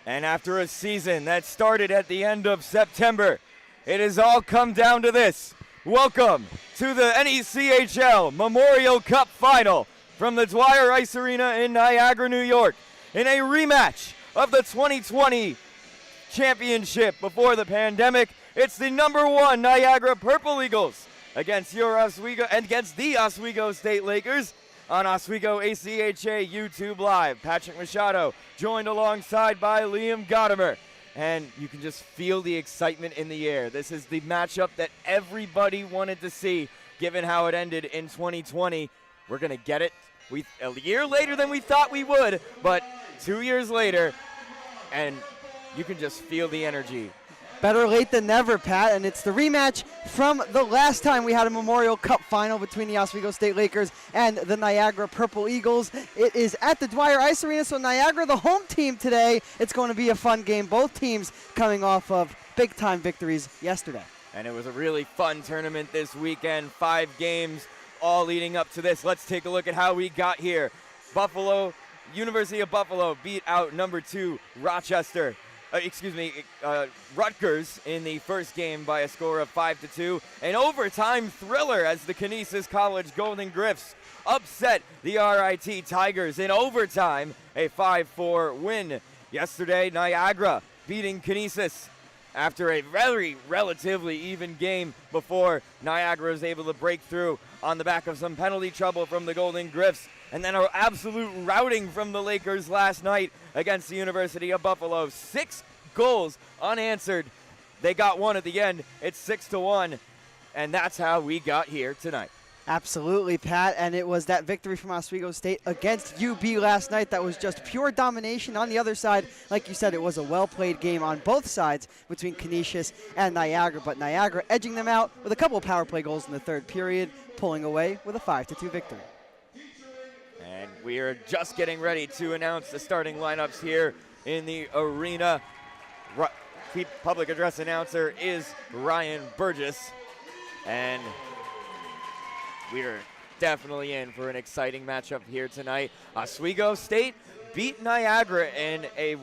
And after a season that started at the end of September, it has all come down to this. Welcome to the NECHL Memorial Cup Final from the Dwyer Ice Arena in Niagara, New York, in a rematch of the 2020 championship before the pandemic. It's the #1 Niagara Purple Eagles against the Oswego State Lakers on Oswego ACHA YouTube Live. Patrick Machado joined alongside by Liam Gottimer. And you can just feel the excitement in the air. This is the matchup that everybody wanted to see, given how it ended in 2020. We're going to get it a year later than we thought we would, but 2 years later, and you can just feel the energy. Better late than never, Pat, and it's the rematch from the last time we had a Memorial Cup final between the Oswego State Lakers and the Niagara Purple Eagles. It is at the Dwyer Ice Arena, so Niagara, the home team today. It's going to be a fun game. Both teams coming off of big-time victories yesterday. And it was a really fun tournament this weekend. 5 games all leading up to this. Let's take a look at how we got here. University of Buffalo beat out #2 Rutgers in the first game by a score of 5-2. An overtime thriller as the Canisius College Golden Griffs upset the RIT Tigers in overtime, a 5-4 win. Yesterday, Niagara beating Canisius after a very relatively even game before Niagara was able to break through on the back of some penalty trouble from the Golden Griffs. And then an absolute routing from the Lakers last night against the University of Buffalo. 6 goals unanswered. They got one at the end. It's 6-1, and that's how we got here tonight. Absolutely, Pat, and it was that victory from Oswego State against UB last night that was just pure domination. On the other side, like you said, it was a well-played game on both sides between Canisius and Niagara, but Niagara edging them out with a couple of power play goals in the third period, pulling away with a 5-2 victory. And we are just getting ready to announce the starting lineups here in the arena. Public address announcer is Ryan Burgess, and we're definitely in for an exciting matchup here tonight. Oswego State beat Niagara in a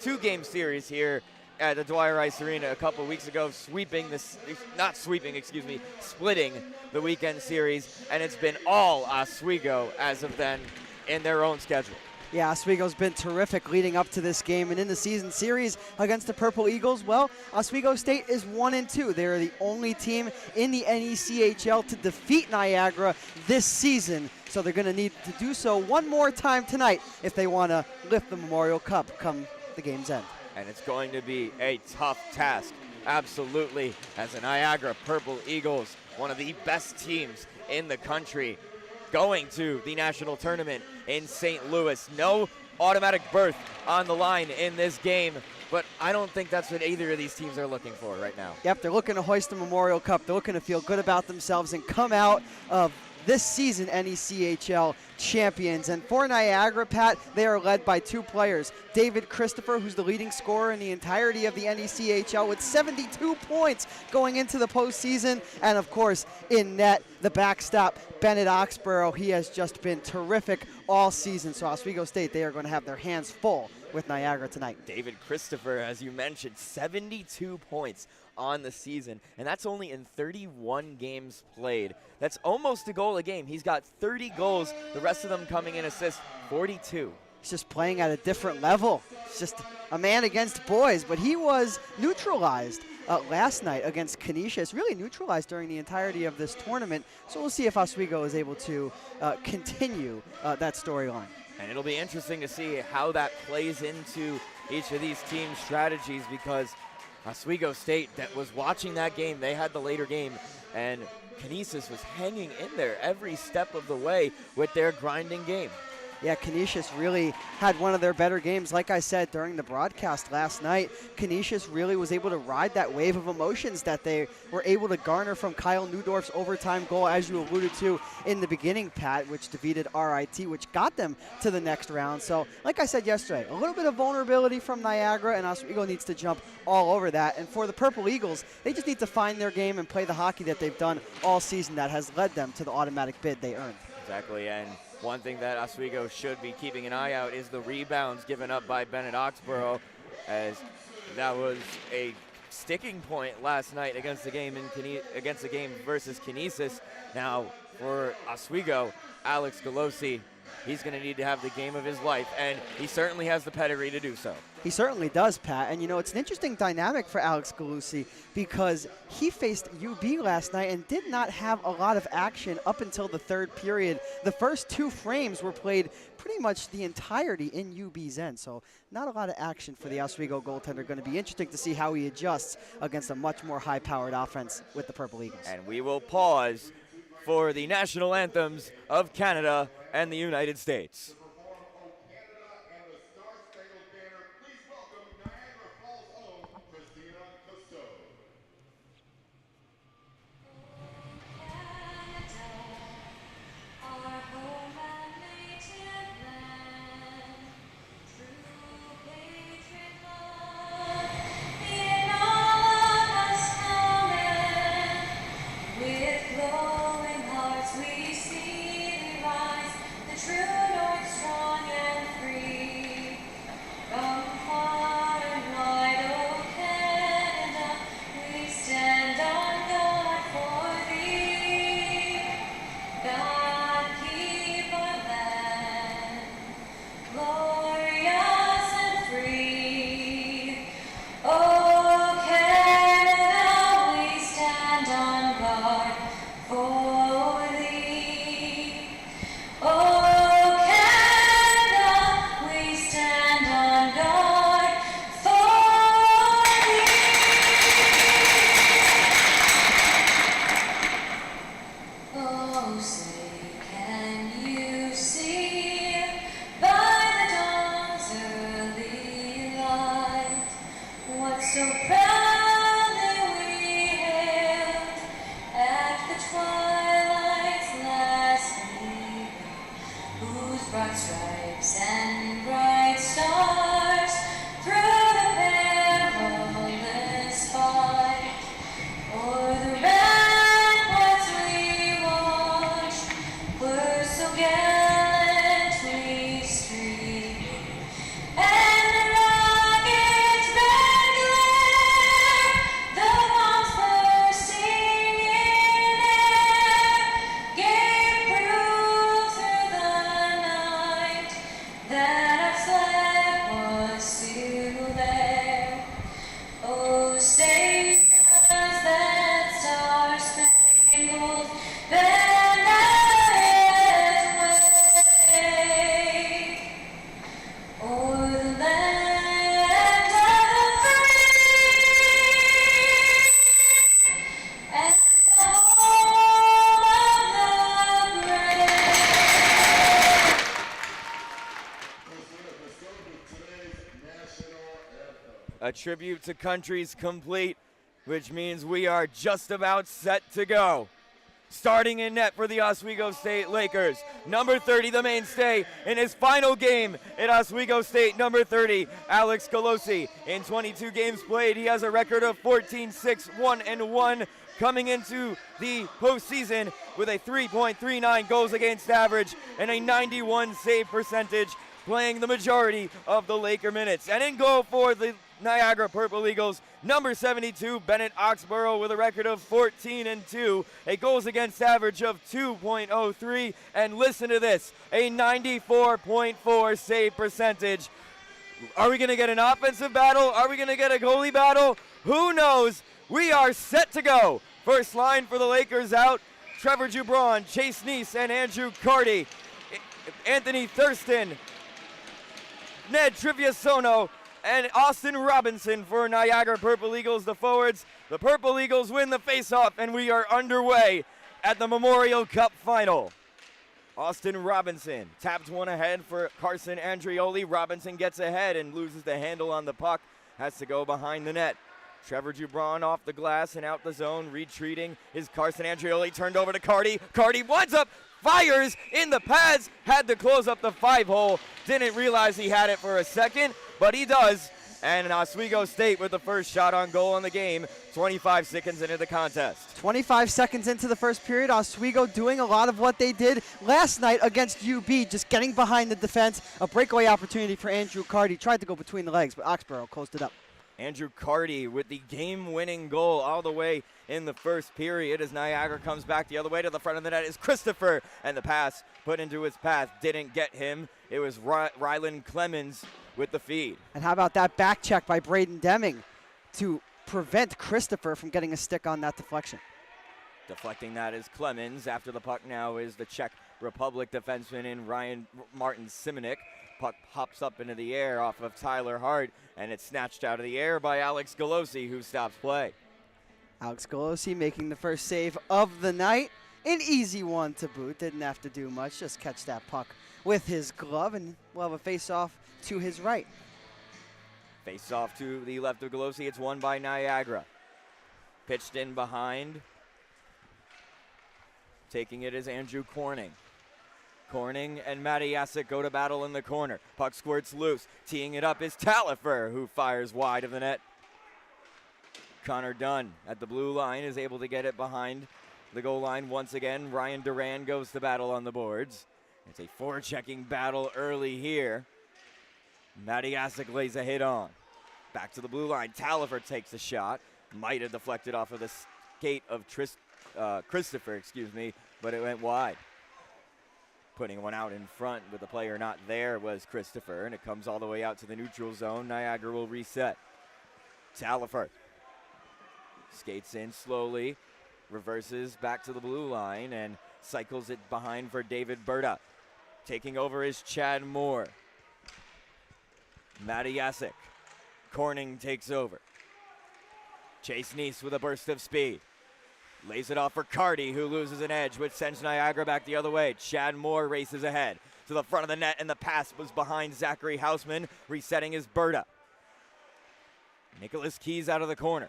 2-game series here at the Dwyer Ice Arena a couple weeks ago, splitting the weekend series, and it's been all Oswego as of then in their own schedule. Yeah, Oswego's been terrific leading up to this game, and in the season series against the Purple Eagles, well, Oswego State is 1-2. They're the only team in the NECHL to defeat Niagara this season, so they're going to need to do so one more time tonight if they want to lift the Memorial Cup come the game's end. And it's going to be a tough task, absolutely, as the Niagara Purple Eagles, one of the best teams in the country, going to the national tournament in St. Louis. No automatic berth on the line in this game, but I don't think that's what either of these teams are looking for right now. Yep, they're looking to hoist the Memorial Cup. They're looking to feel good about themselves and come out of this season NECHL champions. And for Niagara, Pat, they are led by 2 players. David Christopher, who's the leading scorer in the entirety of the NECHL with 72 points going into the postseason. And, of course, in net, the backstop, Bennett Oxborough. He has just been terrific all season. So Oswego State, they are going to have their hands full with Niagara tonight. David Christopher, as you mentioned, 72 points on the season, and that's only in 31 games played. That's almost a goal a game. He's got 30 goals, the rest of them coming in assists, 42. He's just playing at a different level. He's just a man against boys, but he was neutralized last night against Canisius, really neutralized during the entirety of this tournament. So we'll see if Oswego is able to continue that storyline. And it'll be interesting to see how that plays into each of these teams' strategies, because Oswego State that was watching that game, they had the later game, and Canisius was hanging in there every step of the way with their grinding game. Yeah, Canisius really had one of their better games. Like I said during the broadcast last night, Canisius really was able to ride that wave of emotions that they were able to garner from Kyle Newdorf's overtime goal, as you alluded to in the beginning, Pat, which defeated RIT, which got them to the next round. So, like I said yesterday, a little bit of vulnerability from Niagara, and Oswego needs to jump all over that. And for the Purple Eagles, they just need to find their game and play the hockey that they've done all season that has led them to the automatic bid they earned. Exactly, and One thing that Oswego should be keeping an eye out is the rebounds given up by Bennett Oxborough, as that was a sticking point last night against the game versus Kinesis. Now for Oswego, Alex Kelosi, he's going to need to have the game of his life, and he certainly has the pedigree to do so. He certainly does, Pat. And, it's an interesting dynamic for Alex Kelosi because he faced UB last night and did not have a lot of action up until the third period. The first 2 frames were played pretty much the entirety in UB's end, so not a lot of action for the Oswego goaltender. Going to be interesting to see how he adjusts against a much more high-powered offense with the Purple Eagles. And we will pause for the national anthems of Canada and the United States. A tribute to country's complete, which means we are just about set to go. Starting in net for the Oswego State Lakers, number 30, the mainstay, in his final game at Oswego State, number 30, Alex Kelosi. In 22 games played, he has a record of 14-6-1-1, coming into the postseason with a 3.39 goals against average and a 91 save percentage, playing the majority of the Laker minutes. And in goal for the Niagara Purple Eagles, number 72, Bennett Oxborough, with a record of 14-2, a goals against average of 2.03, and listen to this, a 94.4 save percentage. Are we going to get an offensive battle? Are we going to get a goalie battle? Who knows? We are set to go. First line for the Lakers out, Trevor Jubron, Chase Neese, and Andrew Carty. Anthony Thurston, Ned Triviasono, and Austin Robinson for Niagara Purple Eagles, the forwards. The Purple Eagles win the faceoff, and we are underway at the Memorial Cup final. Austin Robinson tapped one ahead for Carson Andrioli. Robinson gets ahead and loses the handle on the puck, has to go behind the net. Trevor Jubron off the glass and out the zone, retreating is Carson Andrioli, turned over to Carty. Carty winds up, fires in the pads, had to close up the 5-hole. Didn't realize he had it for a second, but he does. And Oswego State with the first shot on goal in the game, 25 seconds into the contest. 25 seconds into the first period, Oswego doing a lot of what they did last night against UB, just getting behind the defense. A breakaway opportunity for Andrew Carty. Tried to go between the legs, but Oxborough closed it up. Andrew Carty with the game-winning goal all the way in the first period as Niagara comes back the other way to the front of the net is Christopher, and the pass put into his path didn't get him. It was Rylan Clemens with the feed. And how about that back check by Braden Deming to prevent Christopher from getting a stick on that deflection. Deflecting that is Clemens. After the puck now is the Czech Republic defenseman in Martin Simonik. Puck hops up into the air off of Tyler Hart, and it's snatched out of the air by Alex Kelosi, who stops play. Alex Kelosi making the first save of the night. An easy one to boot. Didn't have to do much. Just catch that puck with his glove, and we'll have a face-off to his right. Face-off to the left of Kelosi. It's won by Niagara. Pitched in behind. Taking it is Andrew Corning. Corning and Matty Yasek go to battle in the corner. Puck squirts loose. Teeing it up is Talifer, who fires wide of the net. Connor Dunn at the blue line is able to get it behind the goal line once again. Ryan Duran goes to battle on the boards. It's a forechecking battle early here. Matty Yasek lays a hit on. Back to the blue line. Talifer takes a shot. Might have deflected off of the skate of Christopher, but it went wide. Putting one out in front with the player not there was Christopher, and it comes all the way out to the neutral zone. Niagara will reset. Talifer skates in slowly, reverses back to the blue line, and cycles it behind for David Berta. Taking over is Chad Moore. Matty Yasek. Corning takes over. Chase Neese with a burst of speed. Lays it off for Carty, who loses an edge, which sends Niagara back the other way. Chad Moore races ahead to the front of the net, and the pass was behind Zachary Hausmann. Resetting is Berta. Nicholas Keys out of the corner.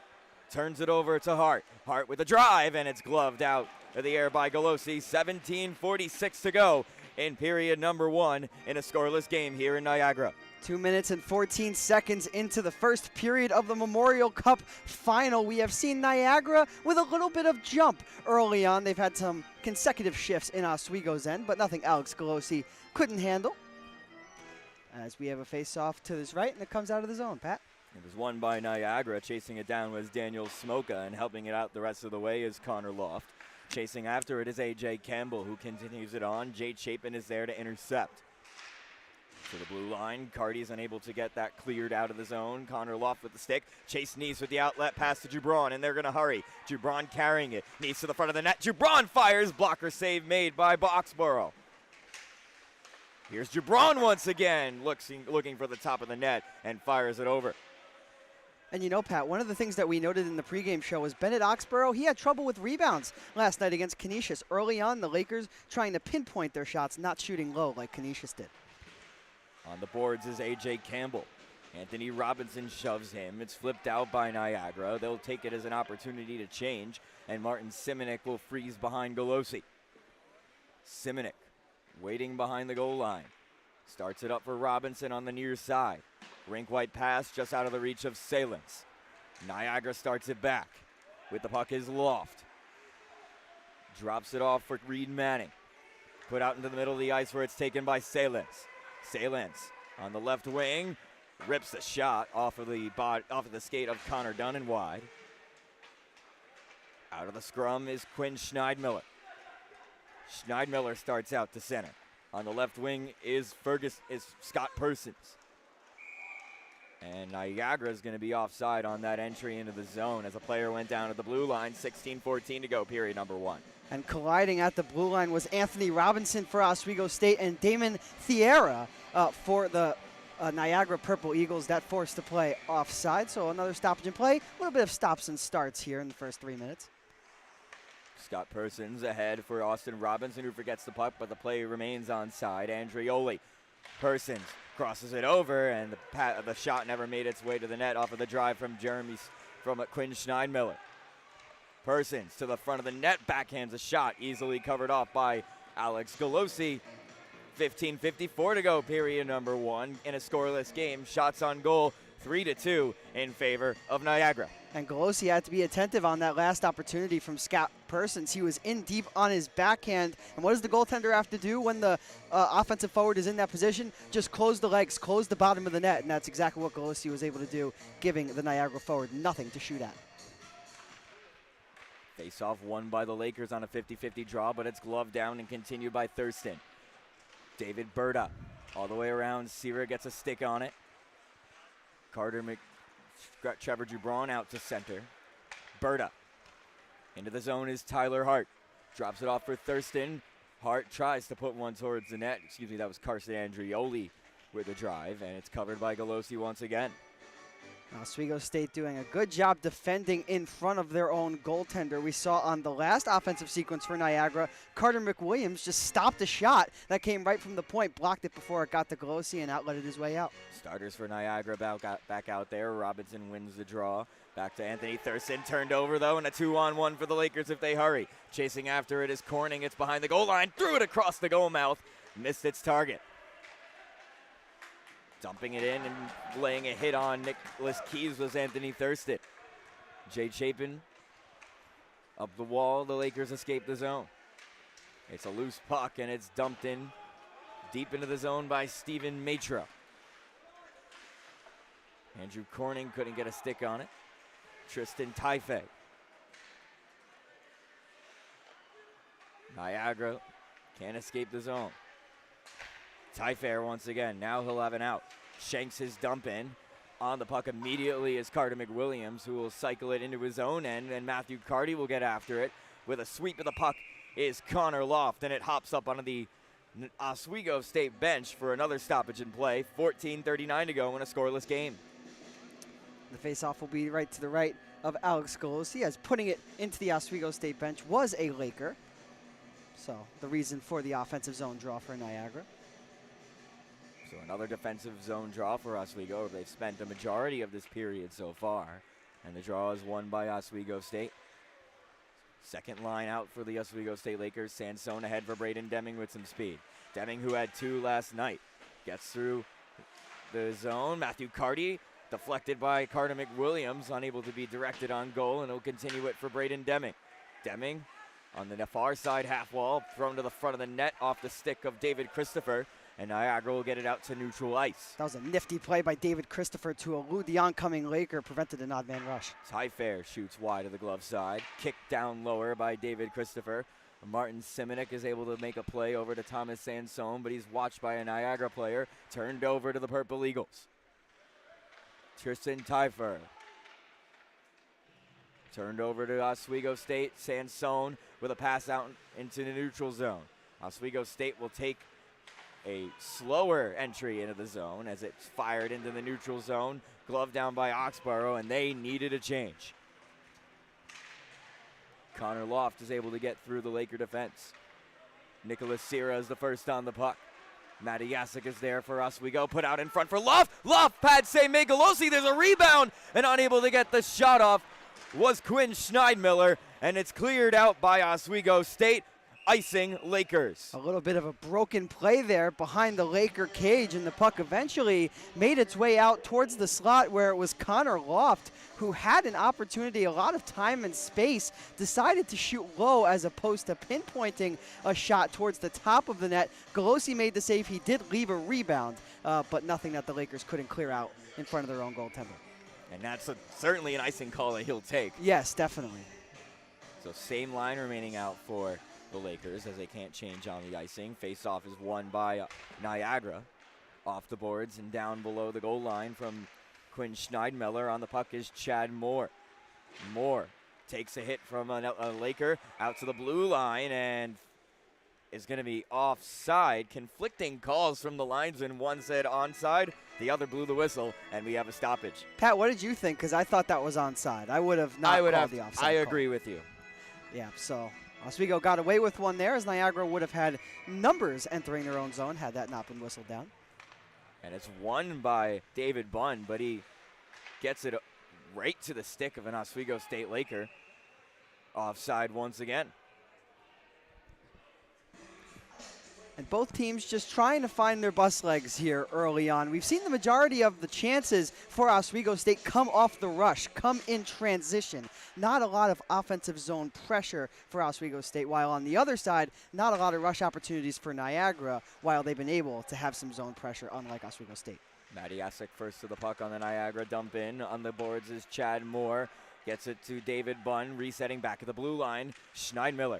Turns it over to Hart. Hart with a drive, and it's gloved out of the air by Kelosi. 17:46 to go in period number 1 in a scoreless game here in Niagara. 2 minutes and 14 seconds into the first period of the Memorial Cup final. We have seen Niagara with a little bit of jump early on. They've had some consecutive shifts in Oswego's end, but nothing Alex Kelosi couldn't handle. As we have a face-off to his right, and it comes out of the zone. Pat? It was won by Niagara. Chasing it down was Daniel Smoka, and helping it out the rest of the way is Connor Loft. Chasing after it is A.J. Campbell, who continues it on. Jade Chapin is there to intercept. To the blue line, Carty's unable to get that cleared out of the zone. Connor Loft with the stick. Chase Neese with the outlet pass to Jubron, and they're going to hurry. Jubron carrying it. Neese to the front of the net. Jubron fires. Blocker save made by Boxborough. Here's Jubron once again, looking for the top of the net, and fires it over. And you know, Pat, one of the things that we noted in the pregame show was Bennett Oxborough. He had trouble with rebounds last night against Canisius. Early on, the Lakers trying to pinpoint their shots, not shooting low like Canisius did. On the boards is A.J. Campbell. Anthony Robinson shoves him. It's flipped out by Niagara. They'll take it as an opportunity to change, and Martin Simonik will freeze behind Kelosi. Simonik waiting behind the goal line. Starts it up for Robinson on the near side. Rink white pass just out of the reach of Salins. Niagara starts it back. With the puck is Loft. Drops it off for Reed Manning. Put out into the middle of the ice where it's taken by Salins. Salins on the left wing. Rips the shot off of the skate of Connor Dunn and wide. Out of the scrum is Quinn Schneidmiller. Schneidmiller starts out to center. On the left wing is Scott Persons. And Niagara is going to be offside on that entry into the zone as a player went down at the blue line. 16:14 to go, period number 1. And colliding at the blue line was Anthony Robinson for Oswego State and Damon Thierra for the Niagara Purple Eagles. That forced the play offside, so another stoppage in play. A little bit of stops and starts here in the first 3 minutes. Scott Persons ahead for Austin Robinson, who forgets the puck, but the play remains onside. Andrioli. Persons crosses it over, and the shot never made its way to the net off of the drive from Quinn Schneidmiller. Persons to the front of the net, backhands a shot, easily covered off by Alex Kelosi. 15:54 to go, period number 1 in a scoreless game. Shots on goal 3-2 in favor of Niagara. And Kelosi had to be attentive on that last opportunity from Scott Persons. He was in deep on his backhand. And what does the goaltender have to do when the offensive forward is in that position? Just close the legs, close the bottom of the net. And that's exactly what Kelosi was able to do, giving the Niagara forward nothing to shoot at. Face-off won by the Lakers on a 50-50 draw, but it's gloved down and continued by Thurston. David Berta all the way around. Sierra gets a stick on it. Trevor Dubron out to center. Berta. Into the zone is Tyler Hart. Drops it off for Thurston. Hart tries to put one towards the net. Excuse me, that was Carson Andrioli with the drive, and it's covered by Kelosi once again. Oswego State doing a good job defending in front of their own goaltender. We saw on the last offensive sequence for Niagara, Carter McWilliams just stopped a shot that came right from the point, blocked it before it got to Kelosi and outletted his way out. Starters for Niagara back out there. Robinson wins the draw. Back to Anthony Thurston, turned over though, and a 2-on-1 for the Lakers if they hurry. Chasing after it is Corning. It's behind the goal line, threw it across the goal mouth, missed its target. Dumping it in and laying a hit on Nicholas Keys was Anthony Thurston. Jay Chapin up the wall. The Lakers escape the zone. It's a loose puck, and it's dumped in deep into the zone by Steven Matra. Andrew Corning couldn't get a stick on it. Tristan Taife. Niagara can't escape the zone. Taifair once again. Now he'll have an out. Shanks his dump in. On the puck immediately is Carter McWilliams, who will cycle it into his own end, and Matthew Carty will get after it. With a sweep of the puck is Connor Loft, and it hops up onto the Oswego State bench for another stoppage in play. 14:39 to go in a scoreless game. The faceoff will be right to the right of Alex Kelosi, as putting it into the Oswego State bench was a Laker. So the reason for the offensive zone draw for Niagara. So another defensive zone draw for Oswego. They've spent the majority of this period so far, and the draw is won by Oswego State. Second line out for the Oswego State Lakers. Sansone ahead for Braden Deming with some speed. Deming, who had 2 last night, gets through the zone. Matthew Carty deflected by Carter McWilliams, unable to be directed on goal, and he'll continue it for Braden Deming. Deming on the far side half wall, thrown to the front of the net off the stick of David Christopher, and Niagara will get it out to neutral ice. That was a nifty play by David Christopher to elude the oncoming Laker, prevented an odd man rush. Taifair shoots wide of the glove side, kicked down lower by David Christopher. Martin Simonik is able to make a play over to Thomas Sansone, but he's watched by a Niagara player, turned over to the Purple Eagles. Tristan Taifair. Turned over to Oswego State. Sansone with a pass out into the neutral zone. Oswego State will take a slower entry into the zone as it's fired into the neutral zone. Glove down by Oxborough, and they needed a change. Connor Loft is able to get through the Laker defense. Nicholas Sierra is the first on the puck. Matty Yasik is there for Oswego. Put out in front for Loft. Loft pad save made Kelosi. There's a rebound, and unable to get the shot off was Quinn Schneidmiller, and it's cleared out by Oswego State. Icing Lakers. A little bit of a broken play there behind the Laker cage, and the puck eventually made its way out towards the slot where it was Connor Loft, who had an opportunity, a lot of time and space, decided to shoot low as opposed to pinpointing a shot towards the top of the net. Kelosi made the save. He did leave a rebound, but nothing that the Lakers couldn't clear out in front of their own goaltender. And that's certainly an icing call that he'll take. Yes, definitely. So same line remaining out for the Lakers as they can't change on the icing. Face-off is won by Niagara. Off the boards and down below the goal line from Quinn Schneidmiller. On the puck is Chad Moore. Moore takes a hit from a Laker out to the blue line and is going to be offside. Conflicting calls from the linesman. One said onside, the other blew the whistle, and we have a stoppage. Pat, what did you think? Because I thought that was onside. I would have not called the offside I call. agree with you. Yeah, so Oswego got away with one there, as Niagara would have had numbers entering their own zone had that not been whistled down. And it's won by David Bunn, but he gets it right to the stick of an Oswego State Laker. Offside once again. And both teams just trying to find their bus legs here early on. We've seen the majority of the chances for Oswego State come off the rush, come in transition. Not a lot of offensive zone pressure for Oswego State, while on the other side, not a lot of rush opportunities for Niagara, while they've been able to have some zone pressure, unlike Oswego State. Matiasek first to the puck on the Niagara dump in. On the boards is Chad Moore. Gets it to David Bunn, resetting back at the blue line. Schneidmiller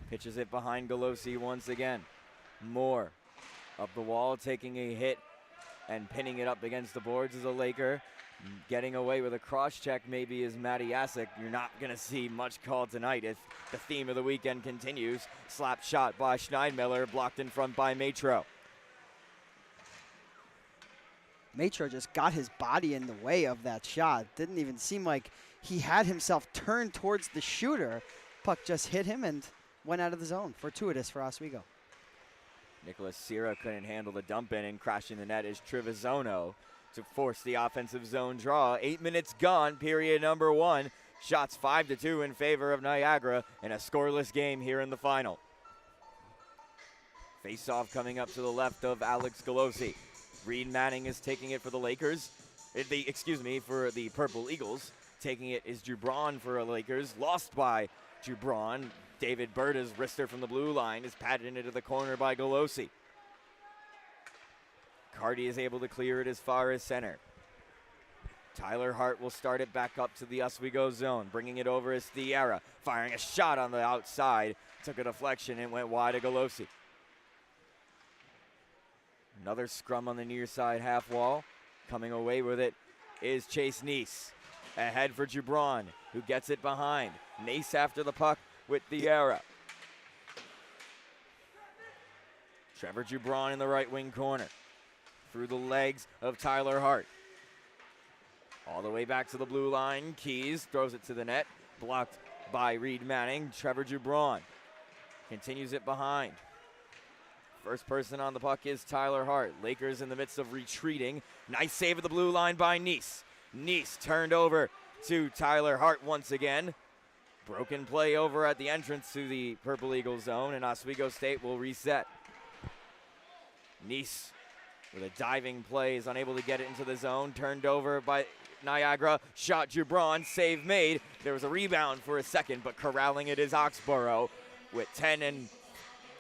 pitches it behind Kelosi once again. Moore up the wall, taking a hit and pinning it up against the boards is a Laker. Getting away with a cross-check maybe is Matiasek. You're not going to see much called tonight if the theme of the weekend continues. Slap shot by Schneidmiller, blocked in front by Matro. Matro just got his body in the way of that shot. Didn't even seem like he had himself turned towards the shooter. Puck just hit him and went out of the zone. Fortuitous for Oswego. Nicholas Sierra couldn't handle the dump in, and crashing the net is Trevisono to force the offensive zone draw. 8 minutes gone, period number 1. Shots 5-2 in favor of Niagara in a scoreless game here in the final. Face-off coming up to the left of Alex Kelosi. Reed Manning is taking it for the Lakers. For the Purple Eagles. Taking it is Jubron for the Lakers. Lost by Jubron. David Berta's wrister from the blue line is patted into the corner by Kelosi. Cardi is able to clear it as far as center. Tyler Hart will start it back up to the Oswego zone. Bringing it over is Thierra. Firing a shot on the outside. Took a deflection and went wide to Kelosi. Another scrum on the near side half wall. Coming away with it is Chase Neese. Ahead for Jubron, who gets it behind. Neese after the puck with Thierra. Trevor Jubron in the right wing corner. Through the legs of Tyler Hart. All the way back to the blue line. Keys throws it to the net. Blocked by Reed Manning. Trevor Jubron continues it behind. First person on the puck is Tyler Hart. Lakers in the midst of retreating. Nice save at the blue line by Neese. Neese turned over to Tyler Hart once again. Broken play over at the entrance to the Purple Eagles zone, and Oswego State will reset. Neese with a diving play is unable to get it into the zone. Turned over by Niagara. Shot Jubron. Save made. There was a rebound for a second, but corralling it is Oxborough with 10 and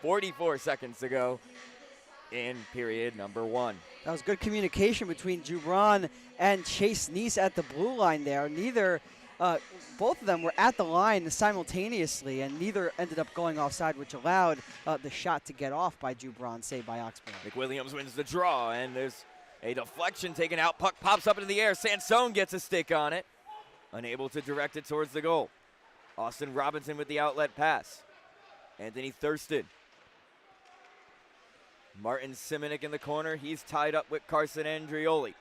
44 seconds to go in period number 1. That was good communication between Jubron and Chase Neese at the blue line there. Both of them were at the line simultaneously, and neither ended up going offside, which allowed the shot to get off by Jubron, saved by Oxborough. McWilliams wins the draw, and there's a deflection taken out. Puck pops up into the air. Sansone gets a stick on it. Unable to direct it towards the goal. Austin Robinson with the outlet pass. Anthony Thurston. Martin Simonik in the corner. He's tied up with Carson Andrioli.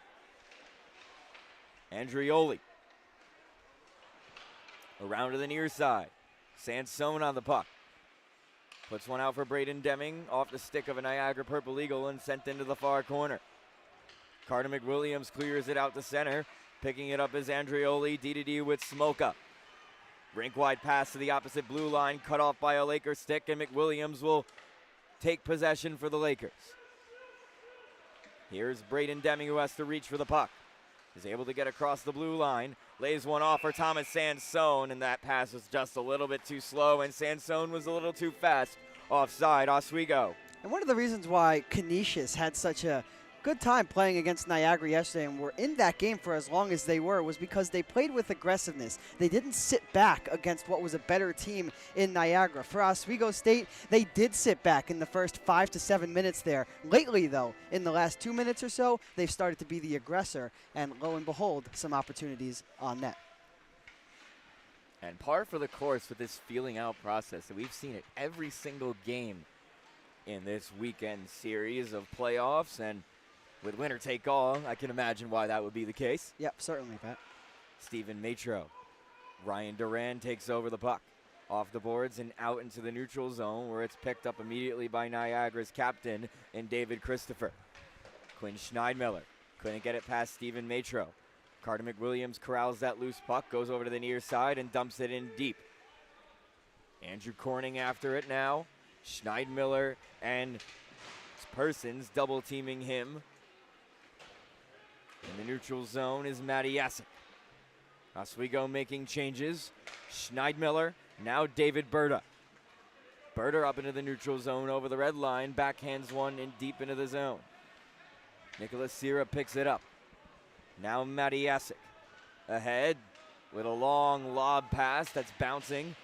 Around to the near side. Sansone on the puck. Puts one out for Braden Deming off the stick of a Niagara Purple Eagle and sent into the far corner. Carter McWilliams clears it out to center. Picking it up is Andrioli. D-to-D with Smoka. Rink-wide pass to the opposite blue line. Cut off by a Laker stick, and McWilliams will take possession for the Lakers. Here's Braden Deming, who has to reach for the puck. Is able to get across the blue line. Lays one off for Thomas Sansone, and that pass was just a little bit too slow, and Sansone was a little too fast. Offside, Oswego. And one of the reasons why Canisius had such a good time playing against Niagara yesterday and were in that game for as long as they were was because they played with aggressiveness. They didn't sit back against what was a better team in Niagara. For Oswego State, they did sit back in the first 5 to 7 minutes there. Lately, though, in the last 2 minutes or so, they've started to be the aggressor, and lo and behold, some opportunities on net. And par for the course with this feeling out process. So we've seen it every single game in this weekend series of playoffs, and with winner take all, I can imagine why that would be the case. Yep, certainly, Pat. Stephen Matro. Ryan Duran takes over the puck. Off the boards and out into the neutral zone, where it's picked up immediately by Niagara's captain and David Christopher. Quinn Schneidmiller couldn't get it past Stephen Matro. Carter McWilliams corrals that loose puck, goes over to the near side and dumps it in deep. Andrew Corning after it now. Schneidmiller and Persons double teaming him. In the neutral zone is Matty Yasek. Oswego making changes. Schneidmiller, now David Berta. Berta up into the neutral zone over the red line, backhands one in deep into the zone. Nicholas Sierra picks it up. Now Matty Yasek ahead with a long lob pass that's bouncing.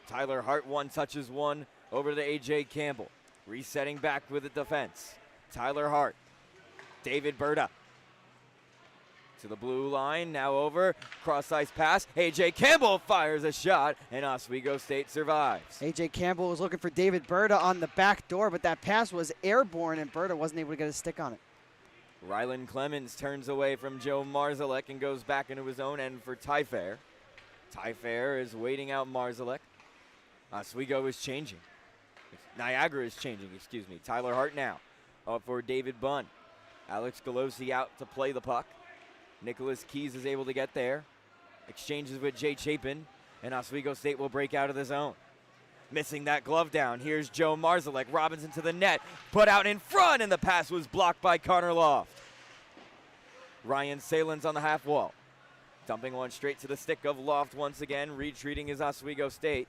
Tyler Hart touches one over to A.J. Campbell. Resetting back with the defense. Tyler Hart. David Berta. To the blue line, now over. Cross ice pass. A.J. Campbell fires a shot, and Oswego State survives. A.J. Campbell was looking for David Berta on the back door, but that pass was airborne, and Berta wasn't able to get a stick on it. Rylan Clemens turns away from Joe Marzalek and goes back into his own end for Ty Fair. Ty Fair is waiting out Marzalek. Oswego is changing. Niagara is changing, excuse me. Tyler Hart now up for David Bunn. Alex Kelosi out to play the puck. Nicholas Keys is able to get there. Exchanges with Jay Chapin, and Oswego State will break out of the zone. Missing that glove down. Here's Joe Marzalek. Robinson to the net. Put out in front, and the pass was blocked by Connor Loft. Ryan Salins on the half wall. Dumping one straight to the stick of Loft once again. Retreating is Oswego State.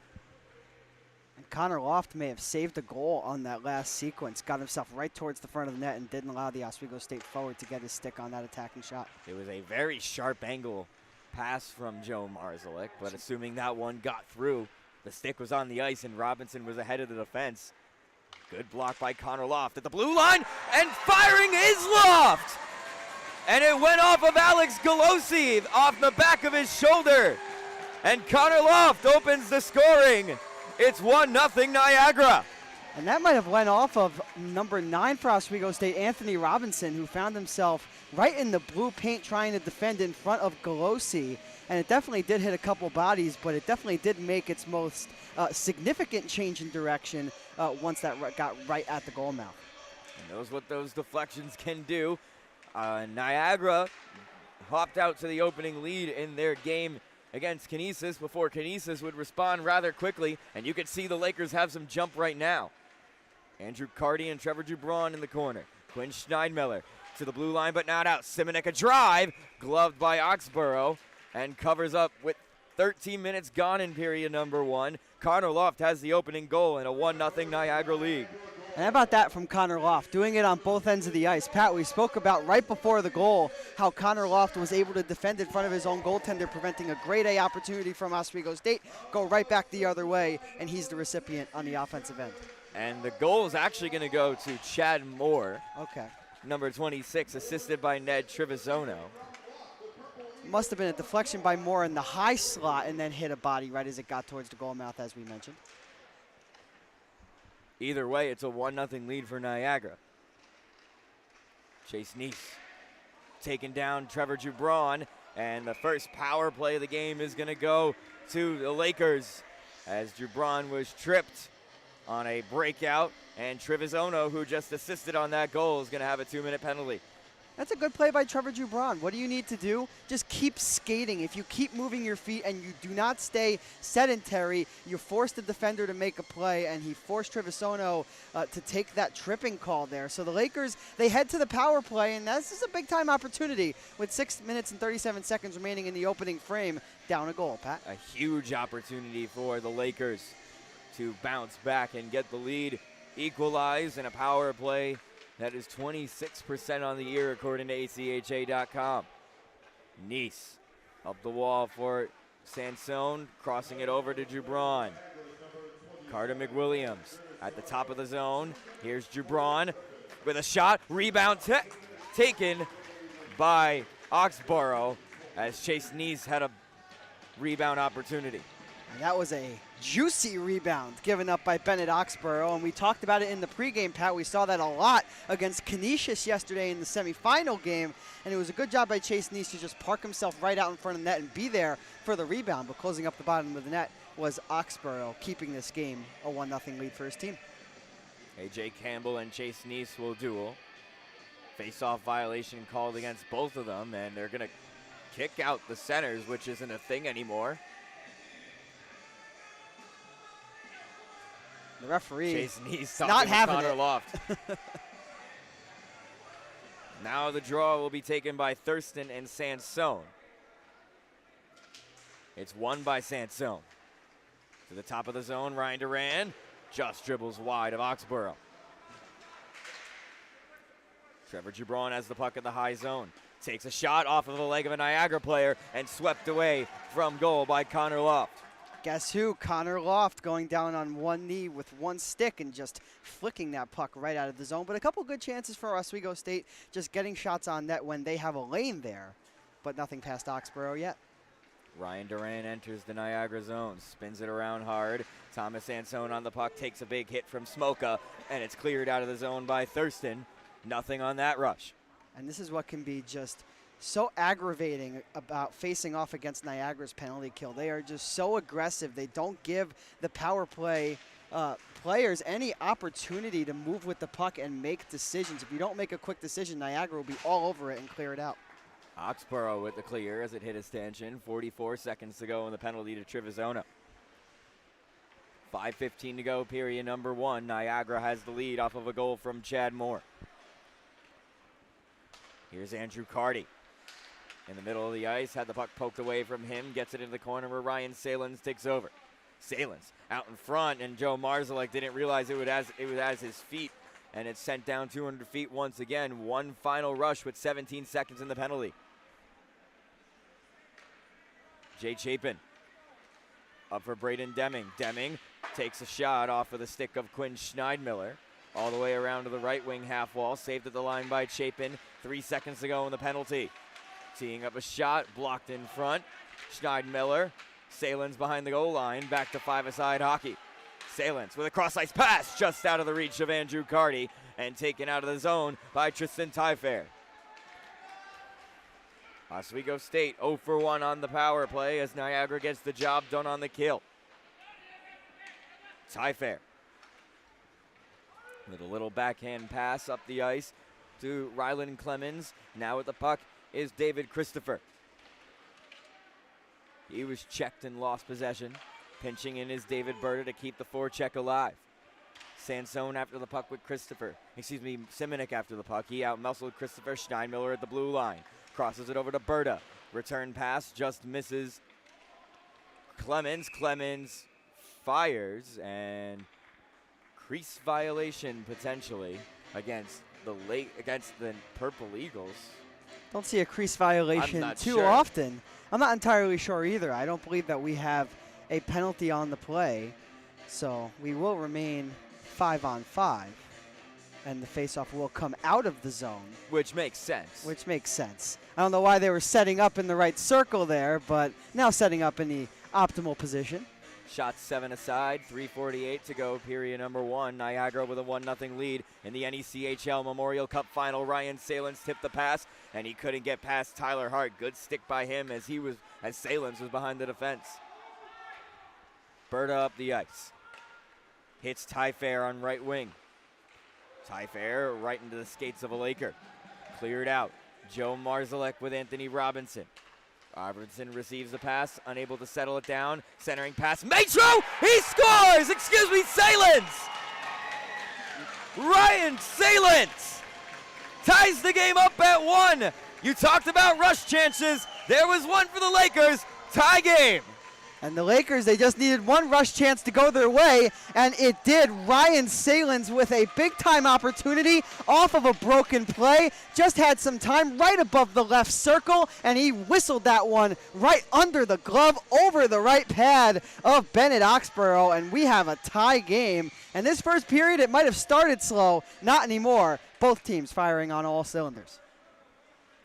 And Connor Loft may have saved a goal on that last sequence. Got himself right towards the front of the net and didn't allow the Oswego State forward to get his stick on that attacking shot. It was a very sharp angle pass from Joe Marzalek, but assuming that one got through, the stick was on the ice and Robinson was ahead of the defense. Good block by Connor Loft at the blue line, and firing is Loft! And it went off of Alex Kelosi off the back of his shoulder. And Connor Loft opens the scoring. It's 1-0 Niagara. And that might have went off of number 9 for Oswego State, Anthony Robinson, who found himself right in the blue paint trying to defend in front of Kelosi. And it definitely did hit a couple bodies, but it definitely did make its most significant change in direction once that got right at the goal mouth. And knows what those deflections can do. Niagara hopped out to the opening lead in their game against Canisius before Canisius would respond rather quickly, and you can see the Lakers have some jump right now. Andrew Carty and Trevor Dubron in the corner. Quinn Schneidmiller to the blue line, but not out. Simonek a drive, gloved by Oxborough, and covers up with 13 minutes gone in period number 1. Connor Loft has the opening goal in a 1-0 Niagara lead. And how about that from Connor Loft, doing it on both ends of the ice. Pat, we spoke about right before the goal how Connor Loft was able to defend in front of his own goaltender, preventing a grade A opportunity from Oswego State, go right back the other way, and he's the recipient on the offensive end. And the goal is actually going to go to Chad Moore. Okay. Number 26, assisted by Ned Trevisono. Must have been a deflection by Moore in the high slot and then hit a body right as it got towards the goal mouth, as we mentioned. Either way, it's a 1-0 lead for Niagara. Chase Neese taking down Trevor Dubron, and the first power play of the game is going to go to the Lakers as Dubron was tripped on a breakout, and Trevisono, who just assisted on that goal, is going to have a 2-minute penalty. That's a good play by Trevor Dubron. What do you need to do? Just keep skating. If you keep moving your feet and you do not stay sedentary, you force the defender to make a play, and he forced Trevisono to take that tripping call there. So the Lakers, they head to the power play, and this is a big-time opportunity with 6 minutes and 37 seconds remaining in the opening frame, down a goal, Pat. A huge opportunity for the Lakers to bounce back and get the lead, equalize in a power play. That is 26% on the year, according to ACHA.com. Neese up the wall for Sansone, crossing it over to Dubron. Carter McWilliams at the top of the zone. Here's Dubron with a shot. Rebound taken by Oxborough as Chase Neese had a rebound opportunity. And that was a juicy rebound given up by Bennett Oxborough, and we talked about it in the pregame, Pat. We saw that a lot against Canisius yesterday in the semifinal game, and it was a good job by Chase Neese to just park himself right out in front of the net and be there for the rebound, but closing up the bottom of the net was Oxborough, keeping this game a 1-0 lead for his team. A.J. Campbell and Chase Neese will duel. Face-off violation called against both of them, and they're going to kick out the centers, which isn't a thing anymore. referee Jason He's not talking having with Connor it. Loft. Now the draw will be taken by Thurston and Sansone. It's won by Sansone. To the top of the zone, Ryan Duran just dribbles wide of Oxborough. Trevor Gibron has the puck at the high zone. Takes a shot off of the leg of a Niagara player and swept away from goal by Connor Loft. Guess who? Connor Loft going down on one knee with one stick and just flicking that puck right out of the zone. But a couple good chances for Oswego State, just getting shots on net when they have a lane there, but nothing past Oxborough yet. Ryan Duran enters the Niagara zone, spins it around hard. Thomas Sansone on the puck, takes a big hit from Smoka, and it's cleared out of the zone by Thurston. Nothing on that rush. And this is what can be just so aggravating about facing off against Niagara's penalty kill. They are just so aggressive. They don't give the power play players any opportunity to move with the puck and make decisions. If you don't make a quick decision, Niagara will be all over it and clear it out. Oxborough with the clear as it hit a stanchion. 44 seconds to go in the penalty to Trevizzano. 5:15 to go, period number 1. Niagara has the lead off of a goal from Chad Moore. Here's Andrew Carty. In the middle of the ice, had the puck poked away from him, gets it into the corner where Ryan Salins takes over. Salins out in front, and Joe Marzalek didn't realize it was at his feet, and it's sent down 200 feet once again. One final rush with 17 seconds in the penalty. Jay Chapin up for Braden Deming. Deming takes a shot off of the stick of Quinn Schneidmiller. All the way around to the right wing half wall. Saved at the line by Chapin. 3 seconds to go in the penalty. Teeing up a shot. Blocked in front. Schneidmiller. Salins behind the goal line. Back to five-a-side hockey. Salins with a cross-ice pass just out of the reach of Andrew Carty and taken out of the zone by Tristan Tyfair. Oswego State 0 for 1 on the power play as Niagara gets the job done on the kill. Tyfair with a little backhand pass up the ice to Rylan Clemens. Now at the puck is David Christopher. He was checked and lost possession. Pinching in is David Berta to keep the forecheck alive. Sansone after the puck with Simonik after the puck. He out-muscled Christopher. Schneidmiller at the blue line. Crosses it over to Berta. Return pass just misses Clemens. Clemens fires, and crease violation potentially against the Purple Eagles. Don't see a crease violation too sure. often. I'm not entirely sure either. I don't believe that we have a penalty on the play, so we will remain 5-on-5, and the faceoff will come out of the zone. Which makes sense. I don't know why they were setting up in the right circle there, but now setting up in the optimal position. Shots 7 aside, 3:48 to go, period number 1. Niagara with a 1-0 lead in the NECHL Memorial Cup final. Ryan Salins tipped the pass, and he couldn't get past Tyler Hart. Good stick by him as Salins was behind the defense. Berta up the ice. Hits Tyfair on right wing. Tyfair right into the skates of a Laker. Cleared out. Joe Marzalek with Anthony Robinson. Robinson receives the pass, unable to settle it down. Centering pass. Matro! He scores! Salins! Ryan Salins ties the game up at 1. You talked about rush chances. There was one for the Lakers. Tie game. And the Lakers, they just needed one rush chance to go their way, and it did. Ryan Salins with a big-time opportunity off of a broken play. Just had some time right above the left circle, and he whistled that one right under the glove over the right pad of Bennett Oxborough, and we have a tie game. And this first period, it might have started slow. Not anymore. Both teams firing on all cylinders.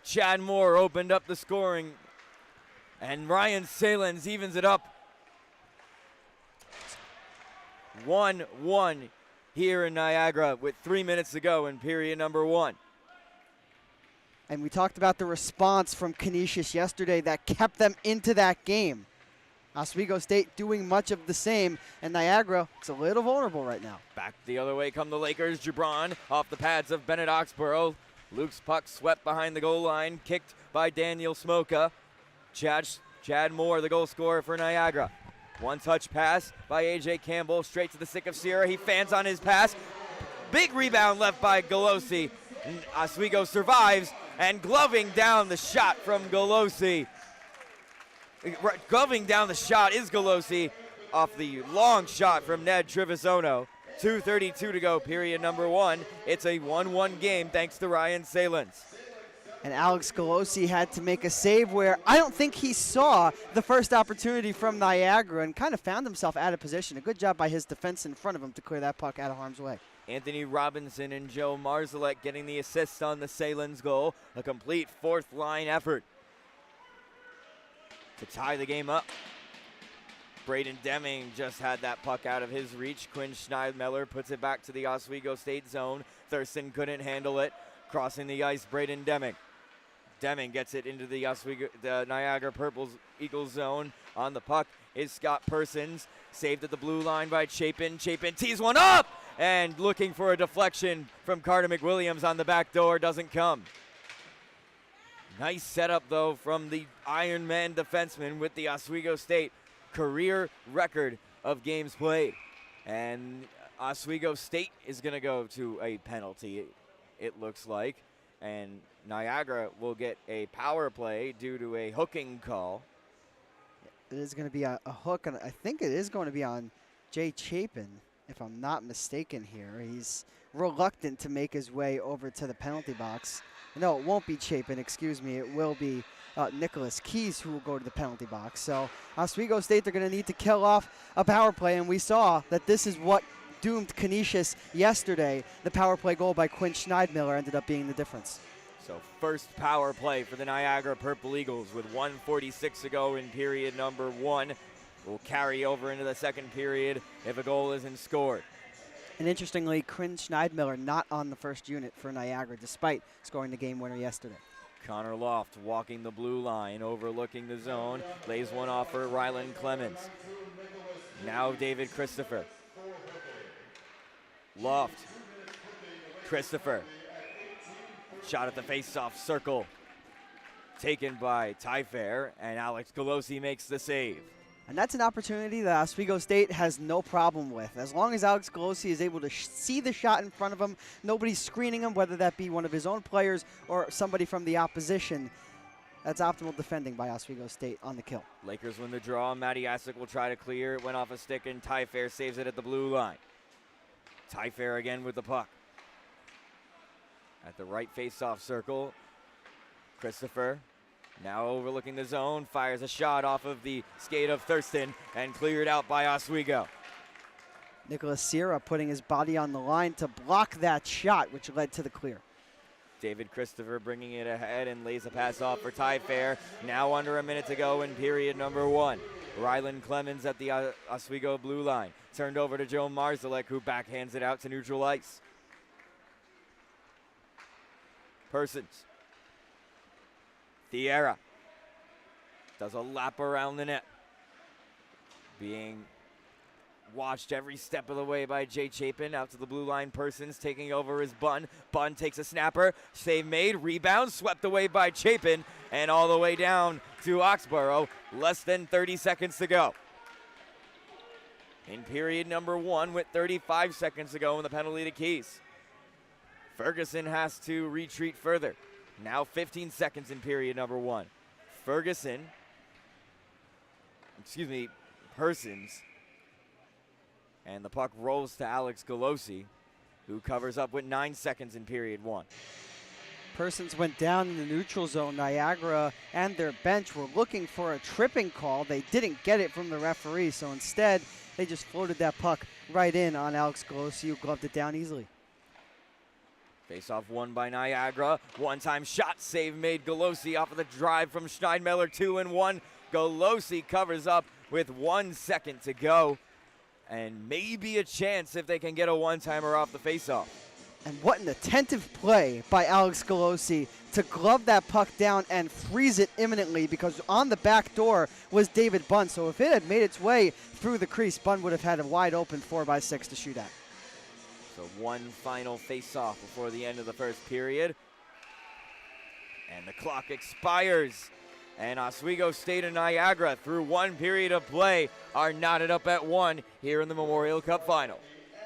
Chad Moore opened up the scoring, and Ryan Salins evens it up. 1-1 here in Niagara with 3 minutes to go in period number 1. And we talked about the response from Canisius yesterday that kept them into that game. Oswego State doing much of the same, and Niagara, it's a little vulnerable right now. Back the other way come the Lakers. Gibron off the pads of Bennett Oxborough. Luke's puck swept behind the goal line, kicked by Daniel Smoka. Chad Moore, the goal scorer for Niagara. One-touch pass by A.J. Campbell straight to the stick of Sierra. He fans on his pass. Big rebound left by Kelosi. Oswego survives, and gloving down the shot from Kelosi. Gloving down the shot is Kelosi off the long shot from Ned Trevisono. 2:32 to go, period number 1. It's a 1-1 game thanks to Ryan Salins. And Alex Kelosi had to make a save where I don't think he saw the first opportunity from Niagara and kind of found himself out of position. A good job by his defense in front of him to clear that puck out of harm's way. Anthony Robinson and Joe Marzalek getting the assist on the Salins goal. A complete fourth line effort to tie the game up. Braden Deming just had that puck out of his reach. Quinn Schneidmiller puts it back to the Oswego State zone. Thurston couldn't handle it. Crossing the ice, Braden Deming. Deming gets it into the Niagara Purple Eagles zone. On the puck is Scott Persons. Saved at the blue line by Chapin. Chapin tees one up! And looking for a deflection from Carter McWilliams on the back door. Doesn't come. Nice setup, though, from the Iron Man defenseman with the Oswego State career record of games played. And Oswego State is going to go to a penalty, it looks like. And Niagara will get a power play due to a hooking call. It is going to be a hook, and I think it is going to be on Jay Chapin, if I'm not mistaken here. He's reluctant to make his way over to the penalty box. No, it won't be Chapin, excuse me. It will be Nicholas Keys who will go to the penalty box. So Oswego State, they're going to need to kill off a power play, and we saw that this is what doomed Canisius yesterday. The power play goal by Quinn Schneidmiller ended up being the difference. So first power play for the Niagara Purple Eagles with 1:46 to go in period number 1. Will carry over into the second period if a goal isn't scored. And interestingly, Quinn Schneidmiller not on the first unit for Niagara despite scoring the game winner yesterday. Connor Loft walking the blue line, overlooking the zone, lays one off for Rylan Clemens. Now David Christopher. Loft. Christopher. Shot at the face-off circle. Taken by Tyfair, and Alex Kelosi makes the save. And that's an opportunity that Oswego State has no problem with. As long as Alex Kelosi is able to see the shot in front of him, nobody's screening him, whether that be one of his own players or somebody from the opposition. That's optimal defending by Oswego State on the kill. Lakers win the draw. Matty Asic will try to clear. It went off a stick, and Tyfair saves it at the blue line. Tyfair again with the puck. At the right face-off circle, Christopher. Now overlooking the zone, fires a shot off of the skate of Thurston and cleared out by Oswego. Nicholas Sierra putting his body on the line to block that shot, which led to the clear. David Christopher bringing it ahead and lays a pass off for Tyfair. Now under a minute to go in period number 1. Rylan Clemens at the Oswego blue line. Turned over to Joe Marzalek, who backhands it out to neutral ice. Persons. Thierra does a lap around the net. Being watched every step of the way by Jay Chapin. Out to the blue line. Persons taking over his Bunn. Bunn takes a snapper. Save made. Rebound. Swept away by Chapin. And all the way down to Oxborough. Less than 30 seconds to go. In period number 1 with 35 seconds to go in the penalty to Keys. Ferguson has to retreat further. Now 15 seconds in period number 1. Persons. And the puck rolls to Alex Kelosi, who covers up with 9 seconds in period 1. Persons went down in the neutral zone. Niagara and their bench were looking for a tripping call. They didn't get it from the referee, so instead they just floated that puck right in on Alex Kelosi, who gloved it down easily. Face-off won by Niagara. One-time shot save made. Kelosi off of the drive from Schneidmiller. 2-1. Kelosi covers up with 1 second to go. And maybe a chance if they can get a one-timer off the face-off. And what an attentive play by Alex Kelosi to glove that puck down and freeze it imminently, because on the back door was David Bunn. So if it had made its way through the crease, Bunn would have had a wide open 4x6 to shoot at. So one final face-off before the end of the first period. And the clock expires And Oswego State and Niagara, through one period of play, are knotted up at 1 here in the Memorial Cup final.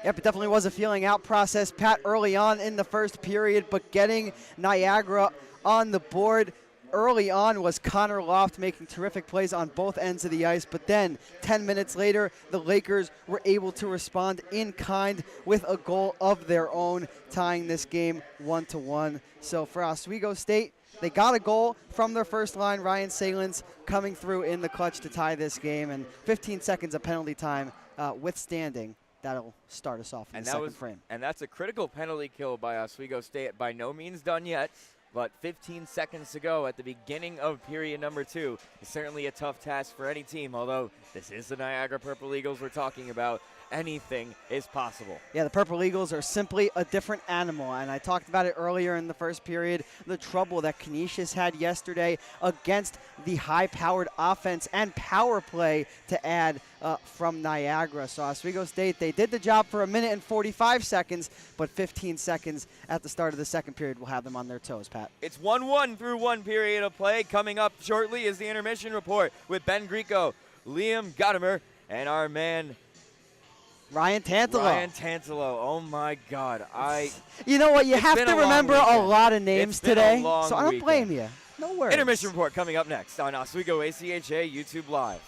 Yep, it definitely was a feeling out process, Pat, early on in the first period, but getting Niagara on the board early on was Connor Loft making terrific plays on both ends of the ice, but then 10 minutes later, the Lakers were able to respond in kind with a goal of their own, tying this game 1-1. So for Oswego State, they got a goal from their first line, Ryan Salins, coming through in the clutch to tie this game, and 15 seconds of penalty time withstanding. That'll start us off in the second frame. And that's a critical penalty kill by Oswego State. By no means done yet, but 15 seconds to go at the beginning of period number 2 is certainly a tough task for any team, although this is the Niagara Purple Eagles we're talking about. Anything is possible. Yeah, the Purple Eagles are simply a different animal, and I talked about it earlier in the first period, the trouble that Canisius had yesterday against the high-powered offense and power play to add from Niagara. So Oswego State, they did the job for 1 minute and 45 seconds, but 15 seconds at the start of the second period will have them on their toes, Pat. It's 1-1 through one period of play. Coming up shortly is the intermission report with Ben Greco, Liam Gottimer, and our man Ryan Tantalo. Ryan Tantalo. Oh, my God. You know what? You have to remember a lot of names today, so I don't blame you. No worries. Intermission report coming up next on Oswego ACHA YouTube Live.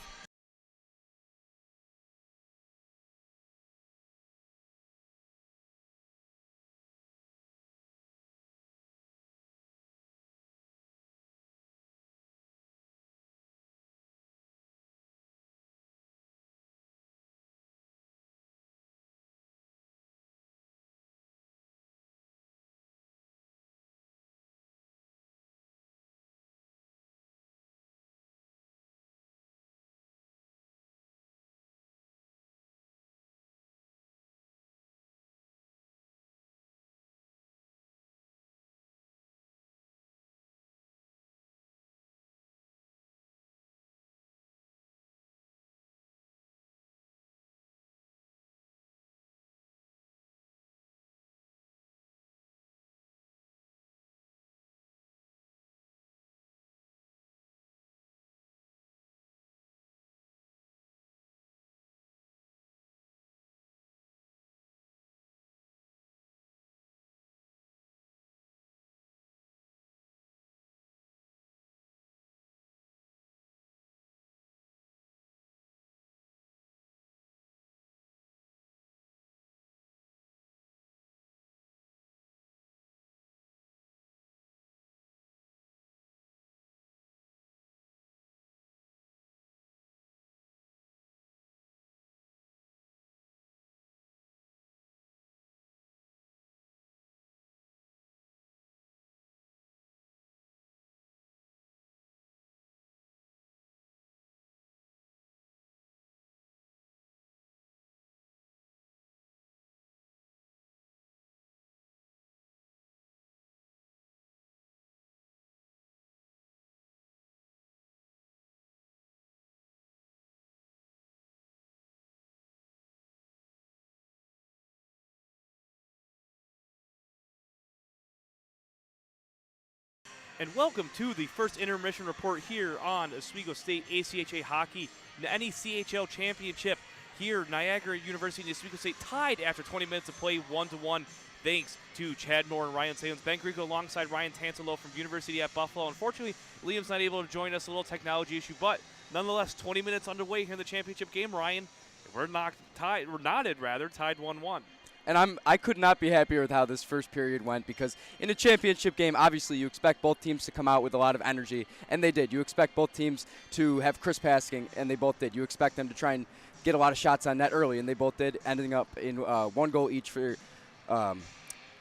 And welcome to the first intermission report here on Oswego State ACHA Hockey, the NECHL Championship. Here, Niagara University and Oswego State tied after 20 minutes of play 1-1, thanks to Chad Moore and Ryan Salins. Ben Greco alongside Ryan Tantalo from University at Buffalo. Unfortunately, Liam's not able to join us, a little technology issue, but nonetheless, 20 minutes underway here in the championship game. Ryan, we're tied 1-1. And I could not be happier with how this first period went, because in a championship game, obviously you expect both teams to come out with a lot of energy, and they did. You expect both teams to have crisp passing, and they both did. You expect them to try and get a lot of shots on net early, and they both did, ending up in one goal each for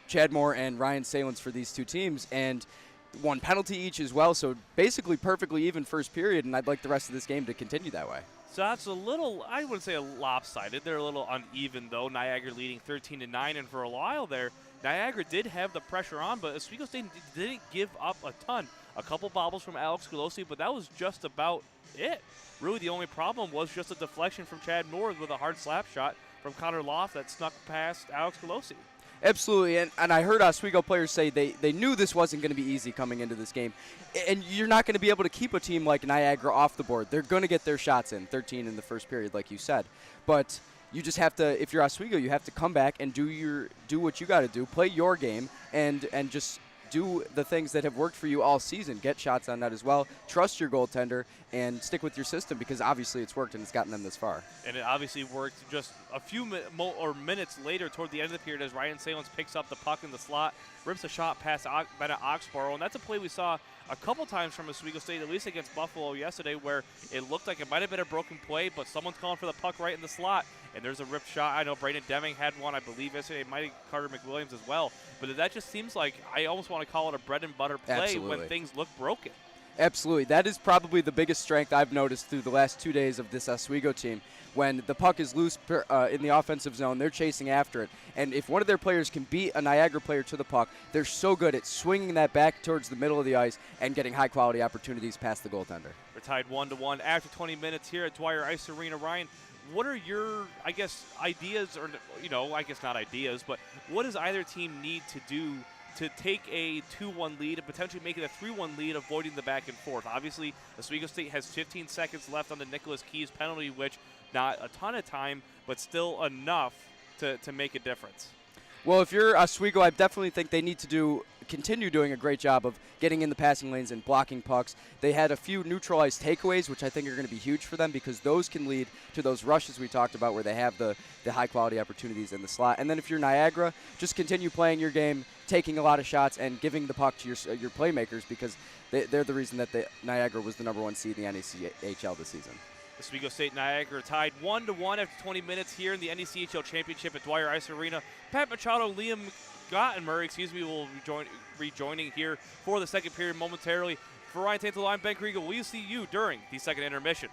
Chad Moore and Ryan Salins for these two teams, and one penalty each as well. So basically perfectly even first period, and I'd like the rest of this game to continue that way. So that's a little, I wouldn't say lopsided. They're a little uneven, though. Niagara leading 13-9, and for a while there, Niagara did have the pressure on, but Oswego State didn't give up a ton. A couple bobbles from Alex Kelosi, but that was just about it. Really, the only problem was just a deflection from Chad Moore with a hard slap shot from Connor Loft that snuck past Alex Kelosi. Absolutely, and I heard Oswego players say they knew this wasn't going to be easy coming into this game. And you're not going to be able to keep a team like Niagara off the board. They're going to get their shots in, 13 in the first period, like you said. But you just have to, if you're Oswego, you have to come back and do what you got to do, play your game, and just do the things that have worked for you all season. Get shots on that as well. Trust your goaltender and stick with your system because obviously it's worked and it's gotten them this far. And it obviously worked just a few minutes later toward the end of the period as Ryan Salins picks up the puck in the slot, rips a shot past Bennett Oxborough, and that's a play we saw a couple times from Oswego State, at least against Buffalo yesterday, where it looked like it might have been a broken play, but someone's calling for the puck right in the slot, and there's a ripped shot. I know Braden Deming had one, I believe, yesterday. It might have Carter McWilliams as well, but that just seems like I almost want to call it a bread and butter play. Absolutely. When things look broken. Absolutely. That is probably the biggest strength I've noticed through the last 2 days of this Oswego team. When the puck is loose in the offensive zone, they're chasing after it. And if one of their players can beat a Niagara player to the puck, they're so good at swinging that back towards the middle of the ice and getting high-quality opportunities past the goaltender. We're tied 1-1 after 20 minutes here at Dwyer Ice Arena. Ryan, what are your, ideas, or, I guess not ideas, but what does either team need to do to take a 2-1 lead and potentially make it a 3-1 lead, avoiding the back and forth? Obviously, Oswego State has 15 seconds left on the Nicholas Keys penalty, which not a ton of time, but still enough to make a difference. Well, if you're Oswego, I definitely think they need to continue doing a great job of getting in the passing lanes and blocking pucks. They had a few neutralized takeaways, which I think are going to be huge for them because those can lead to those rushes we talked about where they have the high-quality opportunities in the slot. And then if you're Niagara, just continue playing your game, taking a lot of shots, and giving the puck to your playmakers because they're the reason that Niagara was the #1 seed in the NECHL this season. Oswego State Niagara tied 1-1 after 20 minutes here in the NECHL Championship at Dwyer Ice Arena. Pat Machado, Liam Gottimer, will be rejoining here for the second period momentarily. For Ryan Tantel, I'm Ben Kriegel. We'll see you during the second intermission.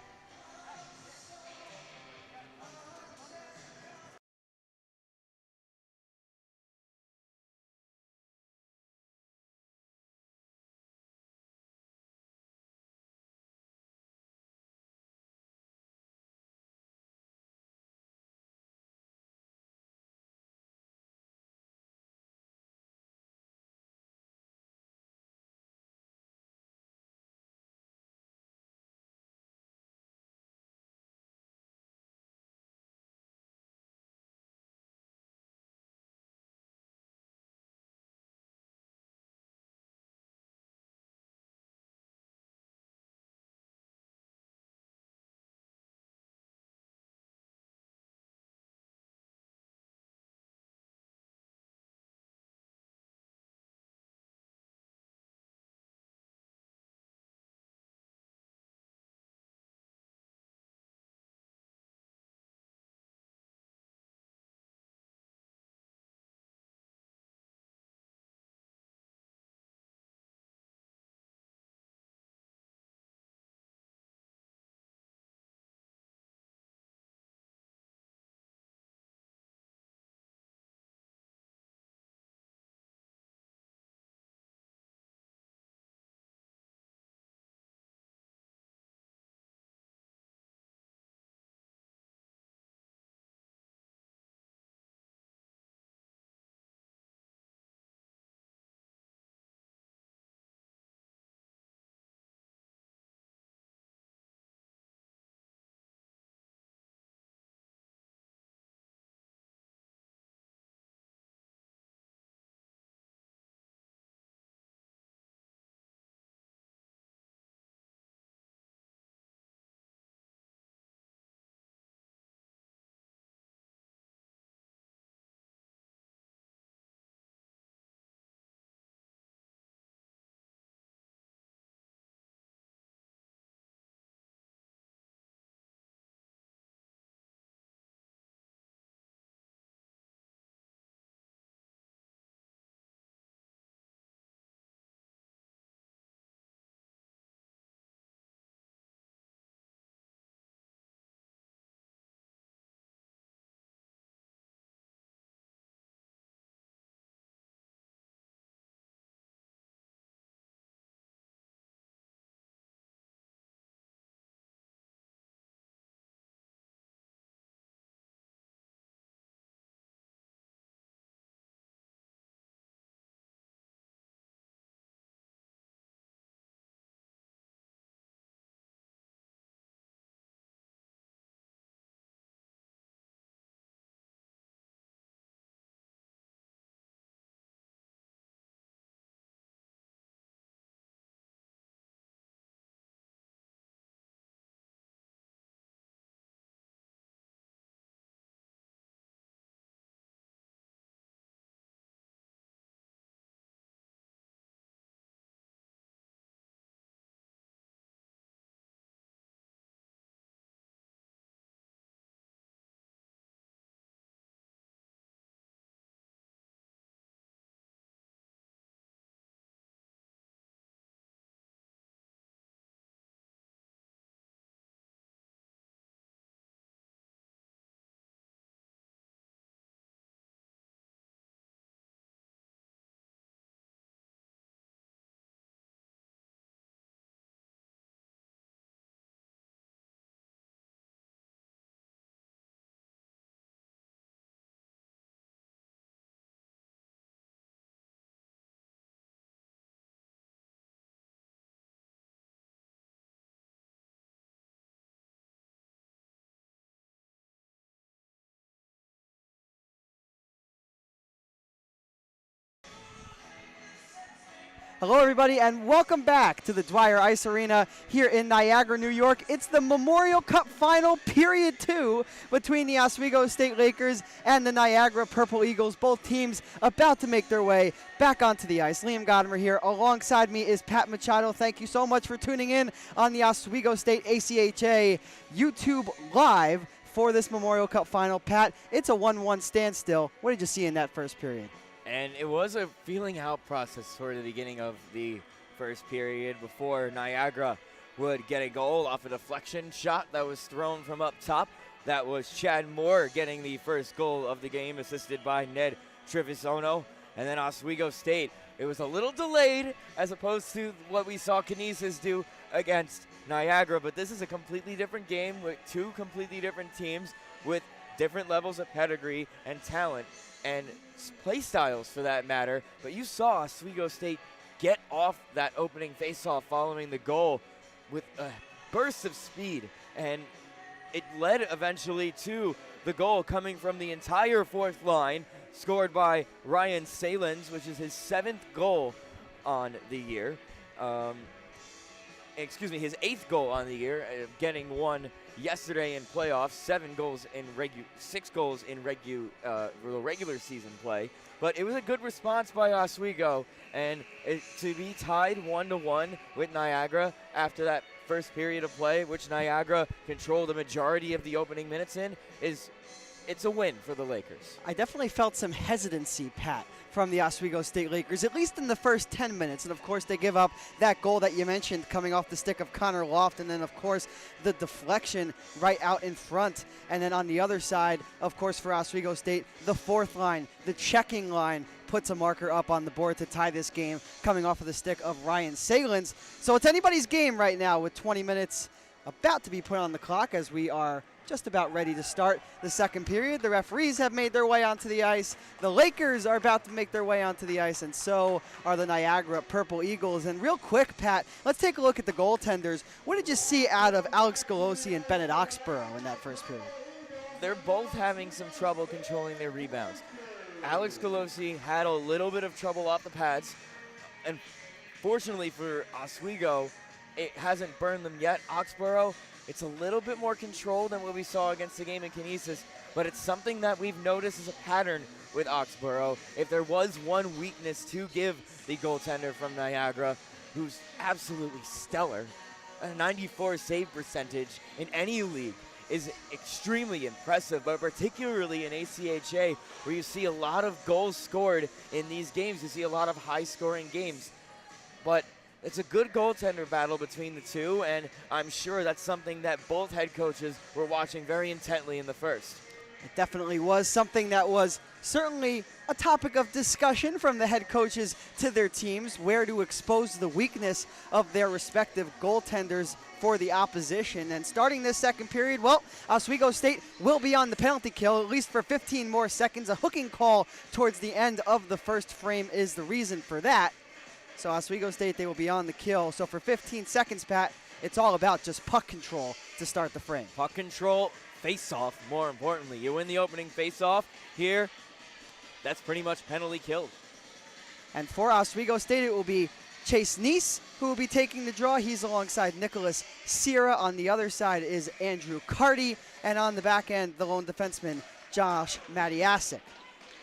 Hello, everybody, and welcome back to the Dwyer Ice Arena here in Niagara, New York. It's the Memorial Cup Final, Period 2, between the Oswego State Lakers and the Niagara Purple Eagles. Both teams about to make their way back onto the ice. Liam Gottimer here. Alongside me is Pat Machado. Thank you so much for tuning in on the Oswego State ACHA YouTube Live for this Memorial Cup Final. Pat, it's a 1-1 standstill. What did you see in that first period? And it was a feeling out process toward the beginning of the first period before Niagara would get a goal off a deflection shot that was thrown from up top. That was Chad Moore getting the first goal of the game, assisted by Ned Trevisono. And then Oswego State, it was a little delayed as opposed to what we saw Canisius do against Niagara. But this is a completely different game with two completely different teams with different levels of pedigree and talent and play styles for that matter. But you saw Oswego State get off that opening faceoff following the goal with a burst of speed, and it led eventually to the goal coming from the entire fourth line, scored by Ryan Salins, which is his 7th goal on the year. His 8th goal on the year, getting one yesterday in playoffs, 6 goals in regular season play. But it was a good response by Oswego, and to be tied 1-1 with Niagara after that first period of play, which Niagara controlled the majority of the opening minutes in, it's a win for the Lakers. I definitely felt some hesitancy, Pat, from the Oswego State Lakers, at least in the first 10 minutes. And, of course, they give up that goal that you mentioned coming off the stick of Connor Loft. And then, of course, the deflection right out in front. And then on the other side, of course, for Oswego State, the fourth line, the checking line, puts a marker up on the board to tie this game coming off of the stick of Ryan Salins. So it's anybody's game right now with 20 minutes about to be put on the clock as we are just about ready to start the second period. The referees have made their way onto the ice. The Lakers are about to make their way onto the ice, and so are the Niagara Purple Eagles. And real quick, Pat, let's take a look at the goaltenders. What did you see out of Alex Kelosi and Bennett Oxborough in that first period? They're both having some trouble controlling their rebounds. Alex Kelosi had a little bit of trouble off the pads, and fortunately for Oswego, it hasn't burned them yet. Oxborough, it's a little bit more controlled than what we saw against the game in Canisius, but it's something that we've noticed as a pattern with Oxborough. If there was one weakness to give the goaltender from Niagara, who's absolutely stellar, a 94 save percentage in any league is extremely impressive, but particularly in ACHA, where you see a lot of goals scored in these games. You see a lot of high-scoring games. But it's a good goaltender battle between the two, and I'm sure that's something that both head coaches were watching very intently in the first. It definitely was something that was certainly a topic of discussion from the head coaches to their teams, where to expose the weakness of their respective goaltenders for the opposition. And starting this second period, well, Oswego State will be on the penalty kill, at least for 15 more seconds. A hooking call towards the end of the first frame is the reason for that. So Oswego State, they will be on the kill. So for 15 seconds, Pat, it's all about just puck control to start the frame. Puck control, face-off, more importantly. You win the opening face-off here, that's pretty much penalty killed. And for Oswego State, it will be Chase Neese who will be taking the draw. He's alongside Nicholas Sierra. On the other side is Andrew Carty. And on the back end, the lone defenseman, Josh Matiasik.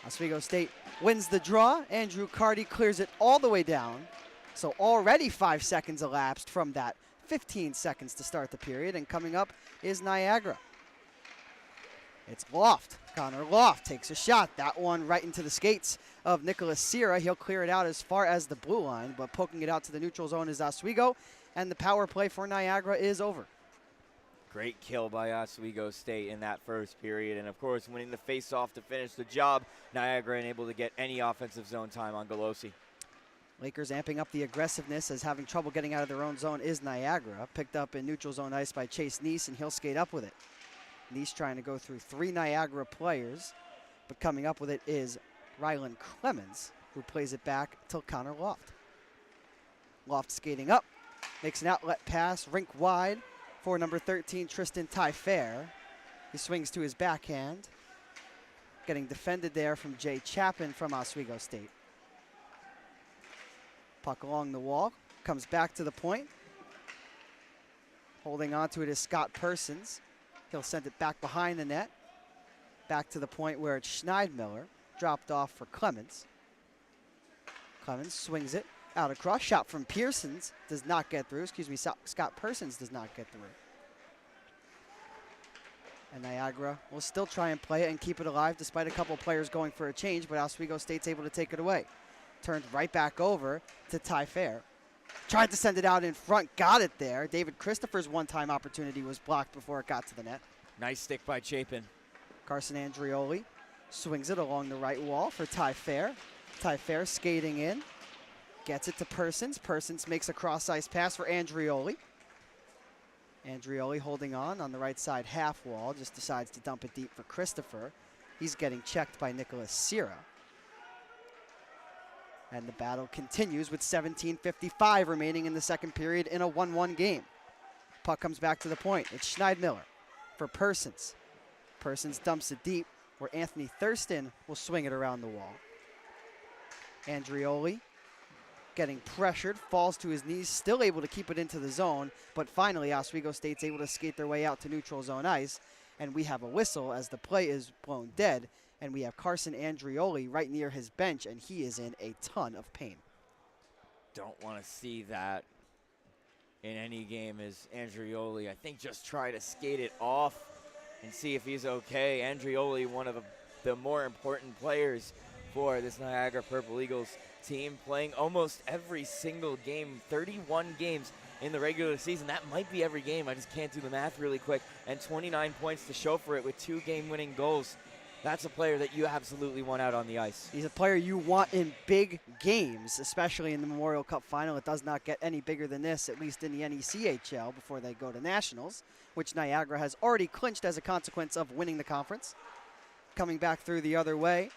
Oswego State wins the draw. Andrew Carty clears it all the way down. So already 5 seconds elapsed from that 15 seconds to start the period. And coming up is Niagara. It's Loft. Connor Loft takes a shot. That one right into the skates of Nicholas Sierra. He'll clear it out as far as the blue line, but poking it out to the neutral zone is Oswego, and the power play for Niagara is over. Great kill by Oswego State in that first period, and of course winning the face-off to finish the job. Niagara unable to get any offensive zone time on Kelosi. Lakers amping up the aggressiveness as having trouble getting out of their own zone is Niagara. Picked up in neutral zone ice by Chase Neese, and he'll skate up with it. Neese trying to go through 3 Niagara players, but coming up with it is Rylan Clemens, who plays it back to Connor Loft. Loft skating up, makes an outlet pass, rink wide for number 13, Tristan Tyfair. He swings to his backhand, getting defended there from Jay Chapin from Oswego State. Puck along the wall, comes back to the point. Holding on to it is Scott Persons. He'll send it back behind the net. Back to the point where it's Schneidmiller, dropped off for Clemens. Clemens swings it out across, shot from Pearsons, does not get through. Scott Persons does not get through. And Niagara will still try and play it and keep it alive despite a couple players going for a change, but Oswego State's able to take it away. Turned right back over to Ty Fair. Tried to send it out in front, got it there. David Christopher's one-time opportunity was blocked before it got to the net. Nice stick by Chapin. Carson Andrioli swings it along the right wall for Ty Fair. Ty Fair skating in, gets it to Persons. Persons makes a cross-ice pass for Andrioli. Andrioli holding on the right side half wall, just decides to dump it deep for Christopher. He's getting checked by Nicholas Sierra. And the battle continues with 17:55 remaining in the second period in a 1-1 game. Puck comes back to the point. It's Schneidmiller for Persons. Persons dumps it deep where Anthony Thurston will swing it around the wall. Andrioli getting pressured, falls to his knees, still able to keep it into the zone, but finally Oswego State's able to skate their way out to neutral zone ice, and we have a whistle as the play is blown dead, and we have Carson Andrioli right near his bench, and he is in a ton of pain. Don't want to see that in any game as Andrioli, I think, just try to skate it off and see if he's okay. Andrioli, one of the more important players for this Niagara Purple Eagles team, playing almost every single game, 31 games in the regular season. That might be every game. I just can't do the math really quick. And 29 points to show for it with 2 game-winning goals. That's a player that you absolutely want out on the ice. He's a player you want in big games, especially in the Memorial Cup final. It does not get any bigger than this, at least in the NECHL, before they go to Nationals, which Niagara has already clinched as a consequence of winning the conference. Coming back through the other way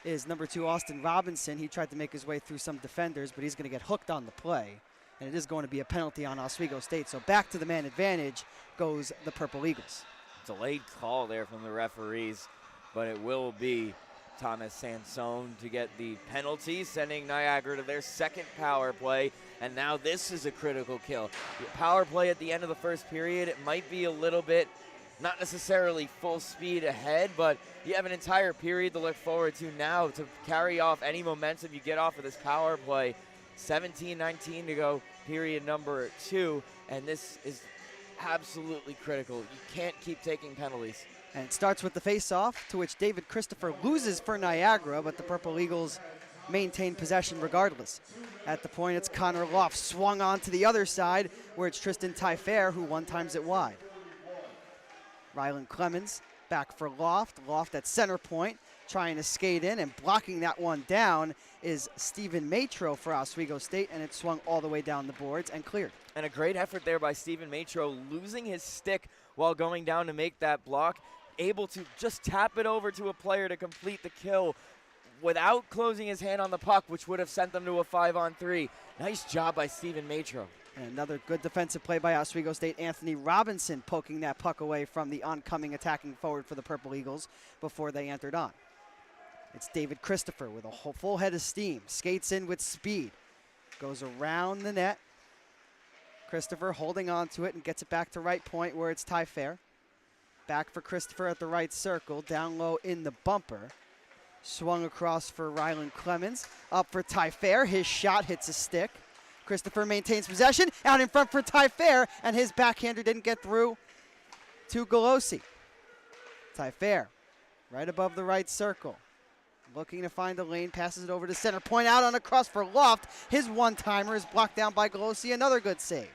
is number 2, Austin Robinson. He tried to make his way through some defenders, but he's going to get hooked on the play, and it is going to be a penalty on Oswego State. So back to the man advantage goes the Purple Eagles. Delayed call there from the referees, but it will be Thomas Sansone to get the penalty, sending Niagara to their second power play, and now this is a critical kill. The power play at the end of the first period, it might be a little bit, not necessarily full speed ahead, but you have an entire period to look forward to now to carry off any momentum you get off of this power play. 17-19 to go, period number 2, and this is absolutely critical. You can't keep taking penalties. And it starts with the face-off, to which David Christopher loses for Niagara, but the Purple Eagles maintain possession regardless. At the point, it's Connor Loft swung on to the other side, where it's Tristan Tyfair who one-times it wide. Rylan Clemens back for Loft. Loft at center point, trying to skate in, and blocking that one down is Stephen Matro for Oswego State, and it swung all the way down the boards and cleared. And a great effort there by Stephen Matro, losing his stick while going down to make that block, able to just tap it over to a player to complete the kill without closing his hand on the puck, which would have sent them to a 5-on-3. Nice job by Stephen Matro. And another good defensive play by Oswego State. Anthony Robinson poking that puck away from the oncoming attacking forward for the Purple Eagles before they entered on. It's David Christopher with a full head of steam. Skates in with speed. Goes around the net. Christopher holding on to it and gets it back to right point where it's Ty Fair. Back for Christopher at the right circle. Down low in the bumper. Swung across for Rylan Clemens. Up for Ty Fair. His shot hits a stick. Christopher maintains possession. Out in front for Ty Fair, and his backhander didn't get through to Kelosi. Ty Fair right above the right circle. Looking to find a lane, passes it over to center point, out on a cross for Loft. His one-timer is blocked down by Kelosi. Another good save.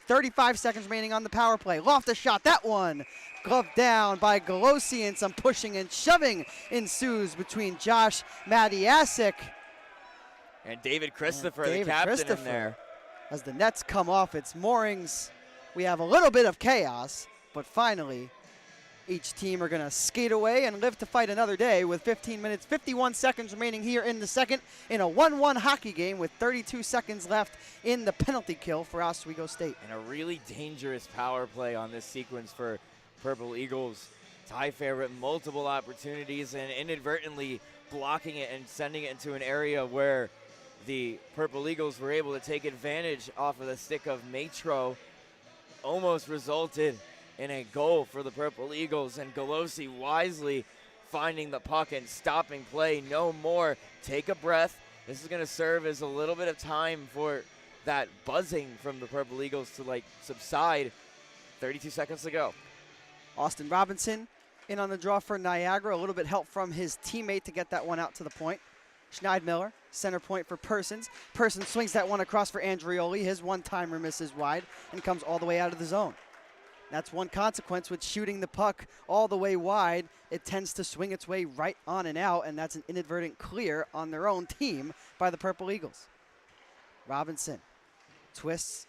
35 seconds remaining on the power play. Loft a shot, that one gloved down by Kelosi, and some pushing and shoving ensues between Josh Matiasik and David Christopher, the captain in there. As the nets come off its moorings, we have a little bit of chaos, but finally each team are going to skate away and live to fight another day with 15 minutes, 51 seconds remaining here in the second in a 1-1 hockey game with 32 seconds left in the penalty kill for Oswego State. And a really dangerous power play on this sequence for Purple Eagles. Ty Fair with multiple opportunities and inadvertently blocking it and sending it into an area where the Purple Eagles were able to take advantage off of the stick of Matro. Almost resulted in a goal for the Purple Eagles, and Kelosi wisely finding the puck and stopping play. No more. Take a breath. This is going to serve as a little bit of time for that buzzing from the Purple Eagles to subside. 32 seconds to go. Austin Robinson in on the draw for Niagara. A little bit help from his teammate to get that one out to the point. Schneidmiller, center point for Persons. Persons swings that one across for Andrioli. His one-timer misses wide and comes all the way out of the zone. That's one consequence with shooting the puck all the way wide. It tends to swing its way right on and out, and that's an inadvertent clear on their own team by the Purple Eagles. Robinson twists,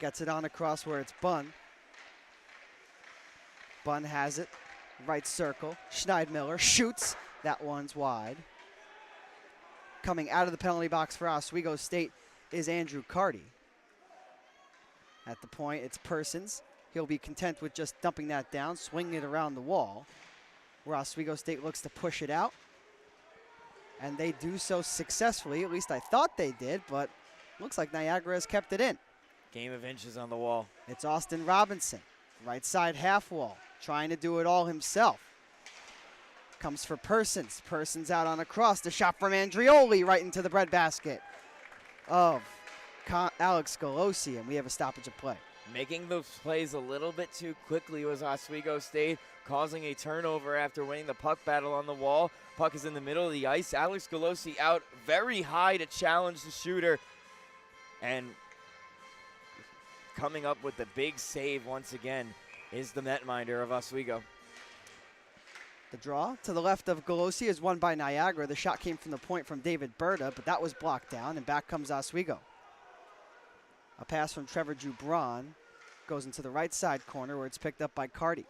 gets it on across where it's Bunn. Bunn has it, right circle. Schneidmiller shoots. That one's wide. Coming out of the penalty box for Oswego State is Andrew Carty. At the point, it's Persons. He'll be content with just dumping that down, swinging it around the wall, where Oswego State looks to push it out. And they do so successfully. At least I thought they did, but looks like Niagara has kept it in. Game of inches on the wall. It's Austin Robinson, right side half wall, trying to do it all himself. Comes for Persons. Persons out on a cross. The shot from Andrioli right into the breadbasket of Alex Kelosi, and we have a stoppage of play. Making those plays a little bit too quickly was Oswego State, causing a turnover after winning the puck battle on the wall. Puck is in the middle of the ice. Alex Kelosi out very high to challenge the shooter, and coming up with the big save once again is the netminder of Oswego. The draw to the left of Kelosi is won by Niagara. The shot came from the point from David Berta, but that was blocked down, and back comes Oswego. A pass from Trevor Jubron goes into the right side corner where it's picked up by Carty.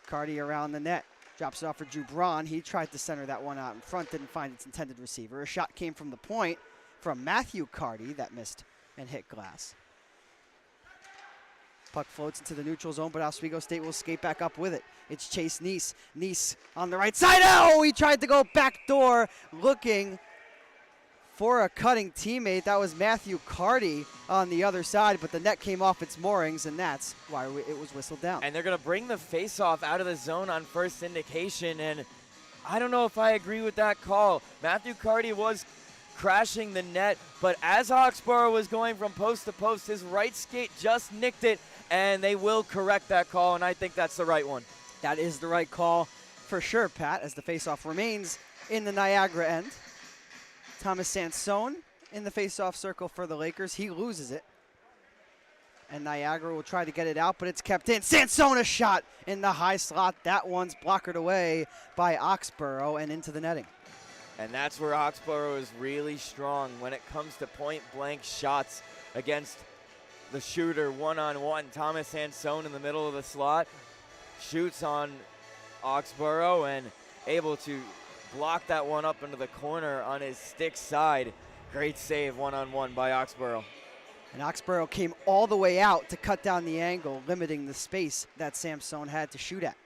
Carty around the net, drops it off for Jubron. He tried to center that one out in front, didn't find its intended receiver. A shot came from the point from Matthew Carty that missed and hit glass. Puck floats into the neutral zone, but Oswego State will skate back up with it. It's Chase Neese. Neese on the right side. Oh, he tried to go backdoor looking for a cutting teammate. That was Matthew Carty on the other side, but the net came off its moorings, and that's why it was whistled down. And they're going to bring the faceoff out of the zone on first indication, and I don't know if I agree with that call. Matthew Carty was crashing the net, but as Hawksborough was going from post to post, his right skate just nicked it, and they will correct that call, and I think that's the right one. That is the right call for sure, Pat, as the faceoff remains in the Niagara end. Thomas Sansone in the faceoff circle for the Lakers. He loses it. And Niagara will try to get it out, but it's kept in. Sansone, a shot in the high slot. That one's blockered away by Oxborough and into the netting. And that's where Oxborough is really strong when it comes to point-blank shots against the shooter one-on-one. Thomas Sansone in the middle of the slot shoots on Oxborough and able to block that one up into the corner on his stick side. Great save one-on-one by Oxborough. And Oxborough came all the way out to cut down the angle, limiting the space that Sansone had to shoot at.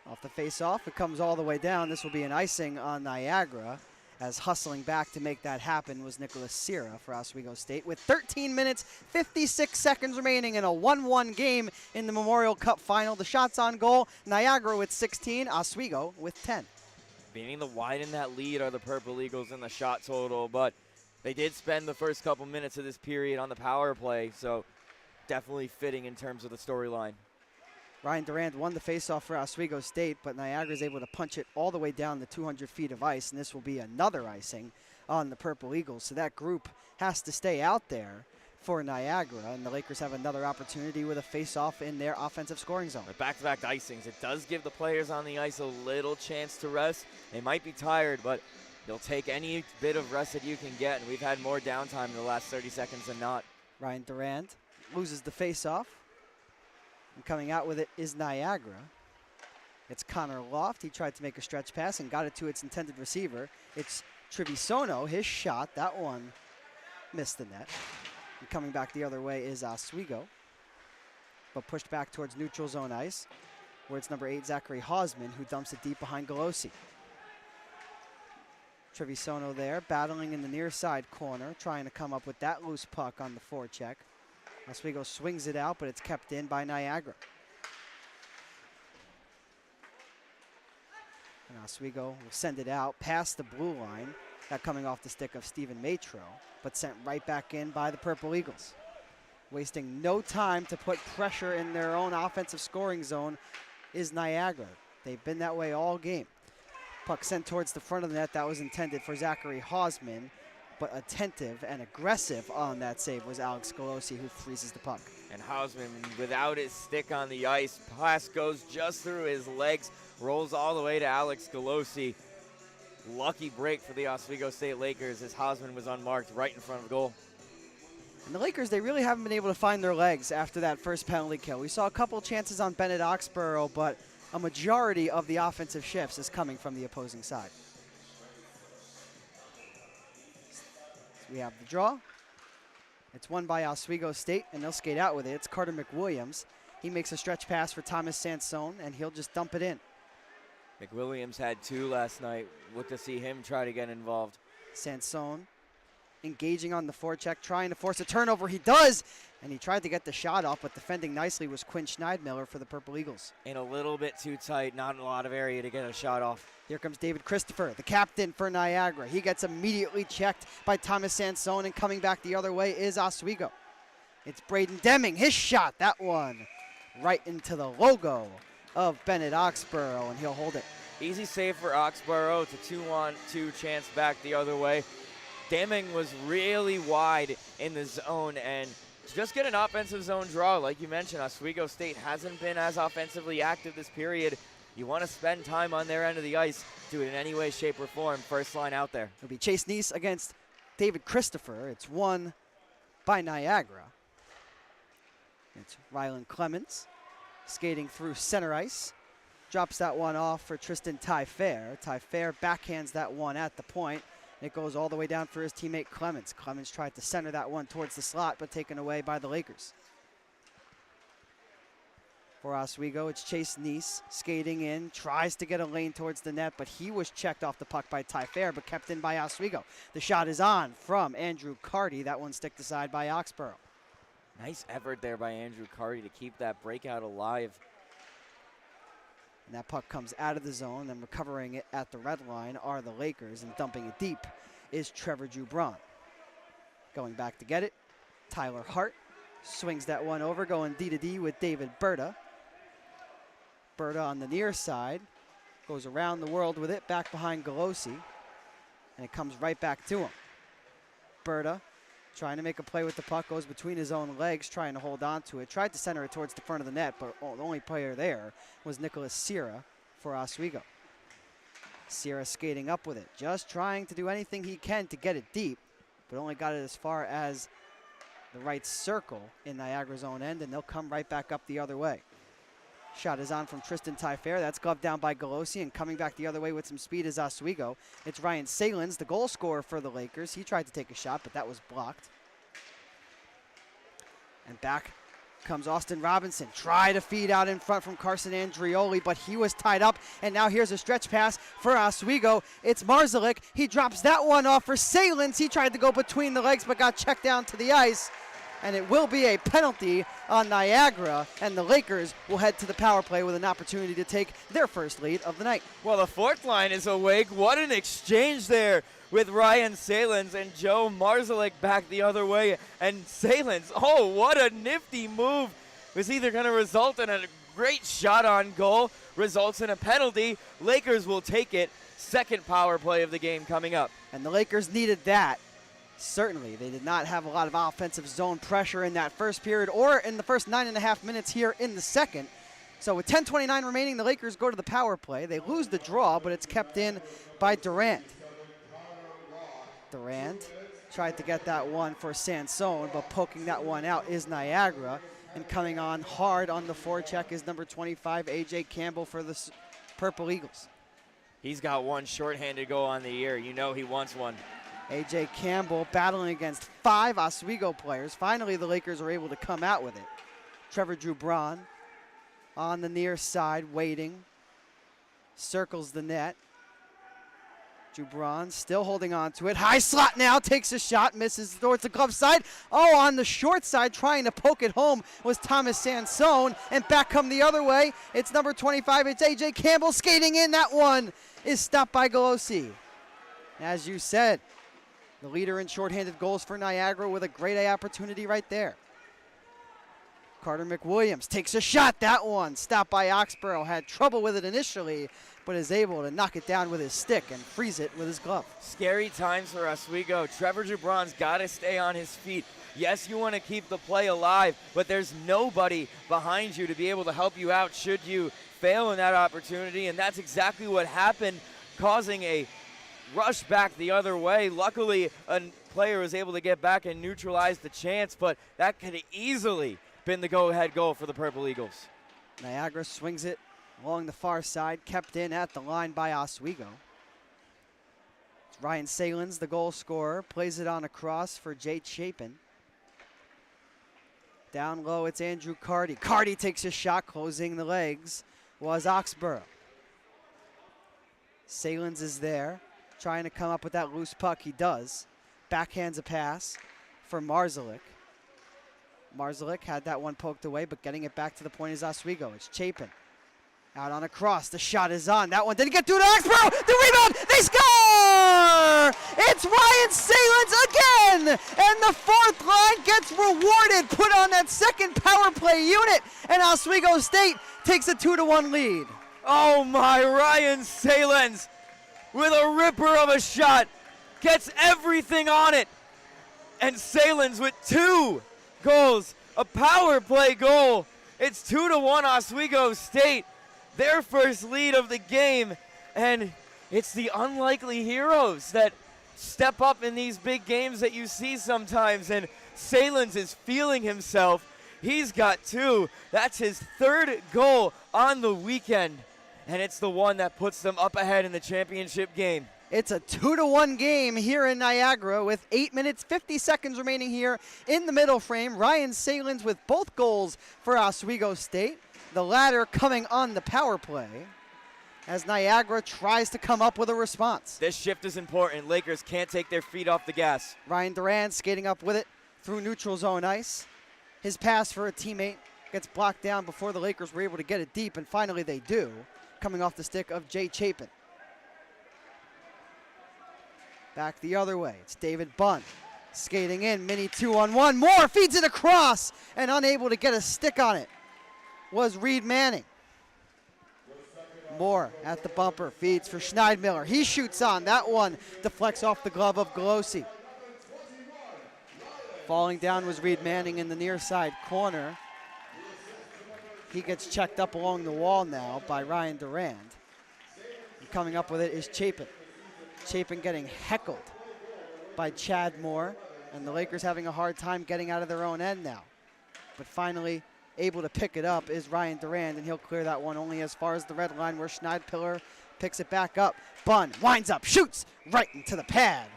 Off the face-off, it comes all the way down. This will be an icing on Niagara, as hustling back to make that happen was Nicholas Sierra for Oswego State. With 13 minutes, 56 seconds remaining in a 1-1 game in the Memorial Cup final. The shots on goal, Niagara with 16, Oswego with 10. Beginning to widen that lead are the Purple Eagles in the shot total, but they did spend the first couple minutes of this period on the power play, so definitely fitting in terms of the storyline. Ryan Durand won the faceoff for Oswego State, but Niagara is able to punch it all the way down the 200 feet of ice, and this will be another icing on the Purple Eagles. So that group has to stay out there for Niagara, and the Lakers have another opportunity with a faceoff in their offensive scoring zone. The back-to-back icings, it does give the players on the ice a little chance to rest. They might be tired, but they'll take any bit of rest that you can get, and we've had more downtime in the last 30 seconds than not. Ryan Durand loses the faceoff. And coming out with it is Niagara. It's Connor Loft. He tried to make a stretch pass and got it to its intended receiver. It's Trevisono, his shot. That one missed the net. And coming back the other way is Oswego, but pushed back towards neutral zone ice, where it's number 8, Zachary Hausmann, who dumps it deep behind Kelosi. Trevisono there, battling in the near side corner, trying to come up with that loose puck on the forecheck. Oswego swings it out, but it's kept in by Niagara. And Oswego will send it out past the blue line. That coming off the stick of Stephen Matro, but sent right back in by the Purple Eagles. Wasting no time to put pressure in their own offensive scoring zone is Niagara. They've been that way all game. Puck sent towards the front of the net. That was intended for Zachary Hausmann, but attentive and aggressive on that save was Alex Kelosi, who freezes the puck. And Hausmann, without his stick on the ice, pass goes just through his legs, rolls all the way to Alex Kelosi. Lucky break for the Oswego State Lakers as Hausmann was unmarked right in front of goal. And the Lakers, they really haven't been able to find their legs after that first penalty kill. We saw a couple chances on Bennett Oxborough, but a majority of the offensive shifts is coming from the opposing side. So we have the draw. It's won by Oswego State, and they'll skate out with it. It's Carter McWilliams. He makes a stretch pass for Thomas Sansone, and he'll just dump it in. McWilliams had 2 last night. Look to see him try to get involved. Sansone engaging on the forecheck, trying to force a turnover. He does, and he tried to get the shot off, but defending nicely was Quinn Schneidmiller for the Purple Eagles. In a little bit too tight, not a lot of area to get a shot off. Here comes David Christopher, the captain for Niagara. He gets immediately checked by Thomas Sansone, and coming back the other way is Oswego. It's Braden Deming, his shot, that one right into the logo of Bennett Oxborough, and he'll hold it. Easy save for Oxborough. It's a 2-on-2 chance back the other way. Deming was really wide in the zone, and to just get an offensive zone draw, like you mentioned, Oswego State hasn't been as offensively active this period. You want to spend time on their end of the ice, do it in any way, shape, or form. First line out there. It'll be Chase Neese against David Christopher. It's won by Niagara. It's Rylan Clemens skating through center ice. Drops that one off for Tristan Tyfair. Tyfair backhands that one at the point. It goes all the way down for his teammate Clemens. Clemens tried to center that one towards the slot, but taken away by the Lakers. For Oswego, it's Chase Neese skating in, tries to get a lane towards the net, but he was checked off the puck by Tyfair, but kept in by Oswego. The shot is on from Andrew Carty. That one sticked aside by Oxborough. Nice effort there by Andrew Carty to keep that breakout alive. And that puck comes out of the zone, and recovering it at the red line are the Lakers, and dumping it deep is Trevor Jubron. Going back to get it, Tyler Hart swings that one over, going D-to-D with David Berta. Berta on the near side, goes around the world with it, back behind Kelosi, and it comes right back to him. Berta trying to make a play with the puck, goes between his own legs, trying to hold on to it. Tried to center it towards the front of the net, but the only player there was Nicholas Sierra for Oswego. Sierra skating up with it, just trying to do anything he can to get it deep, but only got it as far as the right circle in Niagara's own end, and they'll come right back up the other way. Shot is on from Tristan Tyfair. That's gloved down by Kelosi, and coming back the other way with some speed is Oswego. It's Ryan Salins, the goal scorer for the Lakers. He tried to take a shot, but that was blocked. And back comes Austin Robinson. Try to feed out in front from Carson Andrioli, but he was tied up, and now here's a stretch pass for Oswego. It's Marzalik. He drops that one off for Salins. He tried to go between the legs, but got checked down to the ice. And it will be a penalty on Niagara, and the Lakers will head to the power play with an opportunity to take their first lead of the night. Well, the fourth line is awake. What an exchange there with Ryan Salins and Joe Marzalik back the other way. And Salins, oh, what a nifty move. Was either going to result in a great shot on goal, results in a penalty. Lakers will take it. Second power play of the game coming up. And the Lakers needed that. Certainly, they did not have a lot of offensive zone pressure in that first period or in the first 9.5 minutes here in the second. So with 10:29 remaining, the Lakers go to the power play. They lose the draw, but it's kept in by Durant. Durant tried to get that one for Sansone, but poking that one out is Niagara. And coming on hard on the forecheck is number 25, A.J. Campbell for the Purple Eagles. He's got one shorthanded goal on the year. You know he wants one. A.J. Campbell battling against 5 Oswego players. Finally, the Lakers are able to come out with it. Trevor Jubron on the near side, waiting. Circles the net. Jubran still holding on to it. High slot now, takes a shot, misses towards the glove side. Oh, on the short side, trying to poke it home was Thomas Sansone. And back come the other way. It's number 25, it's A.J. Campbell skating in. That one is stopped by Kelosi. As you said, the leader in shorthanded goals for Niagara with a great A opportunity right there. Carter McWilliams takes a shot. That one stopped by Oxborough. Had trouble with it initially, but is able to knock it down with his stick and freeze it with his glove. Scary times for Oswego. Trevor Jubran's got to stay on his feet. Yes, you want to keep the play alive, but there's nobody behind you to be able to help you out should you fail in that opportunity, and that's exactly what happened, causing a rush back the other way. Luckily, a player was able to get back and neutralize the chance, but that could have easily been the go-ahead goal for the Purple Eagles. Niagara swings it along the far side, kept in at the line by Oswego. It's Ryan Salins, the goal scorer, plays it on a cross for Jay Chapin. Down low, it's Andrew Carty. Carty takes a shot, closing the legs was Oxborough. Salins is there, trying to come up with that loose puck. He does. Backhands a pass for Marszalek. Marszalek had that one poked away, but getting it back to the point is Oswego. It's Chapin. Out on a cross. The shot is on. That one didn't get through to Oxborough. The rebound. They score! It's Ryan Salins again! And the fourth line gets rewarded. Put on that second power play unit. And Oswego State takes a 2-1 lead. Oh my, Ryan Salins with a ripper of a shot. Gets everything on it. And Salins with 2 goals, a power play goal. It's 2-1 Oswego State, their first lead of the game, and it's the unlikely heroes that step up in these big games that you see sometimes, and Salins is feeling himself. He's got 2. That's his 3rd goal on the weekend, and it's the one that puts them up ahead in the championship game. It's a 2-1 game here in Niagara with 8 minutes, 50 seconds remaining here in the middle frame. Ryan Salins with both goals for Oswego State. The latter coming on the power play as Niagara tries to come up with a response. This shift is important. Lakers can't take their feet off the gas. Ryan Duran skating up with it through neutral zone ice. His pass for a teammate gets blocked down before the Lakers were able to get it deep, and finally they do, coming off the stick of Jay Chapin. Back the other way, it's David Bunn skating in, mini 2-on-1. Moore feeds it across, and unable to get a stick on it was Reed Manning. Moore at the bumper, feeds for Schneidmiller. He shoots on, that one deflects off the glove of Kelosi. Falling down was Reed Manning in the near side corner. He gets checked up along the wall now by Ryan Durand. And coming up with it is Chapin. Chapin getting heckled by Chad Moore, and the Lakers having a hard time getting out of their own end now. But finally able to pick it up is Ryan Durand, and he'll clear that one only as far as the red line where Schneidpiller picks it back up. Bunn winds up, shoots right into the pad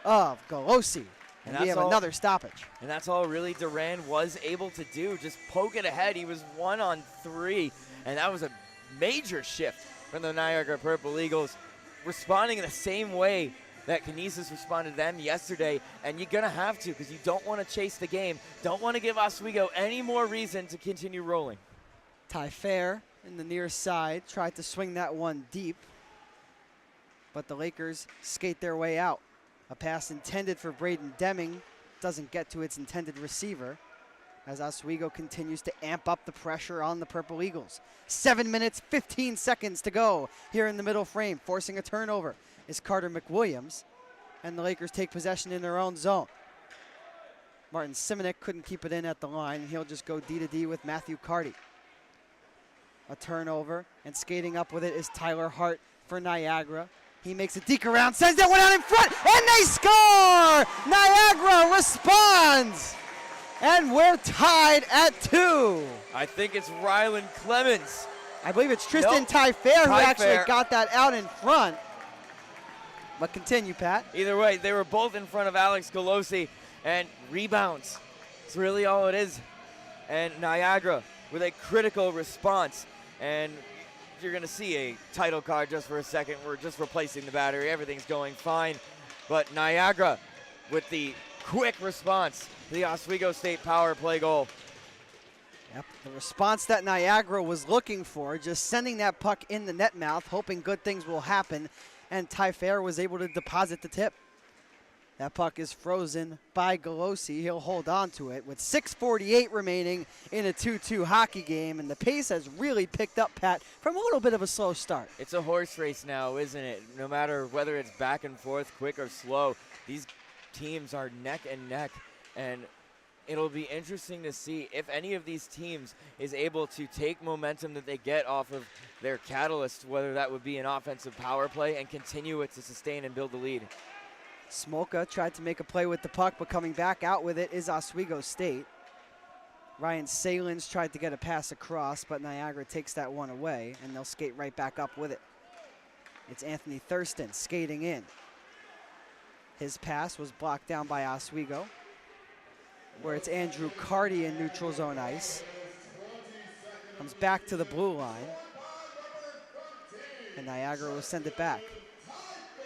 of Kelosi. And we have another stoppage. And that's all really Durand was able to do, just poke it ahead. He was 1-on-3, and that was a major shift from the Niagara Purple Eagles, responding in the same way that Canisius responded to them yesterday, and you're going to have to because you don't want to chase the game. Don't want to give Oswego any more reason to continue rolling. Ty Fair in the near side tried to swing that one deep, but the Lakers skate their way out. A pass intended for Braden Deming doesn't get to its intended receiver as Oswego continues to amp up the pressure on the Purple Eagles. 7 minutes, 15 seconds to go here in the middle frame. Forcing a turnover is Carter McWilliams, and the Lakers take possession in their own zone. Martin Simonek couldn't keep it in at the line, and he'll just go D-to-D with Matthew Carty. A turnover, and skating up with it is Tyler Hart for Niagara. He makes a deke around, sends that one out in front, and they score! Niagara responds! And we're tied at 2. I think it's Rylan Clemens. I believe it's Tristan Ty Fair who actually got that out in front. But continue, Pat. Either way, they were both in front of Alex Kelosi, and rebounds. It's really all it is. And Niagara with a critical response. And you're going to see a title card just for a second. We're just replacing the battery. Everything's going fine. But Niagara with the quick response to the Oswego State power play goal. Yep, the response that Niagara was looking for, just sending that puck in the net mouth, hoping good things will happen, and Ty Fair was able to deposit the tip. That puck is frozen by Kelosi. He'll hold on to it with 6:48 remaining in a 2-2 hockey game, and the pace has really picked up, Pat, from a little bit of a slow start. It's a horse race now, isn't it? No matter whether it's back and forth, quick or slow, these teams are neck and neck, and it'll be interesting to see if any of these teams is able to take momentum that they get off of their catalyst, whether that would be an offensive power play, and continue it to sustain and build the lead. Smolka tried to make a play with the puck, but coming back out with it is Oswego State. Ryan Salins tried to get a pass across, but Niagara takes that one away, and they'll skate right back up with it. It's Anthony Thurston skating in. His pass was blocked down by Oswego, where it's Andrew Carty in neutral zone ice. Comes back to the blue line, and Niagara will send it back.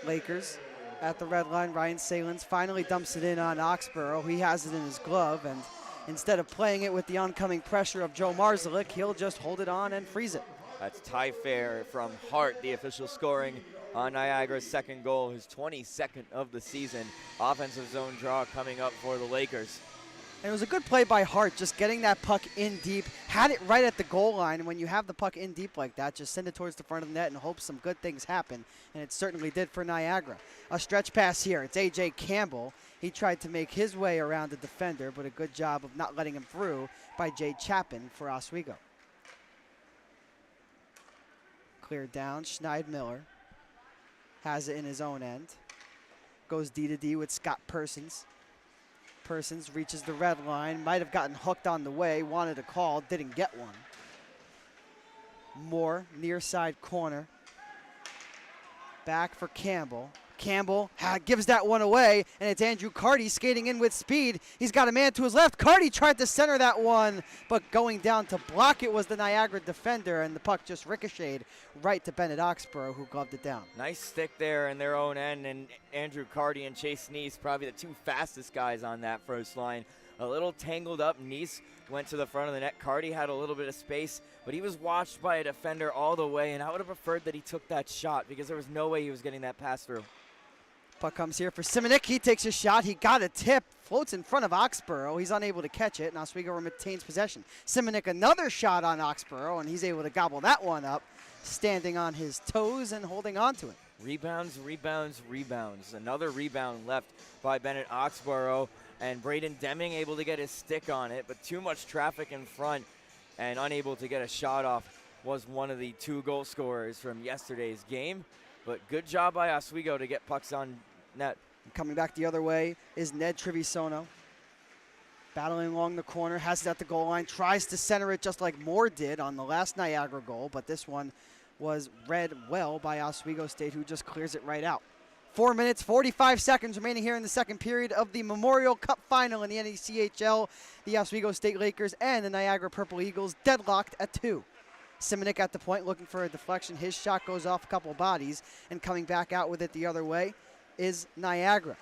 Lakers at the red line. Ryan Salins finally dumps it in on Oxborough. He has it in his glove, and instead of playing it with the oncoming pressure of Joe Marzalik, he'll just hold it on and freeze it. That's Ty Fair from Hart, the official scoring on Niagara's second goal, his 22nd of the season. Offensive zone draw coming up for the Lakers. And it was a good play by Hart, just getting that puck in deep, had it right at the goal line. And when you have the puck in deep like that, just send it towards the front of the net and hope some good things happen. And it certainly did for Niagara. A stretch pass here. It's A.J. Campbell. He tried to make his way around the defender, but a good job of not letting him through by Jay Chapin for Oswego. Cleared down. Schneid-Miller has it in his own end. Goes D-to-D with Scott Persons. Persons reaches the red line, might have gotten hooked on the way, wanted a call, didn't get one. Moore, near side corner. Back for Campbell. Campbell gives that one away, and it's Andrew Carty skating in with speed. He's got a man to his left. Carty tried to center that one, but going down to block it was the Niagara defender, and the puck just ricocheted right to Bennett Oxborough, who gloved it down. Nice stick there in their own end, and Andrew Carty and Chase Neese, probably the two fastest guys on that first line. A little tangled up. Neese went to the front of the net. Carty had a little bit of space, but he was watched by a defender all the way, and I would have preferred that he took that shot because there was no way he was getting that pass through. Puck comes here for Simonik. He takes a shot. He got a tip. Floats in front of Oxborough. He's unable to catch it, and Oswego retains possession. Simonik another shot on Oxborough, and he's able to gobble that one up, standing on his toes and holding on to it. Rebounds, rebounds, rebounds. Another rebound left by Bennett Oxborough, and Braden Deming able to get his stick on it, but too much traffic in front and unable to get a shot off was one of the two goal scorers from yesterday's game. But good job by Oswego to get pucks on net. Coming back the other way is Ned Trevisono. Battling along the corner, has it at the goal line, tries to center it just like Moore did on the last Niagara goal, but this one was read well by Oswego State, who just clears it right out. 4 minutes, 45 seconds remaining here in the second period of the Memorial Cup final in the NECHL. The Oswego State Lakers and the Niagara Purple Eagles deadlocked at 2. Simonik at the point looking for a deflection. His shot goes off a couple bodies, and coming back out with it the other way is Niagara.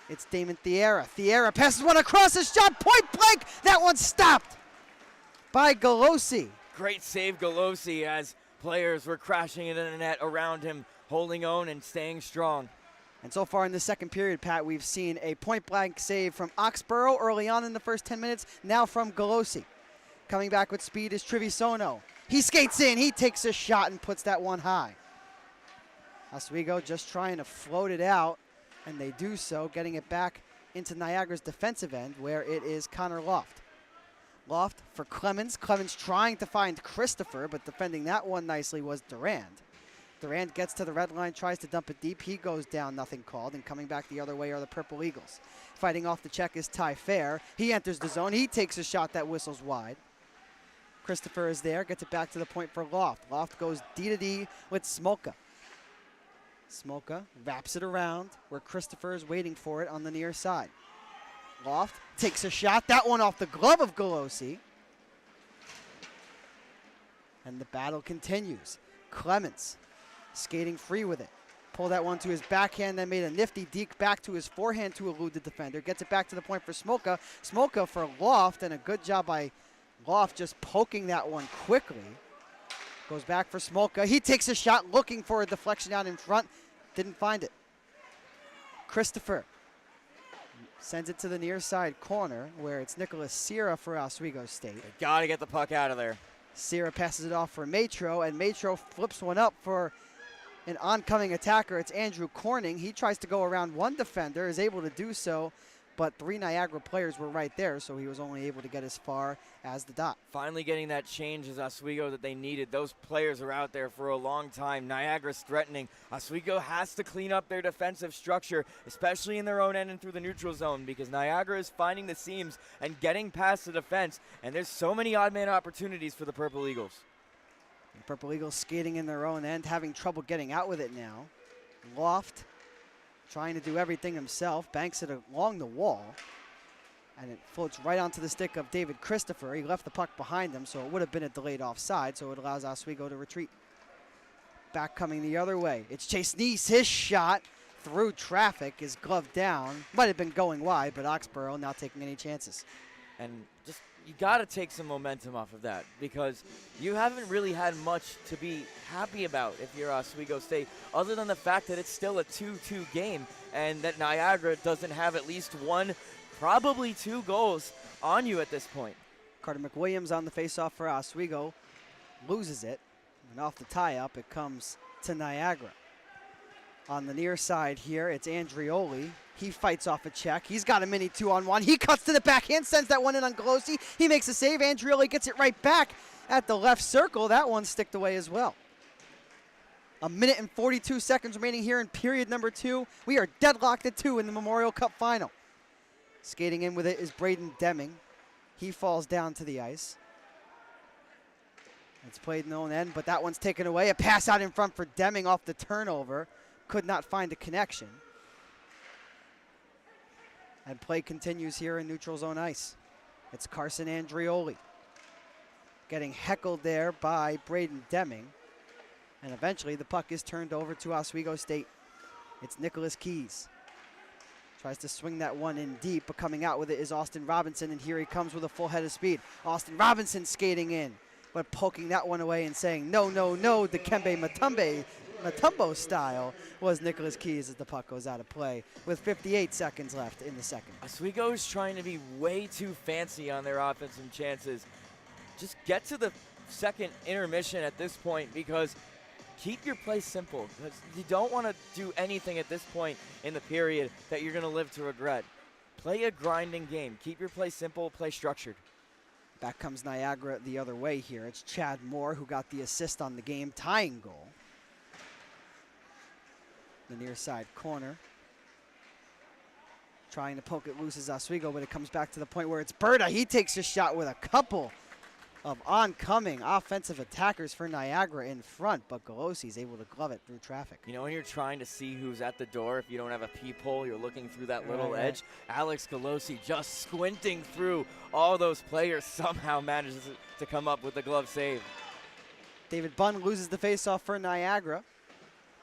It's Damon Thiera. Thiera passes one across, his shot, point blank. That one stopped by Kelosi. Great save, Kelosi, as players were crashing into the net around him, holding on and staying strong. And so far in the second period, Pat, we've seen a point-blank save from Oxborough early on in the first 10 minutes, now from Kelosi. Coming back with speed is Trevisono. He skates in, he takes a shot and puts that one high. Oswego just trying to float it out, and they do so, getting it back into Niagara's defensive end, where it is Connor Loft. Loft for Clemens. Clemens trying to find Christopher, but defending that one nicely was Durand. Durand gets to the red line, tries to dump it deep. He goes down, nothing called, and coming back the other way are the Purple Eagles. Fighting off the check is Ty Fair. He enters the zone. He takes a shot that whistles wide. Christopher is there, gets it back to the point for Loft. Loft goes D-to-D with Smolka. Smolka wraps it around where Christopher is waiting for it on the near side. Loft takes a shot, that one off the glove of Kelosi. And the battle continues. Clemens skating free with it. Pulled that one to his backhand, then made a nifty deke back to his forehand to elude the defender. Gets it back to the point for Smolka. Smolka for Loft, and a good job by Loft just poking that one quickly. Goes back for Smolka. He takes a shot looking for a deflection out in front. Didn't find it. Christopher sends it to the near side corner where it's Nicholas Sierra for Oswego State. They gotta get the puck out of there. Sierra passes it off for Matro, and Matro flips one up for an oncoming attacker. It's Andrew Corning. He tries to go around one defender, is able to do so, but 3 Niagara players were right there, so he was only able to get as far as the dot. Finally getting that change as Oswego that they needed. Those players are out there for a long time. Niagara's threatening. Oswego has to clean up their defensive structure, especially in their own end and through the neutral zone, because Niagara is finding the seams and getting past the defense, and there's so many odd man opportunities for the Purple Eagles. The Purple Eagles skating in their own end, having trouble getting out with it now. Loft trying to do everything himself, banks it along the wall, and it floats right onto the stick of David Christopher. He left the puck behind him, so it would have been a delayed offside, so it allows Oswego to retreat. Back coming the other way. It's Chase Neese. His shot through traffic is gloved down. Might have been going wide, but Oxborough not taking any chances. And just, you got to take some momentum off of that, because you haven't really had much to be happy about if you're Oswego State, other than the fact that it's still a 2-2 game and that Niagara doesn't have at least one, probably 2 goals on you at this point. Carter McWilliams on the faceoff for Oswego, loses it, and off the tie-up it comes to Niagara. On the near side here, it's Andrioli. He fights off a check. He's got a mini 2-on-1. He cuts to the backhand, sends that one in on Kelosi. He makes a save. Andrioli gets it right back at the left circle. That one sticked away as well. 1 minute and 42 seconds remaining here in period number 2. We are deadlocked at 2 in the Memorial Cup final. Skating in with it is Braden Deming. He falls down to the ice. It's played in the own end, but that one's taken away. A pass out in front for Deming off the turnover. Could not find a connection. And play continues here in neutral zone ice. It's Carson Andrioli getting heckled there by Braden Deming. And eventually the puck is turned over to Oswego State. It's Nicholas Keys. Tries to swing that one in deep, but coming out with it is Austin Robinson, and here he comes with a full head of speed. Austin Robinson skating in, but poking that one away and saying, no, no, no, Dikembe Mutombo style was Nicholas Keys as the puck goes out of play with 58 seconds left in the second. Oswego is trying to be way too fancy on their offensive chances. Just get to the second intermission at this point, because keep your play simple. Because you don't want to do anything at this point in the period that you're going to live to regret. Play a grinding game. Keep your play simple, play structured. Back comes Niagara the other way here. It's Chad Moore who got the assist on the game-tying goal. The near side corner. Trying to poke it loose as Oswego, but it comes back to the point where it's Berta. He takes a shot with a couple of oncoming offensive attackers for Niagara in front, but Kelosi's able to glove it through traffic. You know, when you're trying to see who's at the door, if you don't have a peephole, you're looking through that little edge. Alex Kelosi just squinting through all those players somehow manages to come up with the glove save. David Bunn loses the faceoff for Niagara.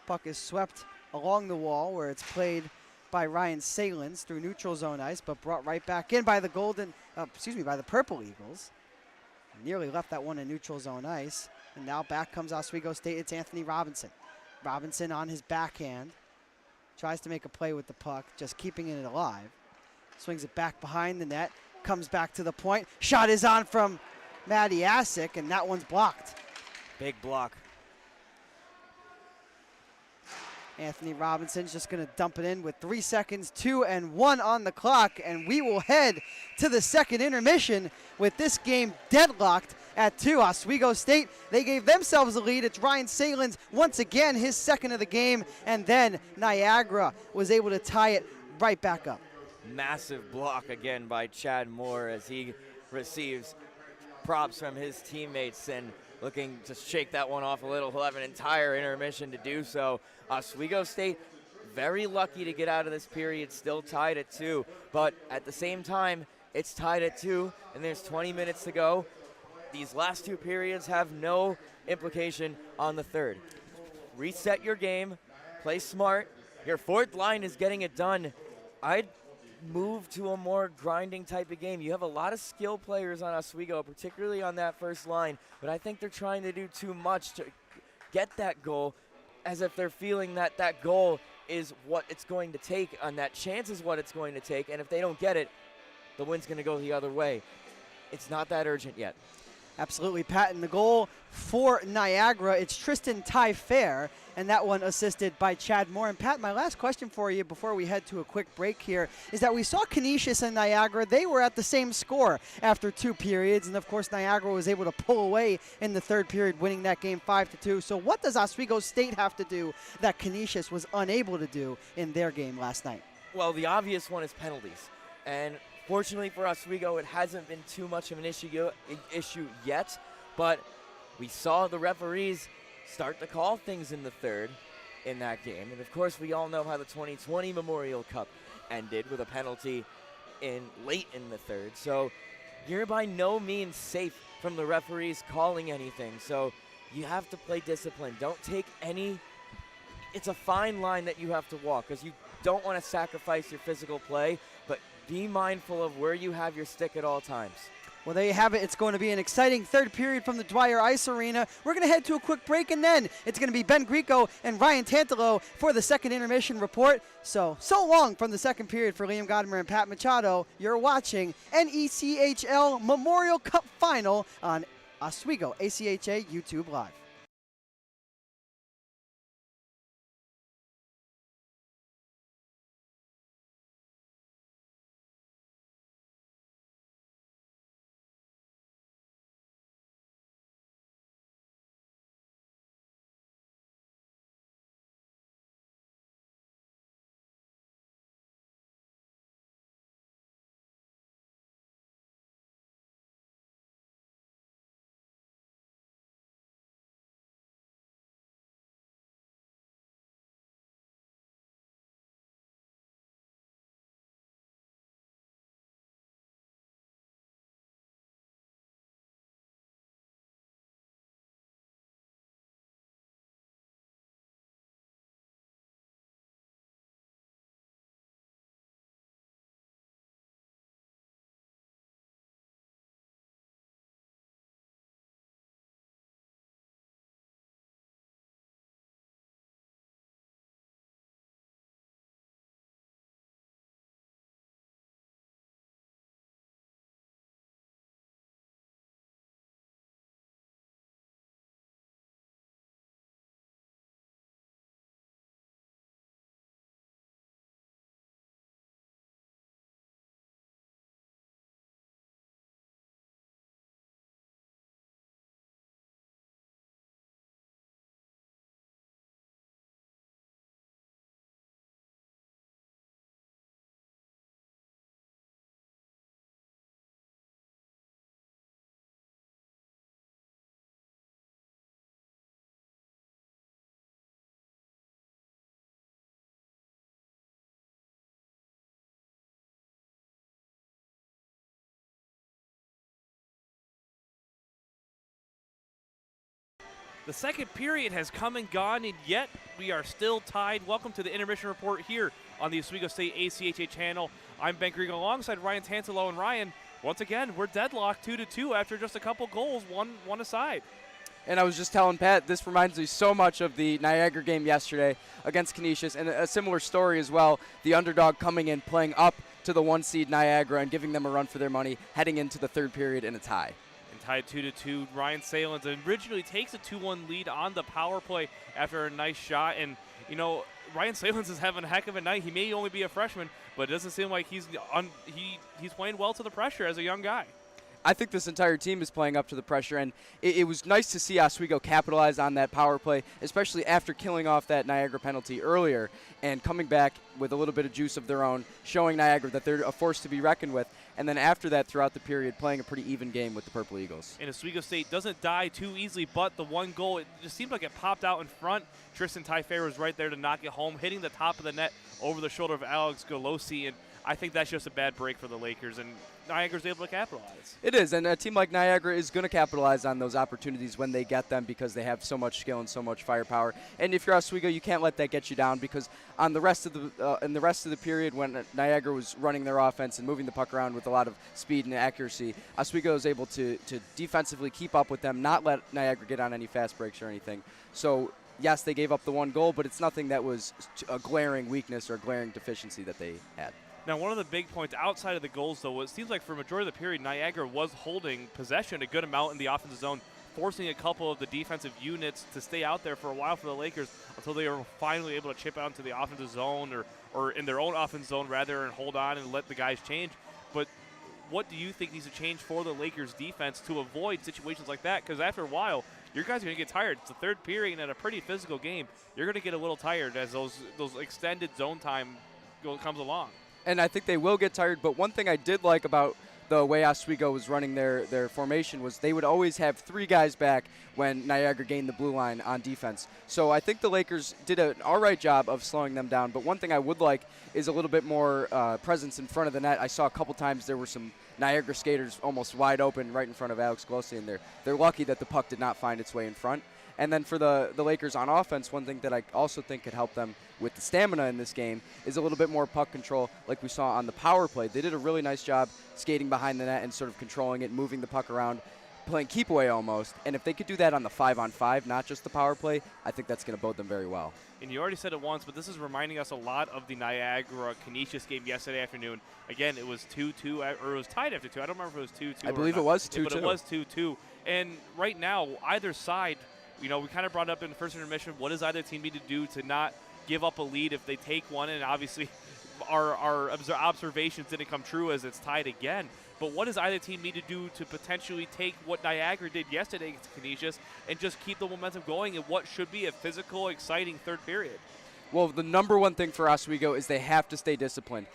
Puck is swept along the wall where it's played by Ryan Salins through neutral zone ice, but brought right back in by the by the Purple Eagles. Nearly left that one in neutral zone ice. And now back comes Oswego State. It's Anthony Robinson. Robinson on his backhand. Tries to make a play with the puck, just keeping it alive. Swings it back behind the net. Comes back to the point. Shot is on from Matty Asick, and that one's blocked. Big block. Anthony Robinson's just going to dump it in with 3 seconds, 2 and 1 on the clock, and we will head to the second intermission with this game deadlocked at 2. Oswego State, they gave themselves a lead. It's Ryan Salins once again, his second of the game, and then Niagara was able to tie it right back up. Massive block again by Chad Moore as he receives props from his teammates and looking to shake that one off a little. He'll have an entire intermission to do so. Oswego State, very lucky to get out of this period, still tied at 2. But at the same time, it's tied at 2, and there's 20 minutes to go. these last two periods have no implication on the third. Reset your game, play smart. Your fourth line is getting it done. I'd move to a more grinding type of game. You have a lot of skill players on Oswego, particularly on that first line, but I think they're trying to do too much to get that goal, as if they're feeling that that goal is what it's going to take, and that chance is what it's going to take, and if they don't get it, the win's going to go the other way. It's not that urgent yet. Absolutely, Pat. And the goal for Niagara, it's Tristan Tyfair, and that one assisted by Chad Moore. And Pat, my last question for you before we head to a quick break here is that we saw Canisius and Niagara. They were at the same score after two periods, and of course Niagara was able to pull away in the third period, winning that game 5-2. So what does Oswego State have to do that Canisius was unable to do in their game last night? Well, the obvious one is penalties, and fortunately for Oswego, it hasn't been too much of an issue yet, but we saw the referees start to call things in the third in that game. And of course, we all know how the 2020 Memorial Cup ended with a penalty late in the third. So you're by no means safe from the referees calling anything. So you have to play discipline. Don't take any. It's a fine line that you have to walk, because you don't want to sacrifice your physical play, but be mindful of where you have your stick at all times. Well, there you have it. It's going to be an exciting third period from the Dwyer Ice Arena. We're going to head to a quick break, and then it's going to be Ben Greco and Ryan Tantalo for the second intermission report. So long from the second period for Liam Gottimer and Pat Machado. You're watching NECHL Memorial Cup Final on Oswego ACHA YouTube Live. The second period has come and gone, and yet we are still tied. Welcome to the Intermission Report here on the Oswego State ACHA channel. I'm Ben Grego alongside Ryan Tantalo, and Ryan, once again, we're deadlocked 2-2 after just a couple goals, one aside. And I was just telling Pat, this reminds me so much of the Niagara game yesterday against Canisius, and a similar story as well. The underdog coming in, playing up to the one seed Niagara and giving them a run for their money, heading into the third period in a tie. Tied 2-2. Ryan Salins originally takes a 2-1 lead on the power play after a nice shot. And, you know, Ryan Salins is having a heck of a night. He may only be a freshman, but it doesn't seem like he's playing well to the pressure as a young guy. I think this entire team is playing up to the pressure, and it was nice to see Oswego capitalize on that power play, especially after killing off that Niagara penalty earlier and coming back with a little bit of juice of their own, showing Niagara that they're a force to be reckoned with. And then after that, throughout the period, playing a pretty even game with the Purple Eagles. And Oswego State doesn't die too easily, but the one goal, it just seemed like it popped out in front. Tristan Tyfair was right there to knock it home, hitting the top of the net over the shoulder of Alex Kelosi, and I think that's just a bad break for the Lakers. And Niagara's able to capitalize. It is, and a team like Niagara is going to capitalize on those opportunities when they get them because they have so much skill and so much firepower. And if you're Oswego, you can't let that get you down because on the rest of the in the rest of the period when Niagara was running their offense and moving the puck around with a lot of speed and accuracy, Oswego was able to defensively keep up with them, not let Niagara get on any fast breaks or anything. So yes, they gave up the one goal, but it's nothing that was a glaring weakness or a glaring deficiency that they had. Now, one of the big points outside of the goals, though, it seems like for a majority of the period, Niagara was holding possession a good amount in the offensive zone, forcing a couple of the defensive units to stay out there for a while for the Lakers until they were finally able to chip out into the offensive zone or in their own offensive zone rather and hold on and let the guys change. But what do you think needs to change for the Lakers defense to avoid situations like that? Because after a while, your guys are going to get tired. It's the third period and a pretty physical game. You're going to get a little tired as those extended zone time comes along. And I think they will get tired, but one thing I did like about the way Oswego was running their formation was they would always have 3 guys back when Niagara gained the blue line on defense. So I think the Lakers did an all right job of slowing them down, but one thing I would like is a little bit more presence in front of the net. I saw a couple times there were some Niagara skaters almost wide open right in front of Alex Kelosi, and they're lucky that the puck did not find its way in front. And then for the Lakers on offense, one thing that I also think could help them with the stamina in this game is a little bit more puck control like we saw on the power play. They did a really nice job skating behind the net and sort of controlling it, moving the puck around, playing keep away almost. And if they could do that on the 5-on-5, not just the power play, I think that's going to bode them very well. And you already said it once, but this is reminding us a lot of the Niagara-Canisius game yesterday afternoon. Again, it was 2-2, or it was tied after 2. I don't remember if it was 2-2 I believe it was 2-2. But it was 2-2. And right now, either side, we kind of brought up in the first intermission, what does either team need to do to not give up a lead if they take one? And obviously, our observations didn't come true as it's tied again. But what does either team need to do to potentially take what Niagara did yesterday against Canisius and just keep the momentum going in what should be a physical, exciting third period? Well, the number one thing for Oswego is they have to stay disciplined.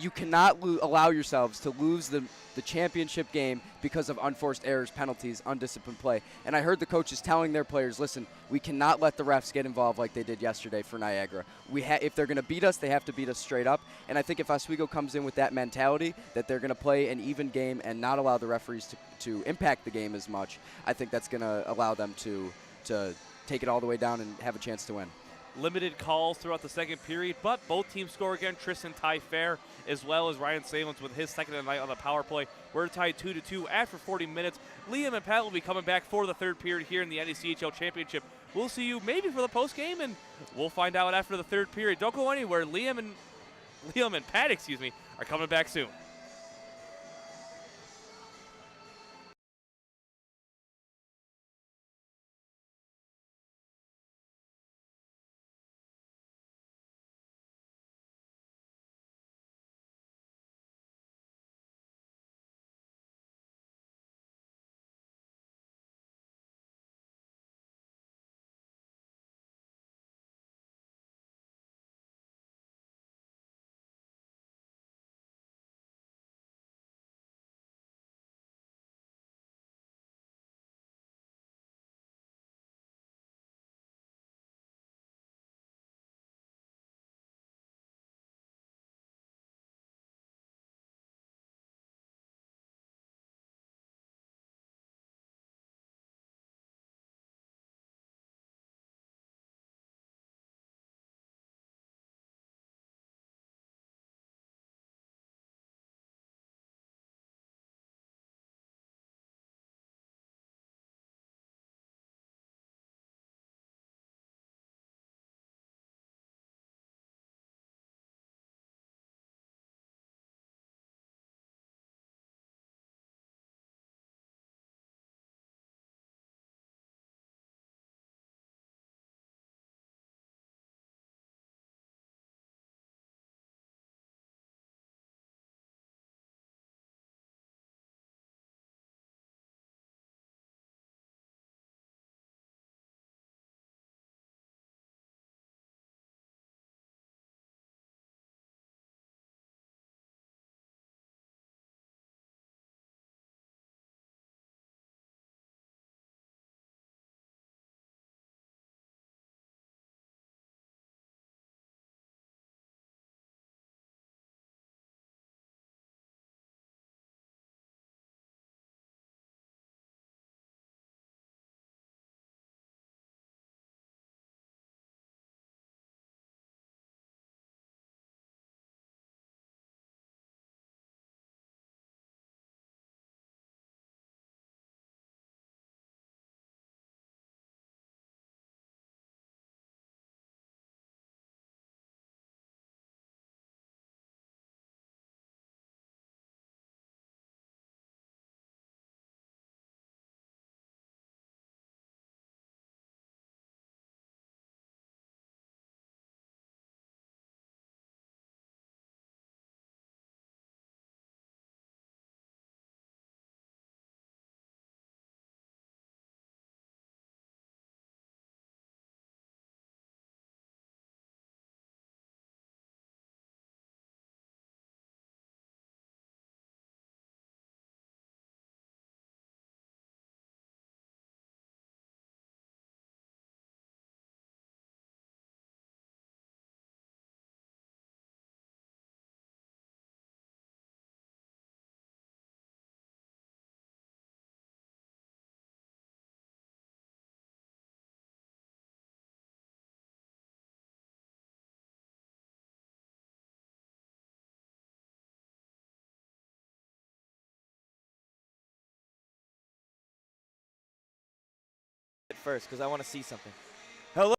You cannot allow yourselves to lose the championship game because of unforced errors, penalties, undisciplined play. And I heard the coaches telling their players, listen, we cannot let the refs get involved like they did yesterday for Niagara. If they're going to beat us, they have to beat us straight up. And I think if Oswego comes in with that mentality that they're going to play an even game and not allow the referees to impact the game as much, I think that's going to allow them to take it all the way down and have a chance to win. Limited calls throughout the second period, but both teams score again. Tristan Ty-Fair as well as Ryan Salins with his second of the night on the power play. We're tied 2-2 after 40 minutes. Liam and Pat will be coming back for the third period here in the NECHL Championship. We'll see you maybe for the post game, and we'll find out after the third period. Don't go anywhere. Liam and Pat, are coming back soon. first because I want to see something. Hello,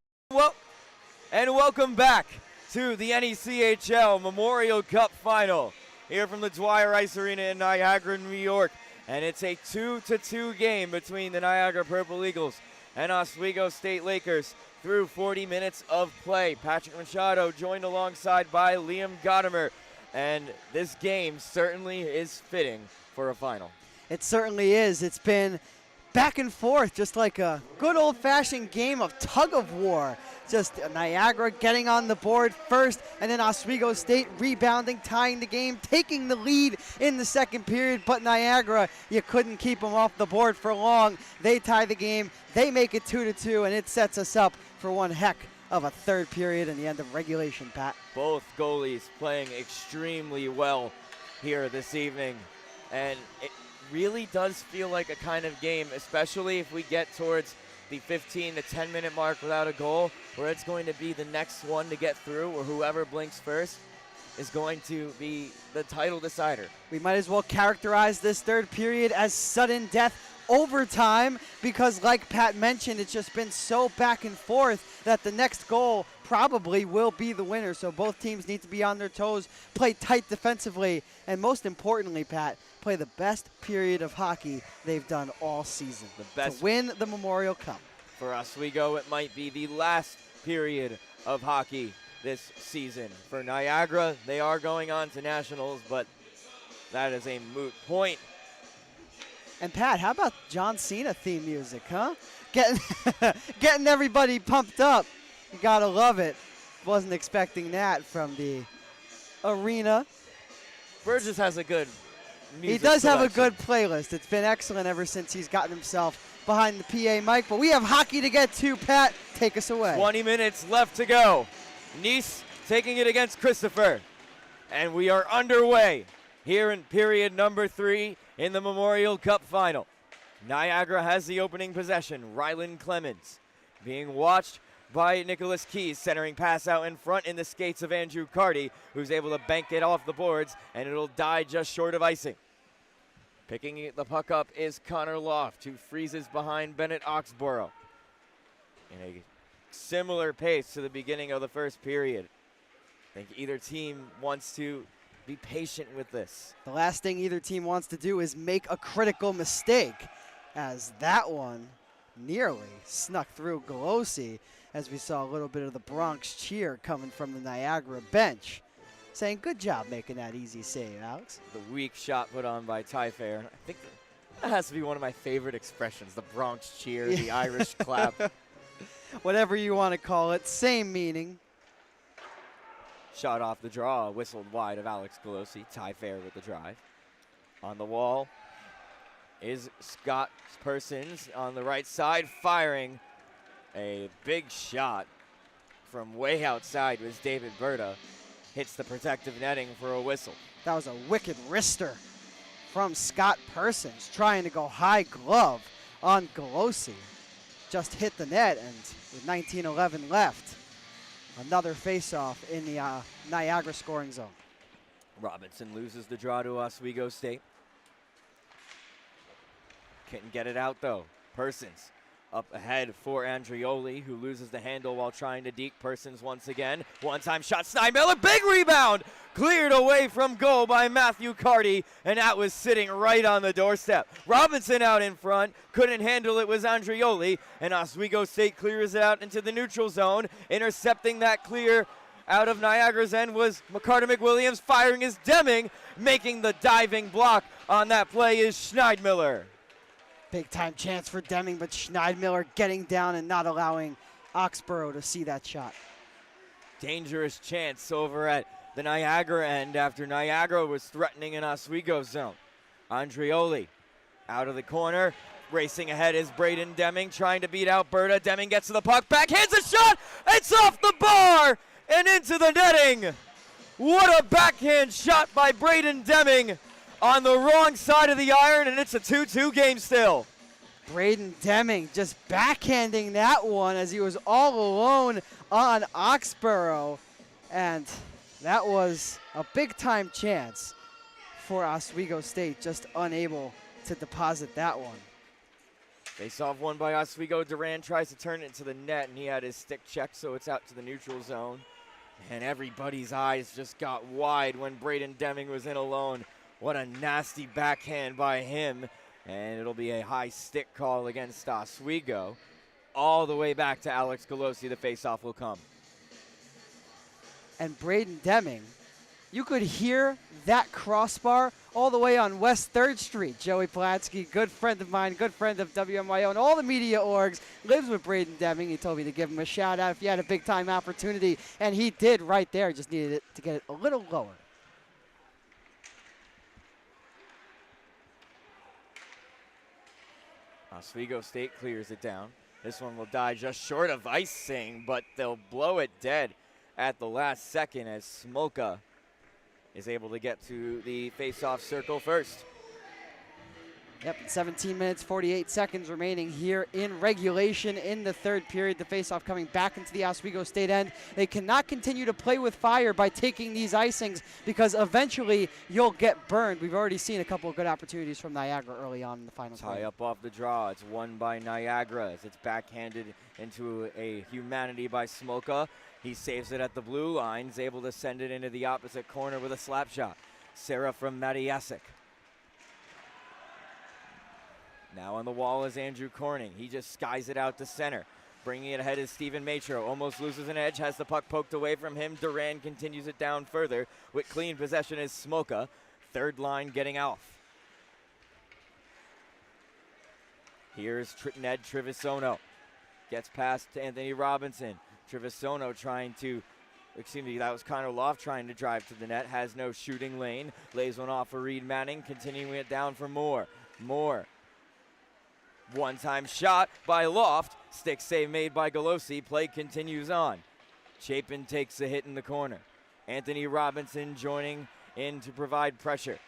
and welcome back to the NECHL Memorial Cup Final here from the Dwyer Ice Arena in Niagara, New York. And it's a 2-2 game between the Niagara Purple Eagles and Oswego State Lakers through 40 minutes of play. Patrick Machado joined alongside by Liam Gottimer. And this game certainly is fitting for a final. It certainly is. It's been back and forth, just like a good old-fashioned game of tug-of-war. Just Niagara getting on the board first, and then Oswego State rebounding, tying the game, taking the lead in the second period. But Niagara, you couldn't keep them off the board for long. They tie the game, they make it 2-2, and it sets us up for one heck of a third period and the end of regulation, Pat. Both goalies playing extremely well here this evening, and it really does feel like a kind of game, especially if we get towards the 15 to 10 minute mark without a goal, where it's going to be the next one to get through, or whoever blinks first is going to be the title decider. We might as well characterize this third period as sudden death overtime, because like Pat mentioned, it's just been so back and forth that the next goal probably will be the winner. So both teams need to be on their toes, play tight defensively, and most importantly, Pat, play the best period of hockey they've done all season The best to win the Memorial Cup. For Oswego, it might be the last period of hockey this season. For Niagara, they are going on to nationals, but that is a moot point. And Pat, how about John Cena theme music, huh? Getting everybody pumped up. You gotta love it. Wasn't expecting that from the arena. Burgess has a good music He does have a selection. good playlist. It's been excellent ever since he's gotten himself behind the PA mic. But we have hockey to get to, Pat. Take us away. 20 minutes left to go. Nice taking it against Christopher. And we are underway here in period number 3 in the Memorial Cup Final. Niagara has the opening possession. Rylan Clemens being watched by Nicholas Keys, centering pass out in front in the skates of Andrew Carty, who's able to bank it off the boards, and it'll die just short of icing. Picking the puck up is Connor Loft, who freezes behind Bennett Oxborough in a similar pace to the beginning of the first period. I think either team wants to be patient with this. The last thing either team wants to do is make a critical mistake, as that one nearly snuck through Kelosi, as we saw a little bit of the Bronx cheer coming from the Niagara bench, saying, good job making that easy save, Alex. The weak shot put on by Ty Fair. I think that has to be one of my favorite expressions, the Bronx cheer, the Irish clap. Whatever you want to call it, same meaning. Shot off the draw, whistled wide of Alex Kelosi. Ty Fair with the drive. On the wall is Scott Persons on the right side, firing a big shot from way outside. Was David Berta. Hits the protective netting for a whistle. That was a wicked wrister from Scott Persons, trying to go high glove on Kelosi. Just hit the net, and with 19:11 left, another face-off in the Niagara scoring zone. Robinson loses the draw to Oswego State. Couldn't get it out though. Persons up ahead for Andrioli, who loses the handle while trying to deke Persons once again. One-time shot, Schneidmiller, big rebound! Cleared away from goal by Matthew Carty, and that was sitting right on the doorstep. Robinson out in front, couldn't handle it, was Andrioli, and Oswego State clears it out into the neutral zone. Intercepting that clear out of Niagara's end was McCarter McWilliams, firing is Deming, making the diving block on that play is Schneidmiller. Big time chance for Deming, but Schneidmiller getting down and not allowing Oxborough to see that shot. Dangerous chance over at the Niagara end after Niagara was threatening an Oswego zone. Andrioli out of the corner. Racing ahead is Braden Deming, trying to beat out Berta. Deming gets to the puck, backhands a shot. It's off the bar and into the netting. What a backhand shot by Braden Deming on the wrong side of the iron, and it's a 2-2 game still. Braden Deming just backhanding that one as he was all alone on Oxborough. And that was a big-time chance for Oswego State, just unable to deposit that one. Face off won by Oswego. Duran tries to turn it into the net, and he had his stick checked, so it's out to the neutral zone. And everybody's eyes just got wide when Braden Deming was in alone. What a nasty backhand by him. And it'll be a high stick call against Oswego. All the way back to Alex Kelosi, the face-off will come. And Braden Deming, you could hear that crossbar all the way on West 3rd Street. Joey Pulatsky, good friend of mine, good friend of WMYO and all the media orgs, lives with Braden Deming. He told me to give him a shout out if he had a big time opportunity, and he did right there, just needed it to get it a little lower. Oswego State clears it down. This one will die just short of icing, but they'll blow it dead at the last second as Smolka is able to get to the face-off circle first. Yep, 17 minutes, 48 seconds remaining here in regulation in the third period. The faceoff coming back into the Oswego State end. They cannot continue to play with fire by taking these icings because eventually you'll get burned. We've already seen a couple of good opportunities from Niagara early on in the final Tie play. up off the draw. It's won by Niagara as it's backhanded into a humanity by Smolka. He saves it at the blue line. He's able to send it into the opposite corner with a slap shot. Sarah from Matiasik. Now on the wall is Andrew Corning. He just skies it out to center. Bringing it ahead is Stephen Matro. Almost loses an edge, has the puck poked away from him. Duran continues it down further. With clean possession is Smolka. Third line getting off. Here's Ned Trivisono. Gets past to Anthony Robinson. Trivisono trying to, that was Connor Loft trying to drive to the net. Has no shooting lane. Lays one off for Reed Manning. Continuing it down for Moore. One-time shot by Loft. Stick save made by Kelosi. Play continues on. Chapin takes a hit in the corner. Anthony Robinson joining in to provide pressure.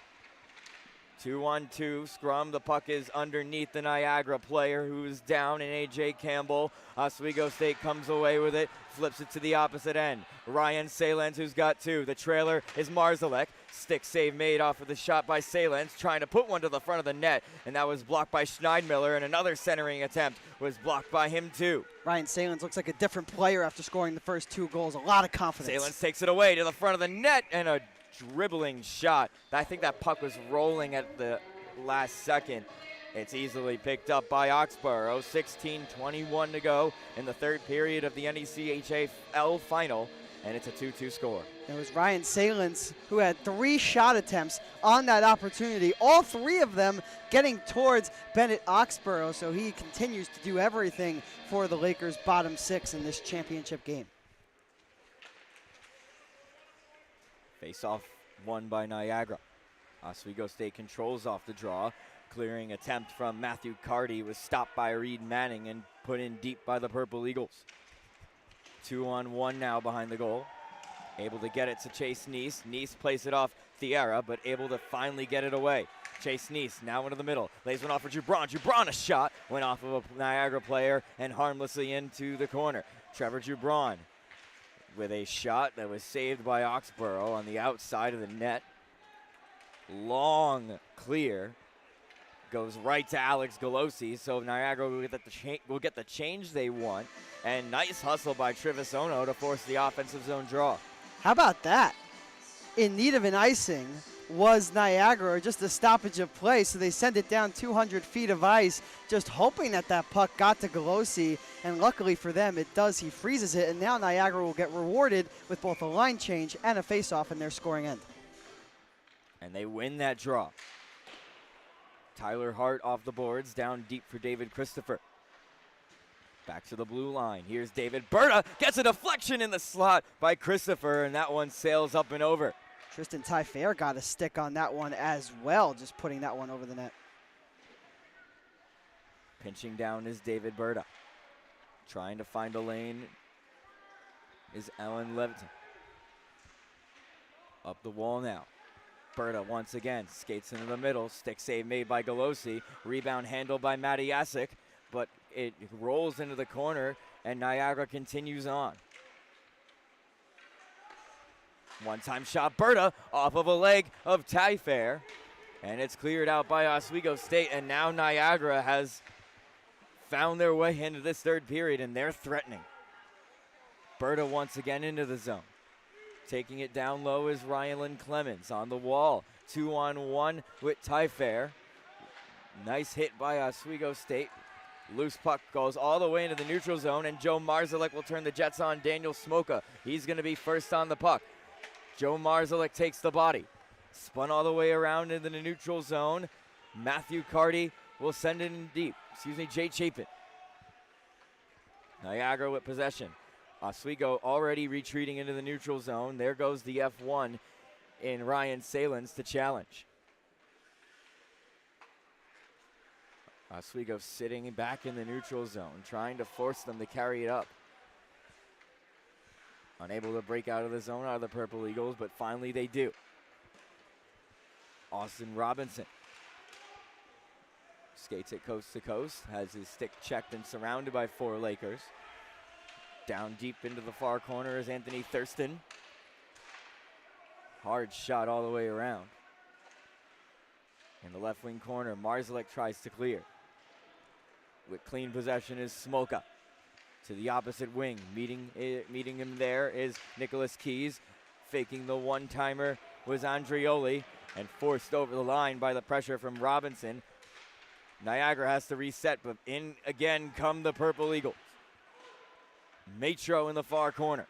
2-on-2 scrum. The puck is underneath the Niagara player who's down in A.J. Campbell. Oswego State comes away with it, flips it to the opposite end. Ryan Salens who's got two. The trailer is Marzalek. Stick save made off of the shot by Salens, trying to put one to the front of the net, and that was blocked by Schneidmiller, and another centering attempt was blocked by him too. Ryan Salens looks like a different player after scoring the first 2 goals. A lot of confidence. Salens takes it away to the front of the net, and a dribbling shot. I think that puck was rolling at the last second. It's easily picked up by Oxborough. 16:21 to go in the third period of the NECHL final, and it's a 2-2 score. It was Ryan Salens who had 3 shot attempts on that opportunity, all 3 of them getting towards Bennett Oxborough, so he continues to do everything for the Lakers' bottom 6 in this championship game. Face-off won by Niagara. Oswego State controls off the draw. Clearing attempt from Matthew Carty was stopped by Reed Manning and put in deep by the Purple Eagles. 2-on-1 now behind the goal. Able to get it to Chase Neese. Neese plays it off Thierra, but able to finally get it away. Chase Neese now into the middle. Lays one off for Jubron. Jubron, a shot. Went off of a Niagara player and harmlessly into the corner. Trevor Jubron with a shot that was saved by Oxborough on the outside of the net. Long clear. Goes right to Alex Kelosi, so Niagara will get the change they want. And nice hustle by Trivisono to force the offensive zone draw. How about that? In need of an icing was Niagara, or just a stoppage of play, so they send it down 200 feet of ice, just hoping that that puck got to Kelosi, and luckily for them, it does. He freezes it, and now Niagara will get rewarded with both a line change and a face-off in their scoring end. And they win that draw. Tyler Hart off the boards, down deep for David Christopher. Back to the blue line. Here's David Berta. Gets a deflection in the slot by Christopher, and that one sails up and over. Tristan Tyfair got a stick on that one as well, just putting that one over the net. Pinching down is David Berta. Trying to find a lane is Ellen Leviton. Up the wall now. Berta once again skates into the middle. Stick save made by Kelosi. Rebound handled by Matiasik, but it rolls into the corner, and Niagara continues on. One-time shot, Berta, off of a leg of Tyfair, and it's cleared out by Oswego State, and now Niagara has found their way into this third period, and they're threatening. Berta once again into the zone. Taking it down low is Rylan Clemens on the wall. 2-on-1 with Tyfair. Nice hit by Oswego State. Loose puck goes all the way into the neutral zone, and Joe Marzalek will turn the Jets on Daniel Smoka. He's going to be first on the puck. Joe Marzalek takes the body. Spun all the way around into the neutral zone. Matthew Carty will send it in deep. Jay Chapin. Niagara with possession. Oswego already retreating into the neutral zone. There goes the F1 in Ryan Salins to challenge. Oswego sitting back in the neutral zone, trying to force them to carry it up. Unable to break out of the zone out of the Purple Eagles, but finally they do. Austin Robinson skates it coast to coast, has his stick checked and surrounded by 4 Lakers. Down deep into the far corner is Anthony Thurston. Hard shot all the way around. In the left wing corner, Marzalek tries to clear. With clean possession is Smoka. To the opposite wing, meeting him there is Nicholas Keys. Faking the one-timer was Andreoli, and forced over the line by the pressure from Robinson. Niagara has to reset, but in again come the Purple Eagles. Matro in the far corner.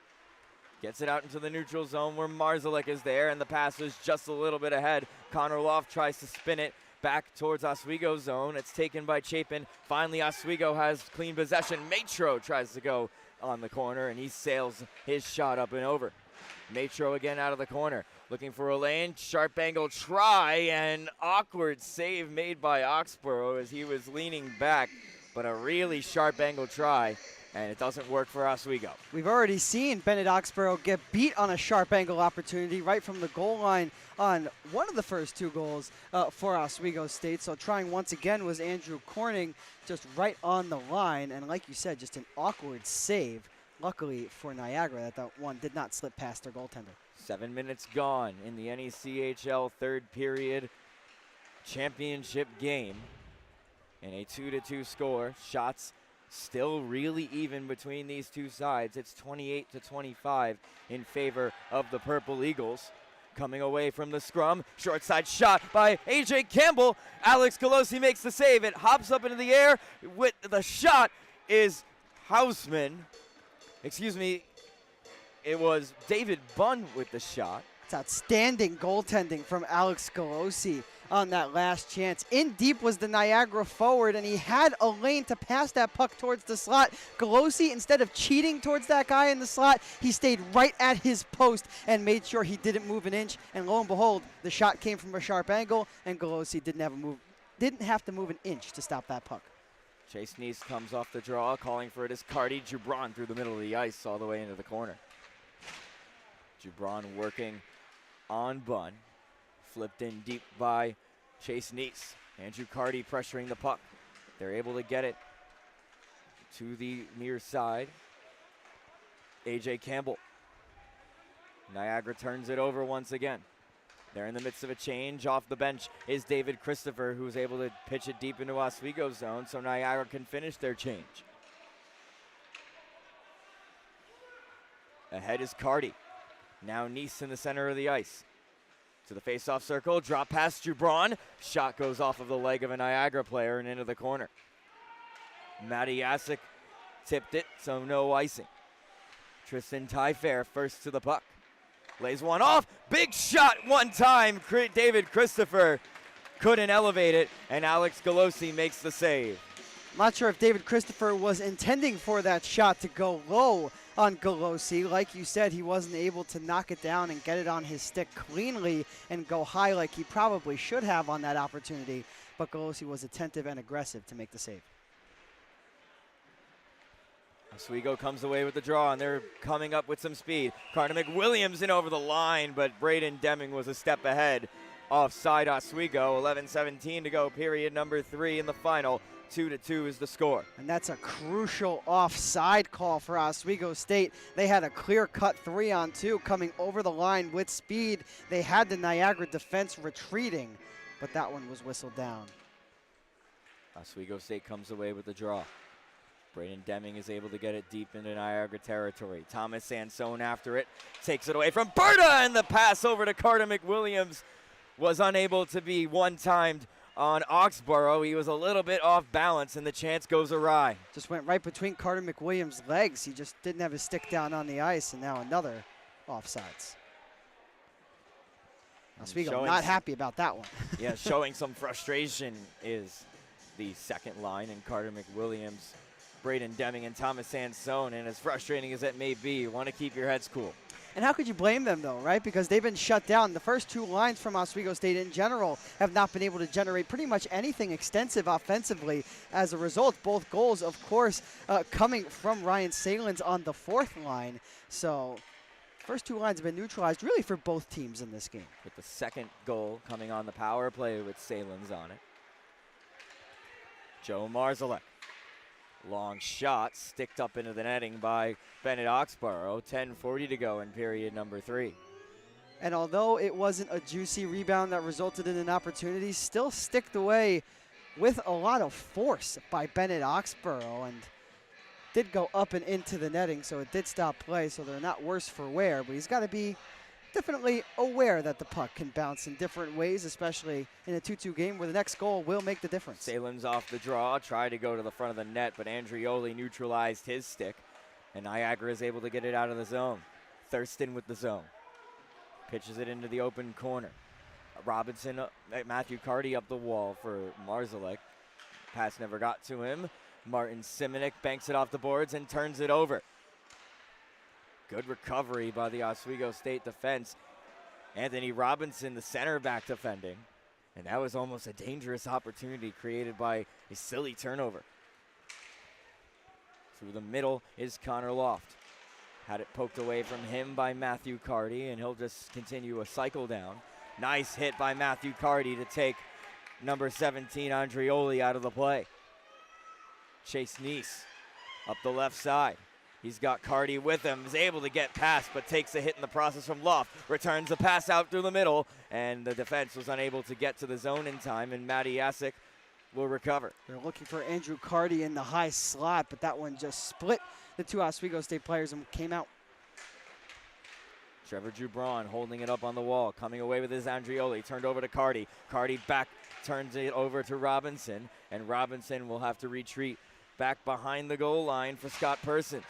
Gets it out into the neutral zone where Marzalek is there, and the pass is just a little bit ahead. Connor Loft tries to spin it back towards Oswego's zone. It's taken by Chapin. Finally, Oswego has clean possession. Matro tries to go on the corner, and he sails his shot up and over. Matro again out of the corner. Looking for a lane. Sharp angle try, and awkward save made by Oxborough as he was leaning back. But a really sharp angle try, and it doesn't work for Oswego. We've already seen Bennett Oxborough get beat on a sharp angle opportunity right from the goal line on one of the first 2 goals for Oswego State. So trying once again was Andrew Corning, just right on the line. And like you said, just an awkward save. Luckily for Niagara that one did not slip past their goaltender. 7 minutes gone in the NECHL third period championship game. And a 2-2 score. Shots still really even between these two sides. It's 28-25 in favor of the Purple Eagles. Coming away from the scrum, short side shot by A.J. Campbell. Alex Kelosi makes the save. It hops up into the air. With the shot is Hausmann. Excuse me, it was David Bunn with the shot. It's outstanding goaltending from Alex Kelosi on that last chance. In deep was the Niagara forward, and he had a lane to pass that puck towards the slot. Kelosi, instead of cheating towards that guy in the slot, he stayed right at his post and made sure he didn't move an inch. And lo and behold, the shot came from a sharp angle, and Kelosi didn't have to move an inch to stop that puck. Chase Neese comes off the draw, calling for it as Carty Jubron through the middle of the ice all the way into the corner. Jubron working on Bunn. Flipped in deep by Chase Neese. Andrew Carty pressuring the puck. They're able to get it to the near side. A.J. Campbell. Niagara turns it over once again. They're in the midst of a change. Off the bench is David Christopher, who's able to pitch it deep into Oswego's zone so Niagara can finish their change. Ahead is Carty. Now Neese in the center of the ice. To the face-off circle, drop past Jubron. Shot goes off of the leg of a Niagara player and into the corner. Matty Yasik tipped it, so no icing. Tristan Tyfair first to the puck. Lays one off. Big shot one time. David Christopher couldn't elevate it, and Alex Kelosi makes the save. I'm not sure if David Christopher was intending for that shot to go low on Kelosi. Like you said, he wasn't able to knock it down and get it on his stick cleanly and go high like he probably should have on that opportunity. But Kelosi was attentive and aggressive to make the save. Oswego comes away with the draw, and they're coming up with some speed. Carter McWilliams in over the line, but Braden Deming was a step ahead. Offside Oswego, 11:17 to go, period number 3 in the final. 2-2 is the score. And that's a crucial offside call for Oswego State. They had a clear-cut 3-on-2 coming over the line with speed. They had the Niagara defense retreating, but that one was whistled down. Oswego State comes away with the draw. Braden Deming is able to get it deep into Niagara territory. Thomas Sansone after it, takes it away from Berta, and the pass over to Carter McWilliams was unable to be one-timed on Oxborough. He was a little bit off balance, and the chance goes awry. Just went right between Carter McWilliams' legs. He just didn't have his stick down on the ice, and now another offsides. Oswego not happy about that one. Yeah, showing some frustration is the second line, and Carter McWilliams, Braden Deming, and Thomas Sansone. And as frustrating as that may be, you want to keep your heads cool. And how could you blame them, though, right? Because they've been shut down. The first two lines from Oswego State in general have not been able to generate pretty much anything extensive offensively. As a result, both goals, of course, coming from Ryan Salins on the fourth line. So first two lines have been neutralized really for both teams in this game. With the second goal coming on the power play with Salins on it. Joe Marzalek. Long shot, sticked up into the netting by Bennett Oxborough. 10:40 to go in period number 3. And although it wasn't a juicy rebound that resulted in an opportunity, still sticked away with a lot of force by Bennett Oxborough, and did go up and into the netting, so it did stop play, so they're not worse for wear, but he's got to be definitely aware that the puck can bounce in different ways, especially in a 2-2 game where the next goal will make the difference. Salins off the draw, tried to go to the front of the net, but Andrioli neutralized his stick, and Niagara is able to get it out of the zone. Thurston with the zone. Pitches it into the open corner. Robinson, Matthew Carty up the wall for Marzalek. Pass never got to him. Martin Simonik banks it off the boards and turns it over. Good recovery by the Oswego State defense. Anthony Robinson, the center back, defending. And that was almost a dangerous opportunity created by a silly turnover. Through the middle is Connor Loft. Had it poked away from him by Matthew Carty, and he'll just continue a cycle down. Nice hit by Matthew Carty to take number 17, Andrioli, out of the play. Chase Neese up the left side. He's got Carty with him, is able to get past, but takes a hit in the process from Loft. Returns the pass out through the middle, and the defense was unable to get to the zone in time, and Matty Yasek will recover. They're looking for Andrew Carty in the high slot, but that one just split the two Oswego State players and came out. Trevor Jubron holding it up on the wall, coming away with his Andrioli, turned over to Carty. Carty back, turns it over to Robinson, and Robinson will have to retreat back behind the goal line for Scott Persons.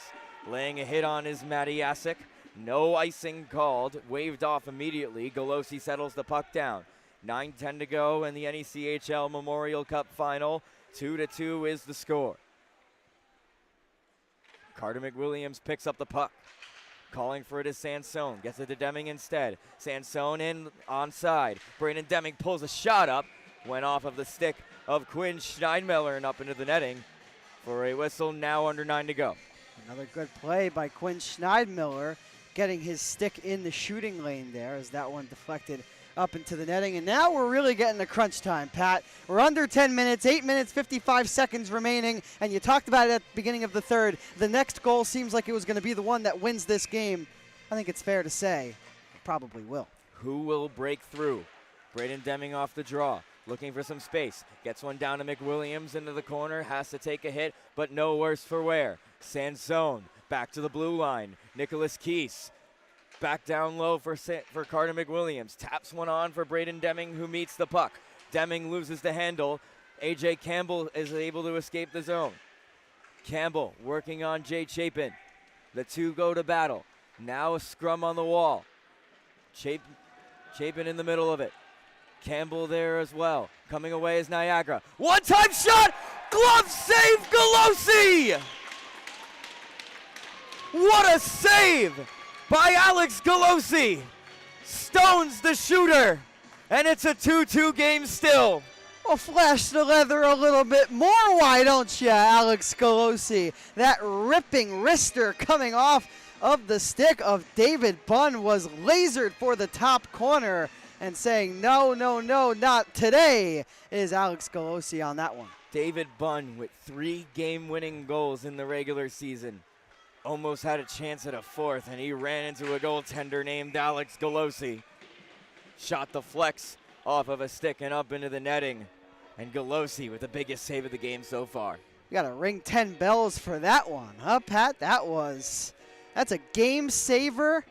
Laying a hit on is Matty Yasek. No icing called, waved off immediately. Kelosi settles the puck down. 9:10 to go in the NECHL Memorial Cup final. 2-2 is the score. Carter McWilliams picks up the puck. Calling for it is Sansone. Gets it to Deming instead. Sansone in onside. Braden Deming pulls a shot up. Went off of the stick of Quinn Schneidmiller and up into the netting for a whistle, now under 9 to go. Another good play by Quinn Schneidmiller, getting his stick in the shooting lane there as that one deflected up into the netting. And now we're really getting to crunch time, Pat. We're under 10 minutes, 8 minutes, 55 seconds remaining, and you talked about it at the beginning of the third. The next goal seems like it was going to be the one that wins this game. I think it's fair to say it probably will. Who will break through? Braden Deming off the draw. Looking for some space. Gets one down to McWilliams into the corner. Has to take a hit, but no worse for wear. Sansone back to the blue line. Nicholas Keese back down low for Carter McWilliams. Taps one on for Braden Deming, who meets the puck. Deming loses the handle. A.J. Campbell is able to escape the zone. Campbell working on Jay Chapin. The two go to battle. Now a scrum on the wall. Chapin in the middle of it. Campbell there as well. Coming away is Niagara. One-time shot! Glove save, Kelosi! What a save by Alex Kelosi! Stones the shooter, and it's a 2-2 game still. Well, flash the leather a little bit more, why don't you, Alex Kelosi? That ripping wrister coming off of the stick of David Bunn was lasered for the top corner, and saying, no, no, no, not today, is Alex Kelosi on that one. David Bunn with 3 game-winning goals in the regular season. Almost had a chance at a fourth, and he ran into a goaltender named Alex Kelosi. Shot the flex off of a stick and up into the netting. And Kelosi with the biggest save of the game so far. You got to ring 10 bells for that one, huh, Pat? That's a game saver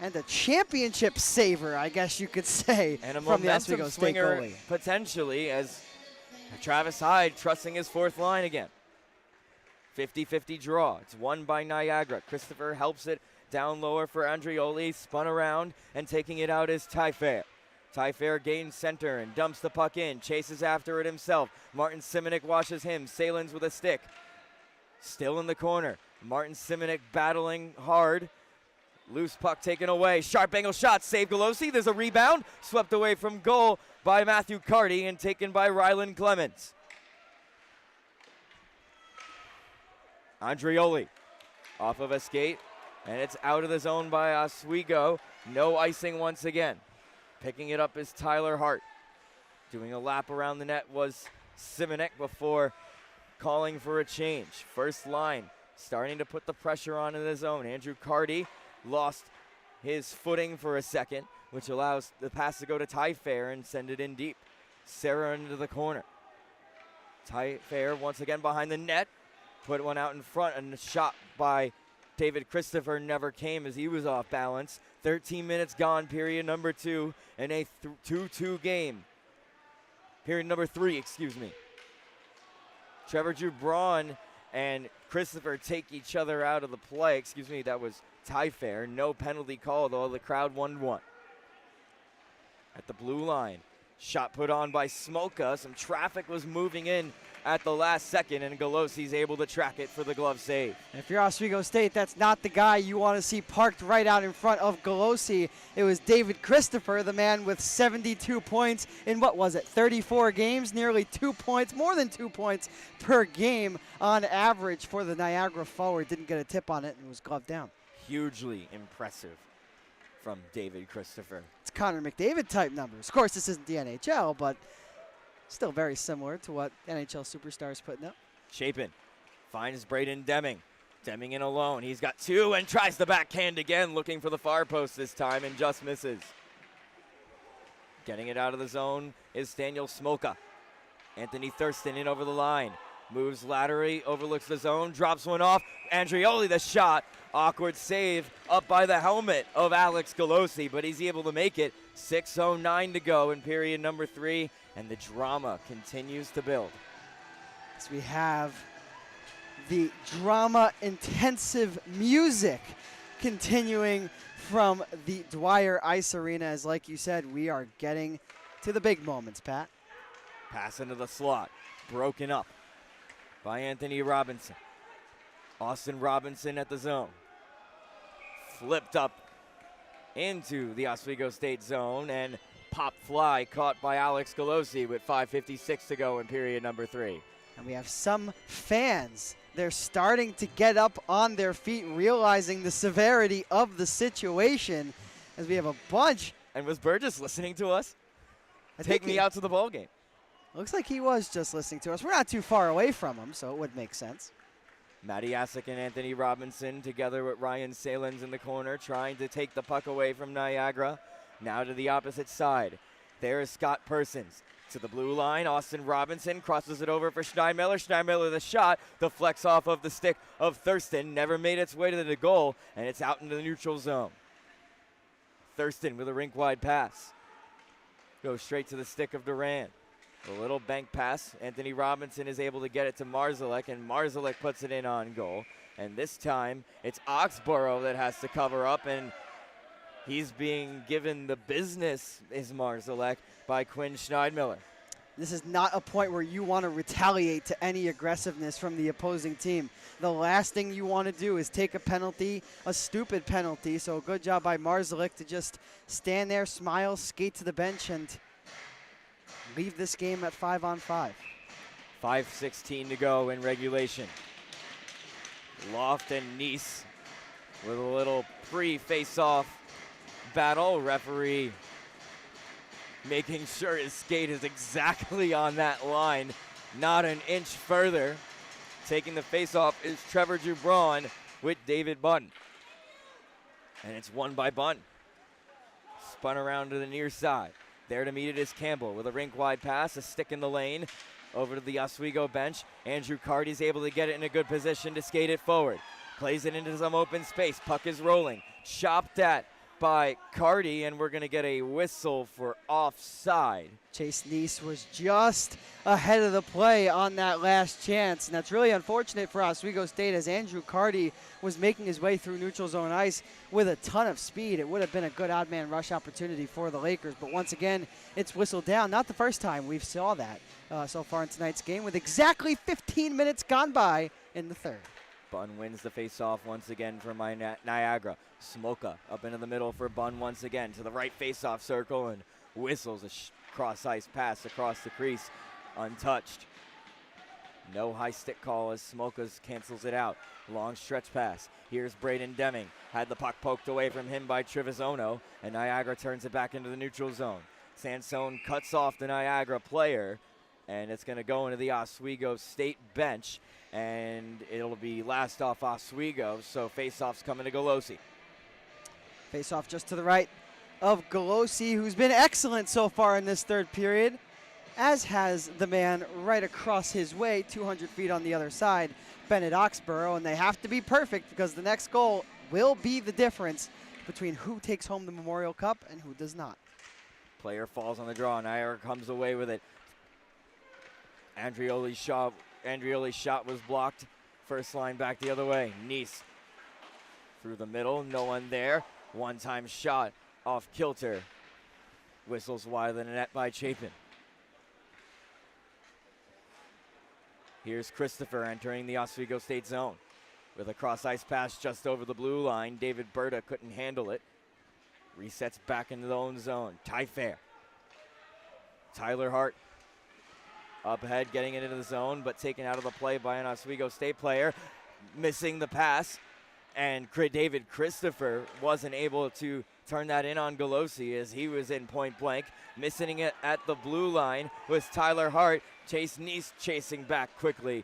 and a championship saver, I guess you could say, And a from the momentum Oswego State swinger goalie. potentially, as Travis Hyde trusting his fourth line again. 50-50 draw. It's won by Niagara. Christopher helps it down lower for Andrioli. Spun around and taking it out is Tyfair. Tyfair gains center and dumps the puck in. Chases after it himself. Martin Simonik washes him. Salins with a stick. Still in the corner. Martin Simonik battling hard. Loose puck taken away. Sharp angle shot. Save Kelosi. There's a rebound. Swept away from goal by Matthew Carty and taken by Rylan Clemens. Andrioli off of a skate, and it's out of the zone by Oswego. No icing once again. Picking it up is Tyler Hart. Doing a lap around the net was Simonik before calling for a change. First line starting to put the pressure on in the zone. Andrew Carty lost his footing for a second, which allows the pass to go to Tyfair and send it in deep. Sarah into the corner. Tyfair once again behind the net. Put one out in front, and the shot by David Christopher never came as he was off balance. 13 minutes gone, period number 2, in a 2-2 game. Period number 3, excuse me. Trevor Braun and Christopher take each other out of the play. Excuse me, that was Tyfair. No penalty called, although the crowd 1-1. At the blue line, shot put on by Smolka. Some traffic was moving in at the last second, and Kelosi's able to track it for the glove save. If you're Oswego State, that's not the guy you want to see parked right out in front of Kelosi. It was David Christopher, the man with 72 points in, 34 games, nearly 2 points, more than 2 points per game on average for the Niagara forward. Didn't get a tip on it and was gloved down. Hugely impressive from David Christopher. It's Connor McDavid type numbers. Of course, this isn't the NHL, but still very similar to what NHL superstars putting up. Chapin finds Braden Deming. Deming in alone. He's got 2 and tries the backhand again, looking for the far post this time and just misses. Getting it out of the zone is Daniel Smolka. Anthony Thurston in over the line. Moves laterally, overlooks the zone, drops one off. Andrioli the shot. Awkward save up by the helmet of Alex Kelosi, but he's able to make it. 6:09 to go in period number 3, and the drama continues to build. So we have the drama-intensive music continuing from the Dwyer Ice Arena, as like you said, we are getting to the big moments, Pat. Pass into the slot, broken up by Anthony Robinson. Austin Robinson at the zone. Flipped up into the Oswego State zone, and pop fly caught by Alex Kelosi with 5:56 to go in period number 3. And we have some fans. They're starting to get up on their feet, realizing the severity of the situation, as we have a bunch. And was Burgess listening to us? Take think me he- out to the ball game. Looks like he was just listening to us. We're not too far away from him, so it would make sense. Matty Asick and Anthony Robinson together with Ryan Salins in the corner, trying to take the puck away from Niagara. Now to the opposite side. There is Scott Persons. To the blue line, Austin Robinson crosses it over for Steinmiller. Steinmiller the shot, deflects off of the stick of Thurston, never made its way to the goal, and it's out into the neutral zone. Thurston with a rink-wide pass. Goes straight to the stick of Duran. A little bank pass. Anthony Robinson is able to get it to Marzalek, and Marzalek puts it in on goal. And this time, it's Oxborough that has to cover up, and he's being given the business, is Marzalek, by Quinn Schneidmiller. This is not a point where you want to retaliate to any aggressiveness from the opposing team. The last thing you want to do is take a penalty, a stupid penalty. So good job by Marzalek to just stand there, smile, skate to the bench, and leave this game at 5-on-5. 5:16 to go in regulation. Loft and Neese with a little pre-face-off battle. Referee making sure his skate is exactly on that line, not an inch further. Taking the face-off is Trevor Braun with David Bunn. And it's won by Bunn. Spun around to the near side. There to meet it is Campbell with a rink-wide pass, a stick in the lane. over to the Oswego bench. Andrew Carty's able to get it in a good position to skate it forward. Plays it into some open space. Puck is rolling. Chopped at by Carty, and we're going to get a whistle for offside. Chase Neese was just ahead of the play on that last chance, and that's really unfortunate for Oswego State as Andrew Carty was making his way through neutral zone ice with a ton of speed. It would have been a good odd man rush opportunity for the Lakers, but once again, it's whistled down. Not the first time we've saw that so far in tonight's game, with exactly 15 minutes gone by in the third. Bunn wins the face-off once again for Niagara. Smoka up into the middle for Bunn once again to the right face-off circle and whistles a cross-ice pass across the crease, untouched. No high stick call as Smoka's cancels it out. Long stretch pass. Here's Braden Deming. Had the puck poked away from him by Trevisono, and Niagara turns it back into the neutral zone. Sansone cuts off the Niagara player, and it's going to go into the Oswego State bench, and it'll be last off Oswego, so face-off's coming to Kelosi. Face-off just to the right of Kelosi, who's been excellent so far in this third period, as has the man right across his way, 200 feet on the other side, Bennett Oxborough, and they have to be perfect because the next goal will be the difference between who takes home the Memorial Cup and who does not. Player falls on the draw. Niagara comes away with it. Andrioli's shot was blocked. First line back the other way. Neese through the middle. No one there. One-time shot off kilter. Whistles wide of the net by Chapin. Here's Christopher entering the Oswego State zone with a cross-ice pass just over the blue line. David Berta couldn't handle it. Resets back into the own zone. Ty Fair. Tyler Hart up ahead, getting it into the zone, but taken out of the play by an Oswego State player. Missing the pass, and David Christopher wasn't able to turn that in on Kelosi as he was in point blank. Missing it at the blue line was Tyler Hart. Chase Neese chasing back quickly,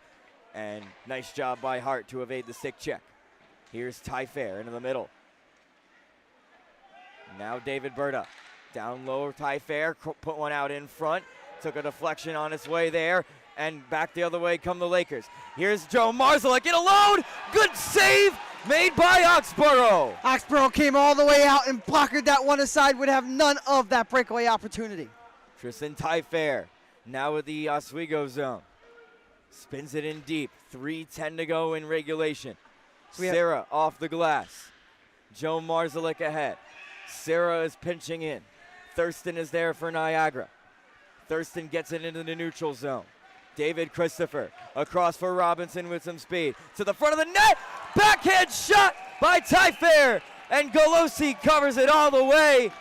and nice job by Hart to evade the stick check. Here's Ty Fair into the middle. Now David Berta. Down low, Ty Fair put one out in front. Took a deflection on its way there, and back the other way come the Lakers. Here's Joe Marzalek in alone. Good save made by Oxborough. Oxborough came all the way out and blockered that one aside, would have none of that breakaway opportunity. Tristan Ty Fair now with the Oswego zone. Spins it in deep. 3:10 to go in regulation. Sarah off the glass. Joe Marzalek ahead. Sarah is pinching in. Thurston is there for Niagara. Thurston gets it into the neutral zone. David Christopher across for Robinson with some speed. To the front of the net. Backhand shot by Ty Fair. And Kelosi covers it all the way.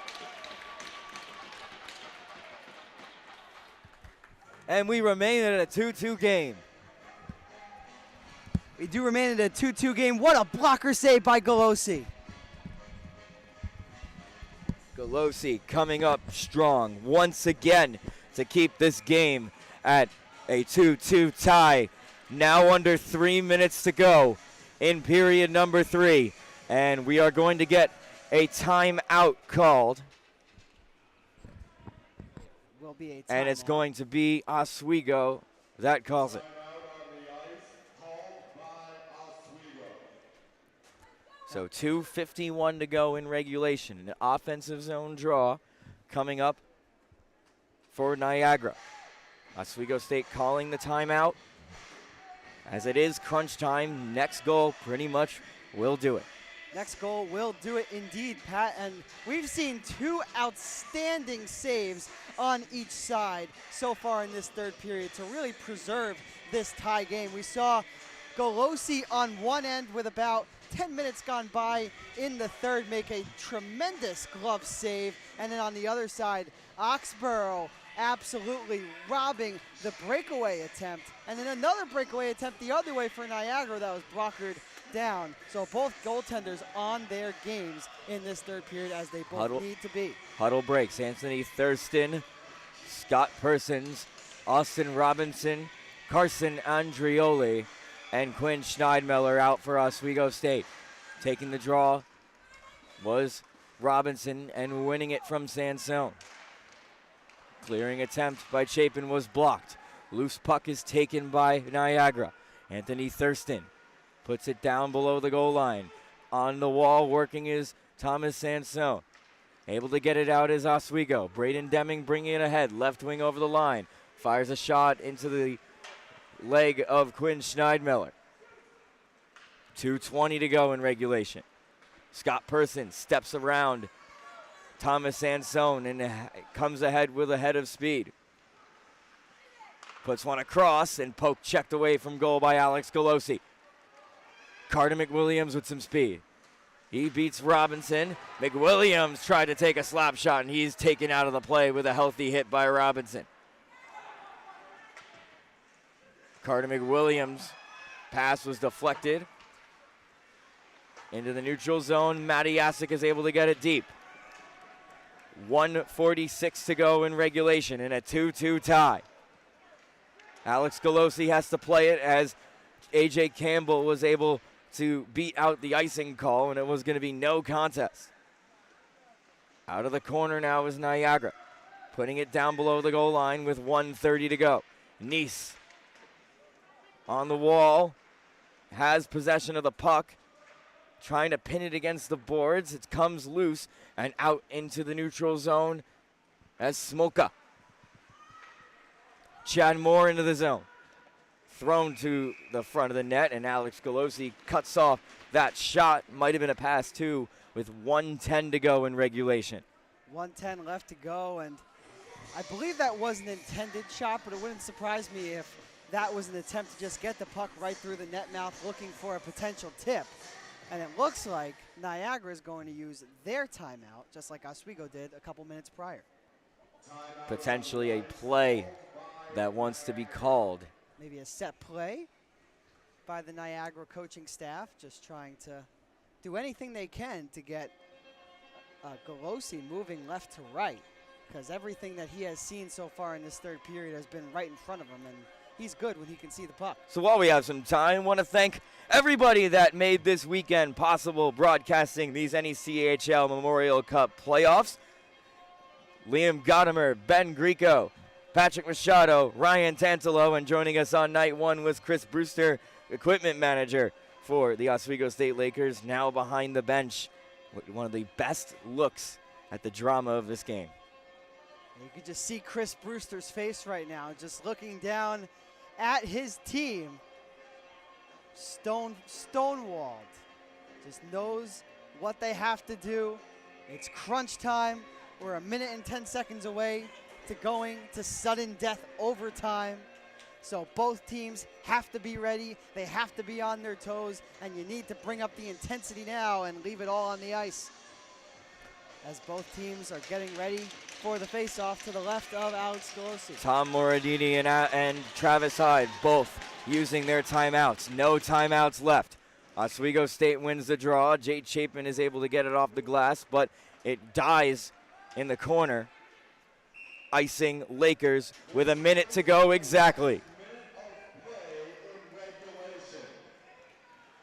And we remain at a 2-2 game. We do remain at a 2-2 game. What a blocker save by Kelosi. Kelosi coming up strong once again to keep this game at a 2-2 tie. Now under 3 minutes to go in period number 3. And we are going to get a timeout called. Will be a timeout. And it's going to be Oswego that calls it. So 2:51 to go in regulation. An offensive zone draw coming up for Niagara. Oswego State calling the timeout. As it is crunch time, next goal pretty much will do it. Next goal will do it indeed, Pat. And we've seen two outstanding saves on each side so far in this third period to really preserve this tie game. We saw Kelosi on one end with about 10 minutes gone by in the third make a tremendous glove save. And then on the other side, Oxborough absolutely robbing the breakaway attempt. And then another breakaway attempt the other way for Niagara that was blockered down. So both goaltenders on their games in this third period as they both need to be. Huddle breaks. Anthony Thurston, Scott Persons, Austin Robinson, Carson Andrioli, and Quinn Schneidmiller out for Oswego State. Taking the draw was Robinson and winning it from Sansone. Clearing attempt by Chapin was blocked. Loose puck is taken by Niagara. Anthony Thurston puts it down below the goal line. On the wall, working is Thomas Sansone. Able to get it out is Oswego. Braden Deming bringing it ahead. Left wing over the line. Fires a shot into the leg of Quinn Schneidmiller. 2:20 to go in regulation. Scott Person steps around Thomas Sansone and comes ahead with a head of speed. Puts one across and poke checked away from goal by Alex Kelosi. Carter McWilliams with some speed. He beats Robinson. McWilliams tried to take a slap shot, and he's taken out of the play with a healthy hit by Robinson. Carter McWilliams' pass was deflected into the neutral zone. Matty Yasik is able to get it deep. 1:46 to go in regulation in a 2-2 tie. Alex Kelosi has to play it as A.J. Campbell was able to beat out the icing call, and it was going to be no contest. Out of the corner now is Niagara, putting it down below the goal line with 1:30 to go. Nice on the wall, has possession of the puck, trying to pin it against the boards. It comes loose and out into the neutral zone as Smoka. Chad Moore into the zone. Thrown to the front of the net, and Alex Kelosi cuts off that shot. Might have been a pass, too, with 1:10 to go in regulation. 1:10 left to go, and I believe that was an intended shot, but it wouldn't surprise me if that was an attempt to just get the puck right through the net mouth, looking for a potential tip. And it looks like Niagara is going to use their timeout, just like Oswego did a couple minutes prior. Potentially a play that wants to be called. Maybe a set play by the Niagara coaching staff, just trying to do anything they can to get Kelosi moving left to right, because everything that he has seen so far in this third period has been right in front of him, and he's good when he can see the puck. So while we have some time, I want to thank everybody that made this weekend possible broadcasting these NECHL Memorial Cup playoffs. Liam Gottimer, Ben Greco, Patrick Machado, Ryan Tantalo, and joining us on night one was Chris Brewster, equipment manager for the Oswego State Lakers, now behind the bench. One of the best looks at the drama of this game. You can just see Chris Brewster's face right now, just looking down at his team. Stonewalled. Just knows what they have to do. It's crunch time. We're a minute and 10 seconds away to going to sudden death overtime. So both teams have to be ready. They have to be on their toes, and you need to bring up the intensity now and leave it all on the ice, as both teams are getting ready for the face-off to the left of Alex Kelosi. Tom Moradini and Travis Hyde both using their timeouts. No timeouts left. Oswego State wins the draw. Jake Chapin is able to get it off the glass, but it dies in the corner, icing Lakers with a minute to go exactly.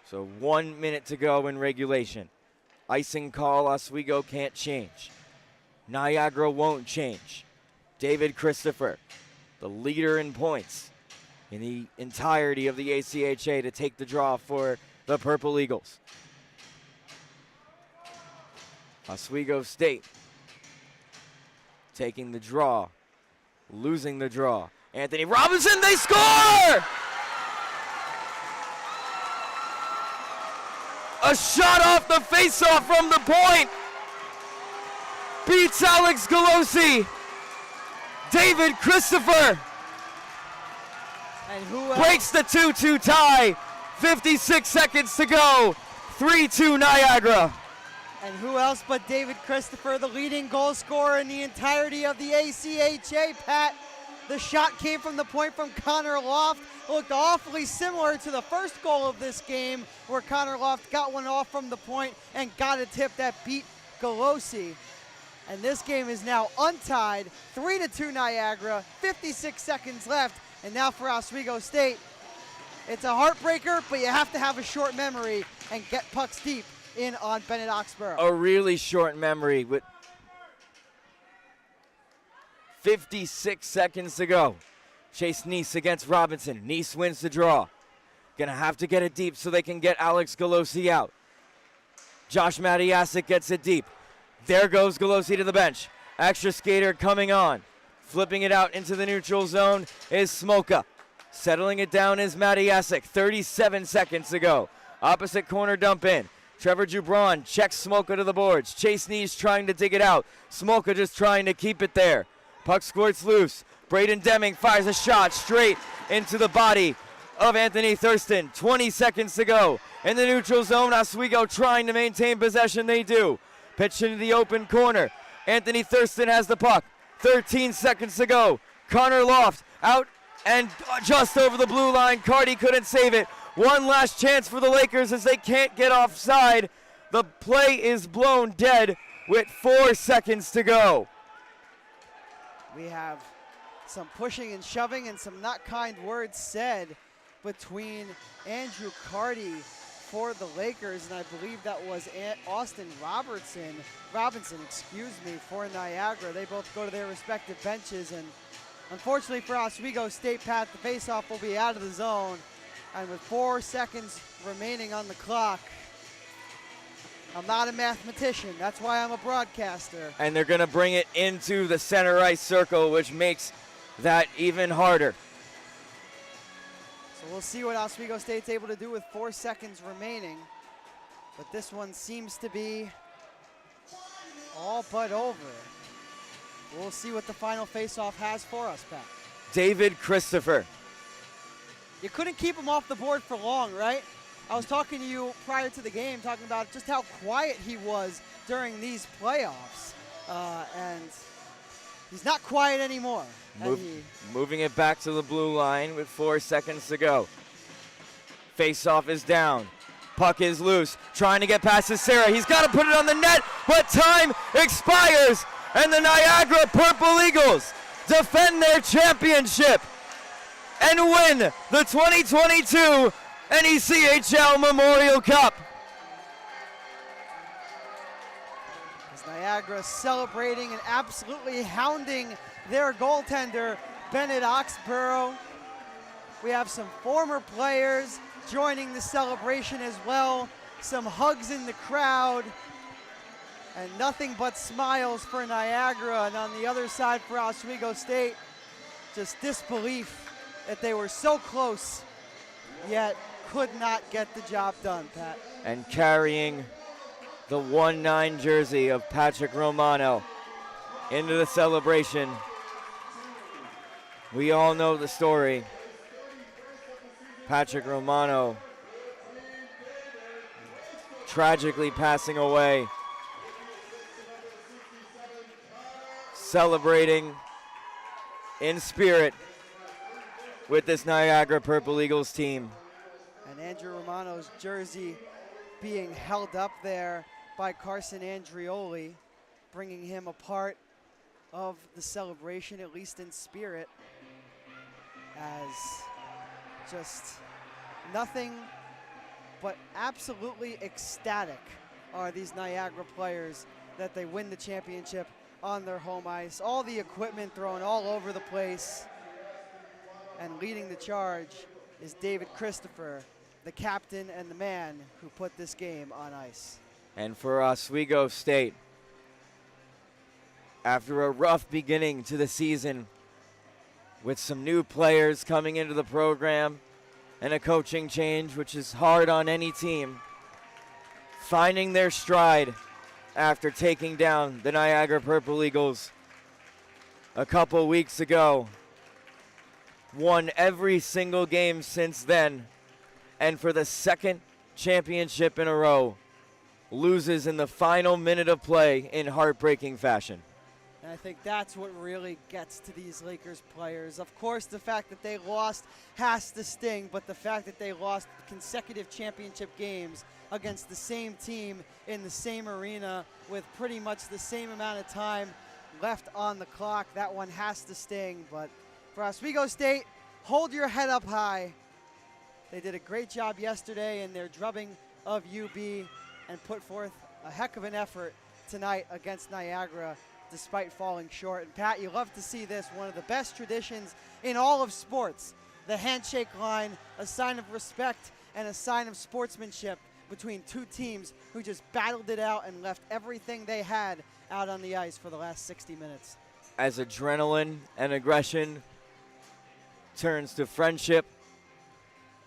So 1 minute to go in regulation. Icing call, Oswego can't change. Niagara won't change. David Christopher, the leader in points in the entirety of the ACHA, to take the draw for the Purple Eagles. Oswego State taking the draw, losing the draw. Anthony Robinson, they score! A shot off the faceoff from the point. Beats Alex Kelosi. David Christopher And who else? breaks the 2-2 tie. 56 seconds to go. 3-2 Niagara. And who else but David Christopher, the leading goal scorer in the entirety of the ACHA, Pat. The shot came from the point from Connor Loft. Looked awfully similar to the first goal of this game, where Connor Loft got one off from the point and got a tip that beat Kelosi. And this game is now untied, 3-2 Niagara, 56 seconds left. And now for Oswego State, it's a heartbreaker, but you have to have a short memory and get pucks deep in on Bennett Oxborough. A really short memory with 56 seconds to go. Chase Neese against Robinson. Neese wins the draw. Gonna have to get it deep so they can get Alex Kelosi out. Josh Matiasik gets it deep. There goes Kelosi to the bench. Extra skater coming on. Flipping it out into the neutral zone is Smolka. Settling it down is Matiasik. 37 seconds to go. Opposite corner dump in. Trevor Jubron checks Smolka to the boards. Chase Neese trying to dig it out. Smolka just trying to keep it there. Puck squirts loose. Braden Deming fires a shot straight into the body of Anthony Thurston. 20 seconds to go. In the neutral zone, Oswego trying to maintain possession. They do. Pitch into the open corner. Anthony Thurston has the puck. 13 seconds to go. Connor Loft out and just over the blue line. Carty couldn't save it. One last chance for the Lakers as they can't get offside. The play is blown dead with 4 seconds to go. We have some pushing and shoving and some not kind words said between Andrew Carty for the Lakers, and I believe that was Austin Robinson, for Niagara. They both go to their respective benches, and unfortunately for Oswego State, Pat, the faceoff will be out of the zone. And with 4 seconds remaining on the clock, I'm not a mathematician. That's why I'm a broadcaster. And they're going to bring it into the center ice circle, which makes that even harder. So we'll see what Oswego State's able to do with 4 seconds remaining. But this one seems to be all but over. We'll see what the final faceoff has for us, Pat. David Christopher. You couldn't keep him off the board for long, right? I was talking to you prior to the game, talking about just how quiet he was during these playoffs. And he's not quiet anymore. Moving it back to the blue line with 4 seconds to go. Face-off is down. Puck is loose. Trying to get past Sarah. He's got to put it on the net, but time expires. And the Niagara Purple Eagles defend their championship and win the 2022 NECHL Memorial Cup. As Niagara celebrating and absolutely hounding their goaltender, Bennett Oxborough. We have some former players joining the celebration as well. Some hugs in the crowd. And nothing but smiles for Niagara. And on the other side for Oswego State, just disbelief that they were so close, yet could not get the job done, Pat. And carrying the 1-9 jersey of Patrick Romano into the celebration. We all know the story. Patrick Romano tragically passing away. Celebrating in spirit with this Niagara Purple Eagles team. And Andrew Romano's jersey being held up there by Carson Andrioli, bringing him a part of the celebration, at least in spirit, as just nothing but absolutely ecstatic are these Niagara players that they win the championship on their home ice. All the equipment thrown all over the place. And leading the charge is David Christopher, the captain and the man who put this game on ice. And for Oswego State, after a rough beginning to the season with some new players coming into the program and a coaching change, which is hard on any team, finding their stride after taking down the Niagara Purple Eagles a couple weeks ago. Won every single game since then, and for the second championship in a row, loses in the final minute of play in heartbreaking fashion. And I think that's what really gets to these Lakers players. Of course, the fact that they lost has to sting, but the fact that they lost consecutive championship games against the same team in the same arena with pretty much the same amount of time left on the clock, that one has to sting. But for Oswego State, hold your head up high. They did a great job yesterday in their drubbing of UB and put forth a heck of an effort tonight against Niagara despite falling short. And Pat, you love to see this, one of the best traditions in all of sports. The handshake line, a sign of respect and a sign of sportsmanship between two teams who just battled it out and left everything they had out on the ice for the last 60 minutes. As adrenaline and aggression turns to friendship,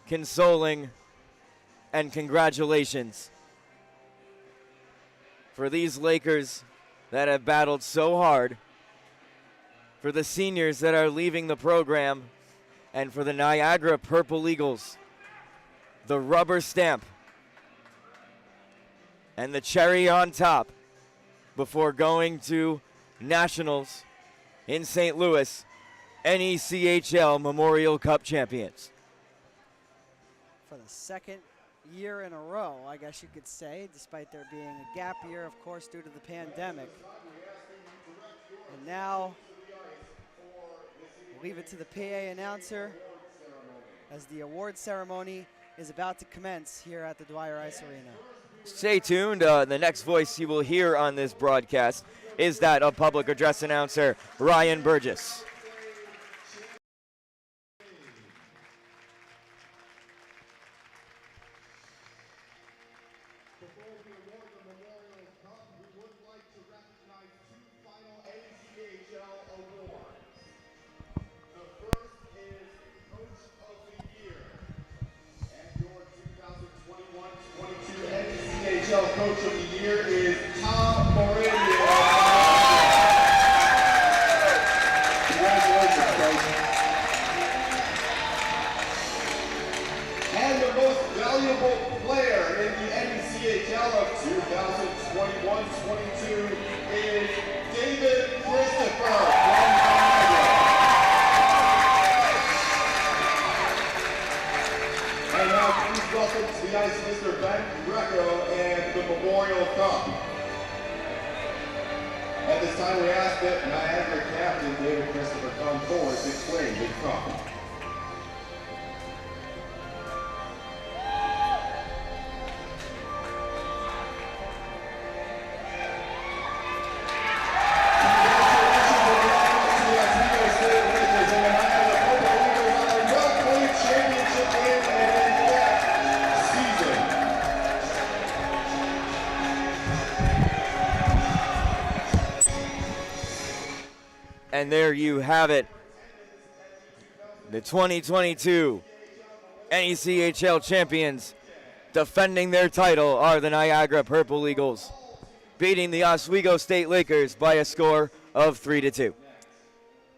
consoling, and congratulations for these Lakers that have battled so hard, for the seniors that are leaving the program, and for the Niagara Purple Eagles, the rubber stamp and the cherry on top before going to Nationals in St. Louis, NECHL Memorial Cup champions. For the second year in a row, I guess you could say, despite there being a gap year, of course, due to the pandemic. And now, we'll leave it to the PA announcer as the award ceremony is about to commence here at the Dwyer Ice Arena. Stay tuned. The next voice you will hear on this broadcast is that of public address announcer Ryan Burgess. Coach of the Year is Tom Moran. Congratulations, Coach. And the most valuable player in the NECHL of 2021-22 is David Christopher from Niagara. And now please welcome to the ice Mr. Ben Greco and the Memorial Cup. At this time, we ask that Niagara captain David Christopher come forward to claim the cup. Congratulations to the Oswego State Lakers and the Niagara Purple Eagles on a well-played championship game and in that season. And there you have it. The 2022 NECHL champions defending their title are the Niagara Purple Eagles, beating the Oswego State Lakers by a score of 3-2.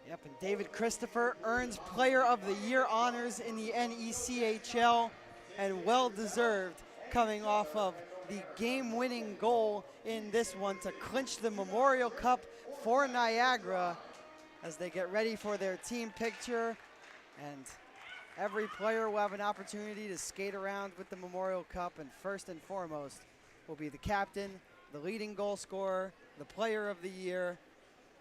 Yep, and David Christopher earns Player of the Year honors in the NECHL, and well-deserved, coming off of the game-winning goal in this one to clinch the Memorial Cup for Niagara as they get ready for their team picture. And every player will have an opportunity to skate around with the Memorial Cup, and first and foremost will be the captain, the leading goal scorer, the Player of the Year.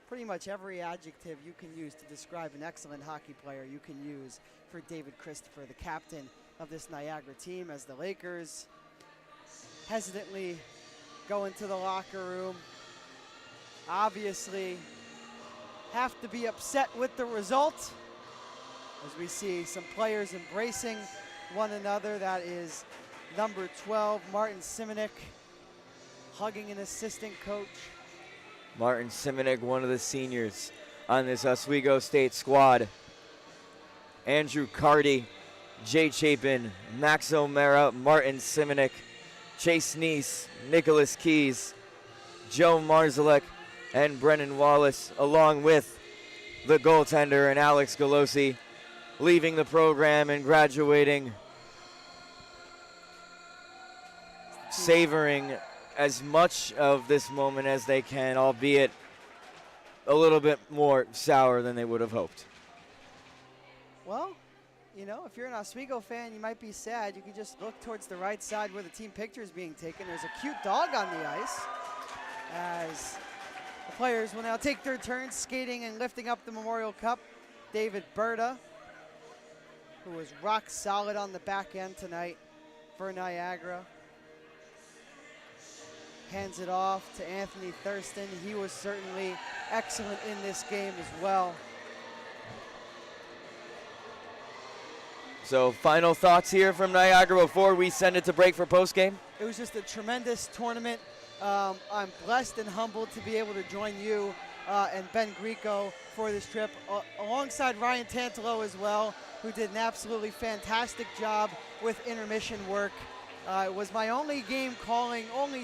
Pretty much every adjective you can use to describe an excellent hockey player you can use for David Christopher, the captain of this Niagara team, as the Lakers hesitantly go into the locker room. Obviously have to be upset with the result, as we see some players embracing one another. That is number 12, Martin Simonik, hugging an assistant coach. Martin Simonik, one of the seniors on this Oswego State squad. Andrew Cardy, Jay Chapin, Max O'Mara, Martin Simonik, Chase Neese, Nicholas Keys, Joe Marzalek, and Brennan Wallace, along with the goaltender and Alex Kelosi, leaving the program and graduating, savoring as much of this moment as they can, albeit a little bit more sour than they would have hoped. Well, you know, if you're an Oswego fan, you might be sad. You can just look towards the right side where the team picture is being taken. There's a cute dog on the ice, as the players will now take their turns skating and lifting up the Memorial Cup. David Berta, who was rock solid on the back end tonight for Niagara, hands it off to Anthony Thurston. He was certainly excellent in this game as well. So final thoughts here from Niagara before we send it to break for postgame? It was just a tremendous tournament. I'm blessed and humbled to be able to join you and Ben Greco for this trip, alongside Ryan Tantalo as well, who did an absolutely fantastic job with intermission work. It was my only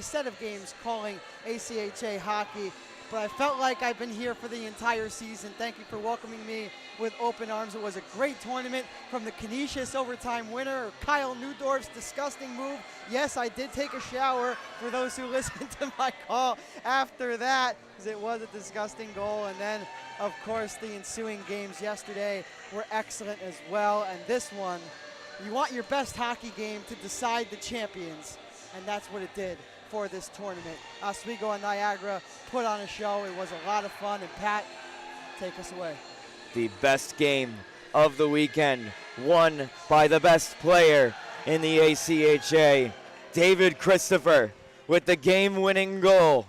set of games calling ACHA hockey, but I felt like I've been here for the entire season. Thank you for welcoming me with open arms. It was a great tournament, from the Canisius overtime winner, Kyle Newdorf's disgusting move. Yes, I did take a shower, for those who listened to my call after that, because it was a disgusting goal. And then, of course, the ensuing games yesterday were excellent as well. And this one, you want your best hockey game to decide the champions, and that's what it did for this tournament. Oswego and Niagara put on a show. It was a lot of fun. And Pat, take us away. The best game of the weekend, won by the best player in the ACHA, David Christopher, with the game-winning goal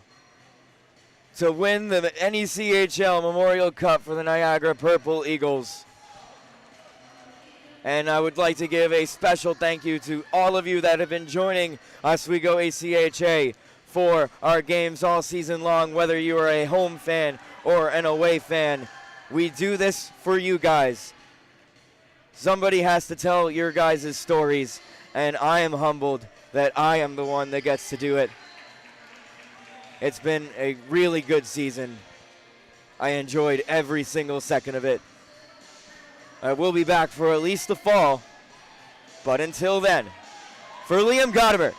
to win the NECHL Memorial Cup for the Niagara Purple Eagles. And I would like to give a special thank you to all of you that have been joining Oswego ACHA for our games all season long, whether you are a home fan or an away fan. We do this for you guys. Somebody has to tell your guys' stories, and I am humbled that I am the one that gets to do it. It's been a really good season. I enjoyed every single second of it. I will be back for at least the fall, but until then, for Liam Gottimer,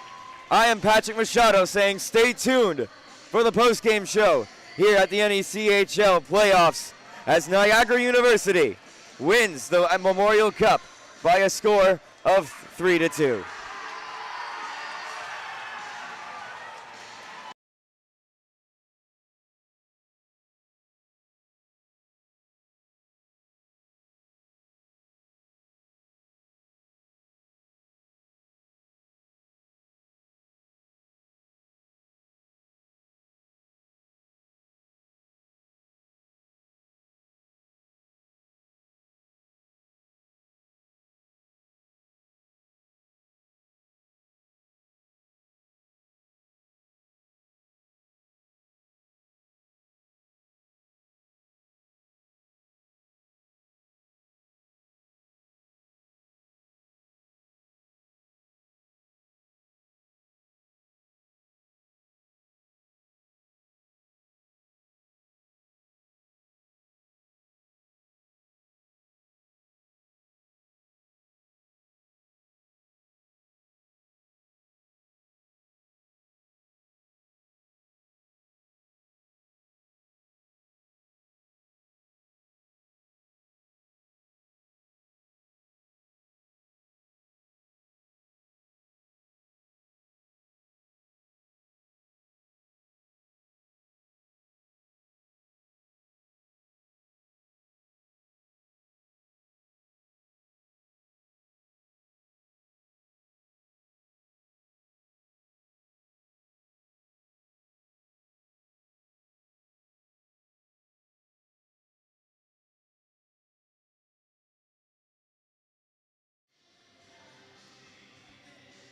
I am Patrick Machado saying stay tuned for the post-game show here at the NECHL playoffs as Niagara University wins the Memorial Cup by a score of 3-2.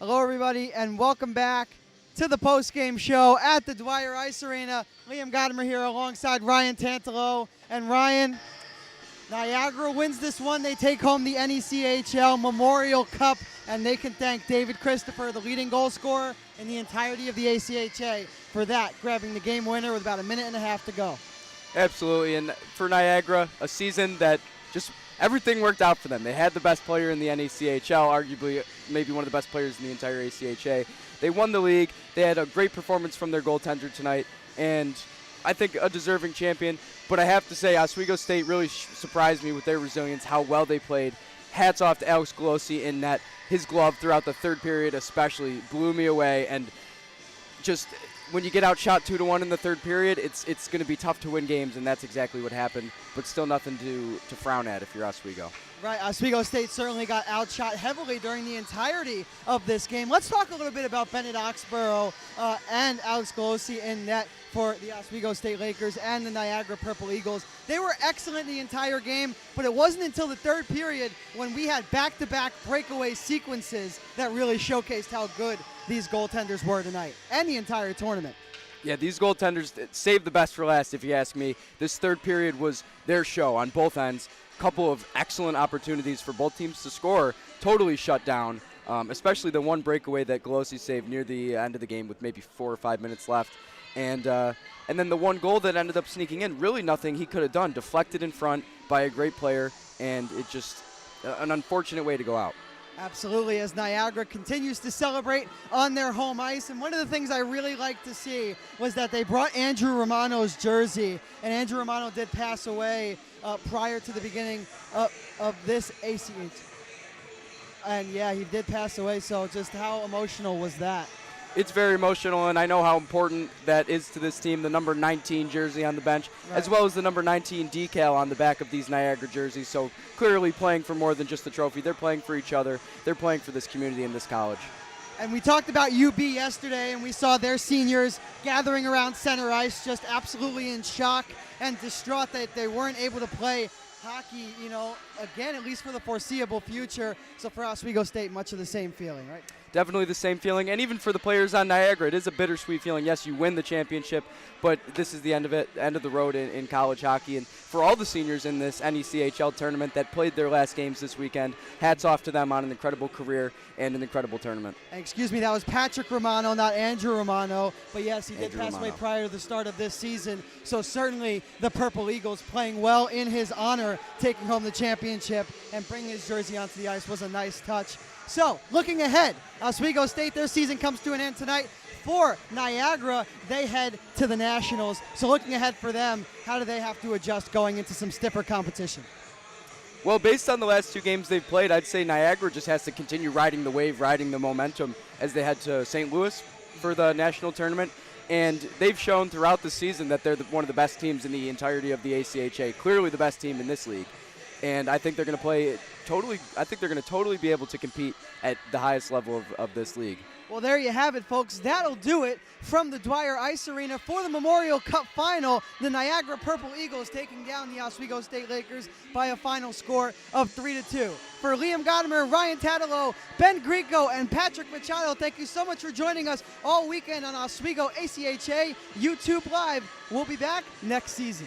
Hello, everybody, and welcome back to the post-game show at the Dwyer Ice Arena. Liam Gottimer here alongside Ryan Tantalo. And Ryan, Niagara wins this one. They take home the NECHL Memorial Cup, and they can thank David Christopher, the leading goal scorer in the entirety of the ACHA, for that, grabbing the game winner with about a minute and a half to go. Absolutely, and for Niagara, a season that just everything worked out for them. They had the best player in the NECHL, arguably maybe one of the best players in the entire ACHA. They won the league. They had a great performance from their goaltender tonight, and I think a deserving champion. But I have to say, Oswego State really surprised me with their resilience, how well they played. Hats off to Alex Kelosi in net. His glove throughout the third period especially blew me away, and just when you get outshot 2-1 in the third period, it's going to be tough to win games, and that's exactly what happened. But still nothing to frown at if you're Oswego. Right, Oswego State certainly got outshot heavily during the entirety of this game. Let's talk a little bit about Bennett Oxborough and Alex Kelosi in net for the Oswego State Lakers and the Niagara Purple Eagles. They were excellent the entire game, but it wasn't until the third period when we had back-to-back breakaway sequences that really showcased how good these goaltenders were tonight and the entire tournament. Yeah, these goaltenders saved the best for last, if you ask me. This third period was their show on both ends. Couple of excellent opportunities for both teams to score, totally shut down, especially the one breakaway that Kelosi saved near the end of the game with maybe 4 or 5 minutes left. And then the one goal that ended up sneaking in, really nothing he could have done. Deflected in front by a great player, and it just an unfortunate way to go out. Absolutely, as Niagara continues to celebrate on their home ice. And one of the things I really liked to see was that they brought Andrew Romano's jersey, and Andrew Romano did pass away prior to the beginning of this ACH. And yeah, he did pass away, so just how emotional was that? It's very emotional, and I know how important that is to this team, the number 19 jersey on the bench, right, as well as the number 19 decal on the back of these Niagara jerseys. So clearly playing for more than just the trophy. They're playing for each other. They're playing for this community and this college. And we talked about UB yesterday, and we saw their seniors gathering around center ice, just absolutely in shock and distraught that they weren't able to play hockey, again, at least for the foreseeable future. So for Oswego State, much of the same feeling, right? Definitely the same feeling, and even for the players on Niagara, it is a bittersweet feeling. Yes, you win the championship, but this is the end of it, end of the road in college hockey. And for all the seniors in this NECHL tournament that played their last games this weekend, hats off to them on an incredible career and an incredible tournament. And excuse me, that was Patrick Romano, not Andrew Romano. But yes, he did Andrew pass away Romano. prior to the start of this season. So certainly the Purple Eagles playing well in his honor, taking home the championship and bringing his jersey onto the ice was a nice touch. So, looking ahead, Oswego State, their season comes to an end tonight. For Niagara, they head to the Nationals. So looking ahead for them, how do they have to adjust going into some stiffer competition? Well, based on the last 2 games they've played, I'd say Niagara just has to continue riding the wave, riding the momentum as they head to St. Louis for the national tournament. And they've shown throughout the season that they're one of the best teams in the entirety of the ACHA, clearly the best team in this league. And I think they're going to play totally. I think they're going to totally be able to compete at the highest level of this league. Well, there you have it, folks. That'll do it from the Dwyer Ice Arena for the Memorial Cup Final. The Niagara Purple Eagles taking down the Oswego State Lakers by a final score of 3-2. For Liam Gottimer, Ryan Tatalo, Ben Greco, and Patrick Machado, thank you so much for joining us all weekend on Oswego ACHA YouTube Live. We'll be back next season.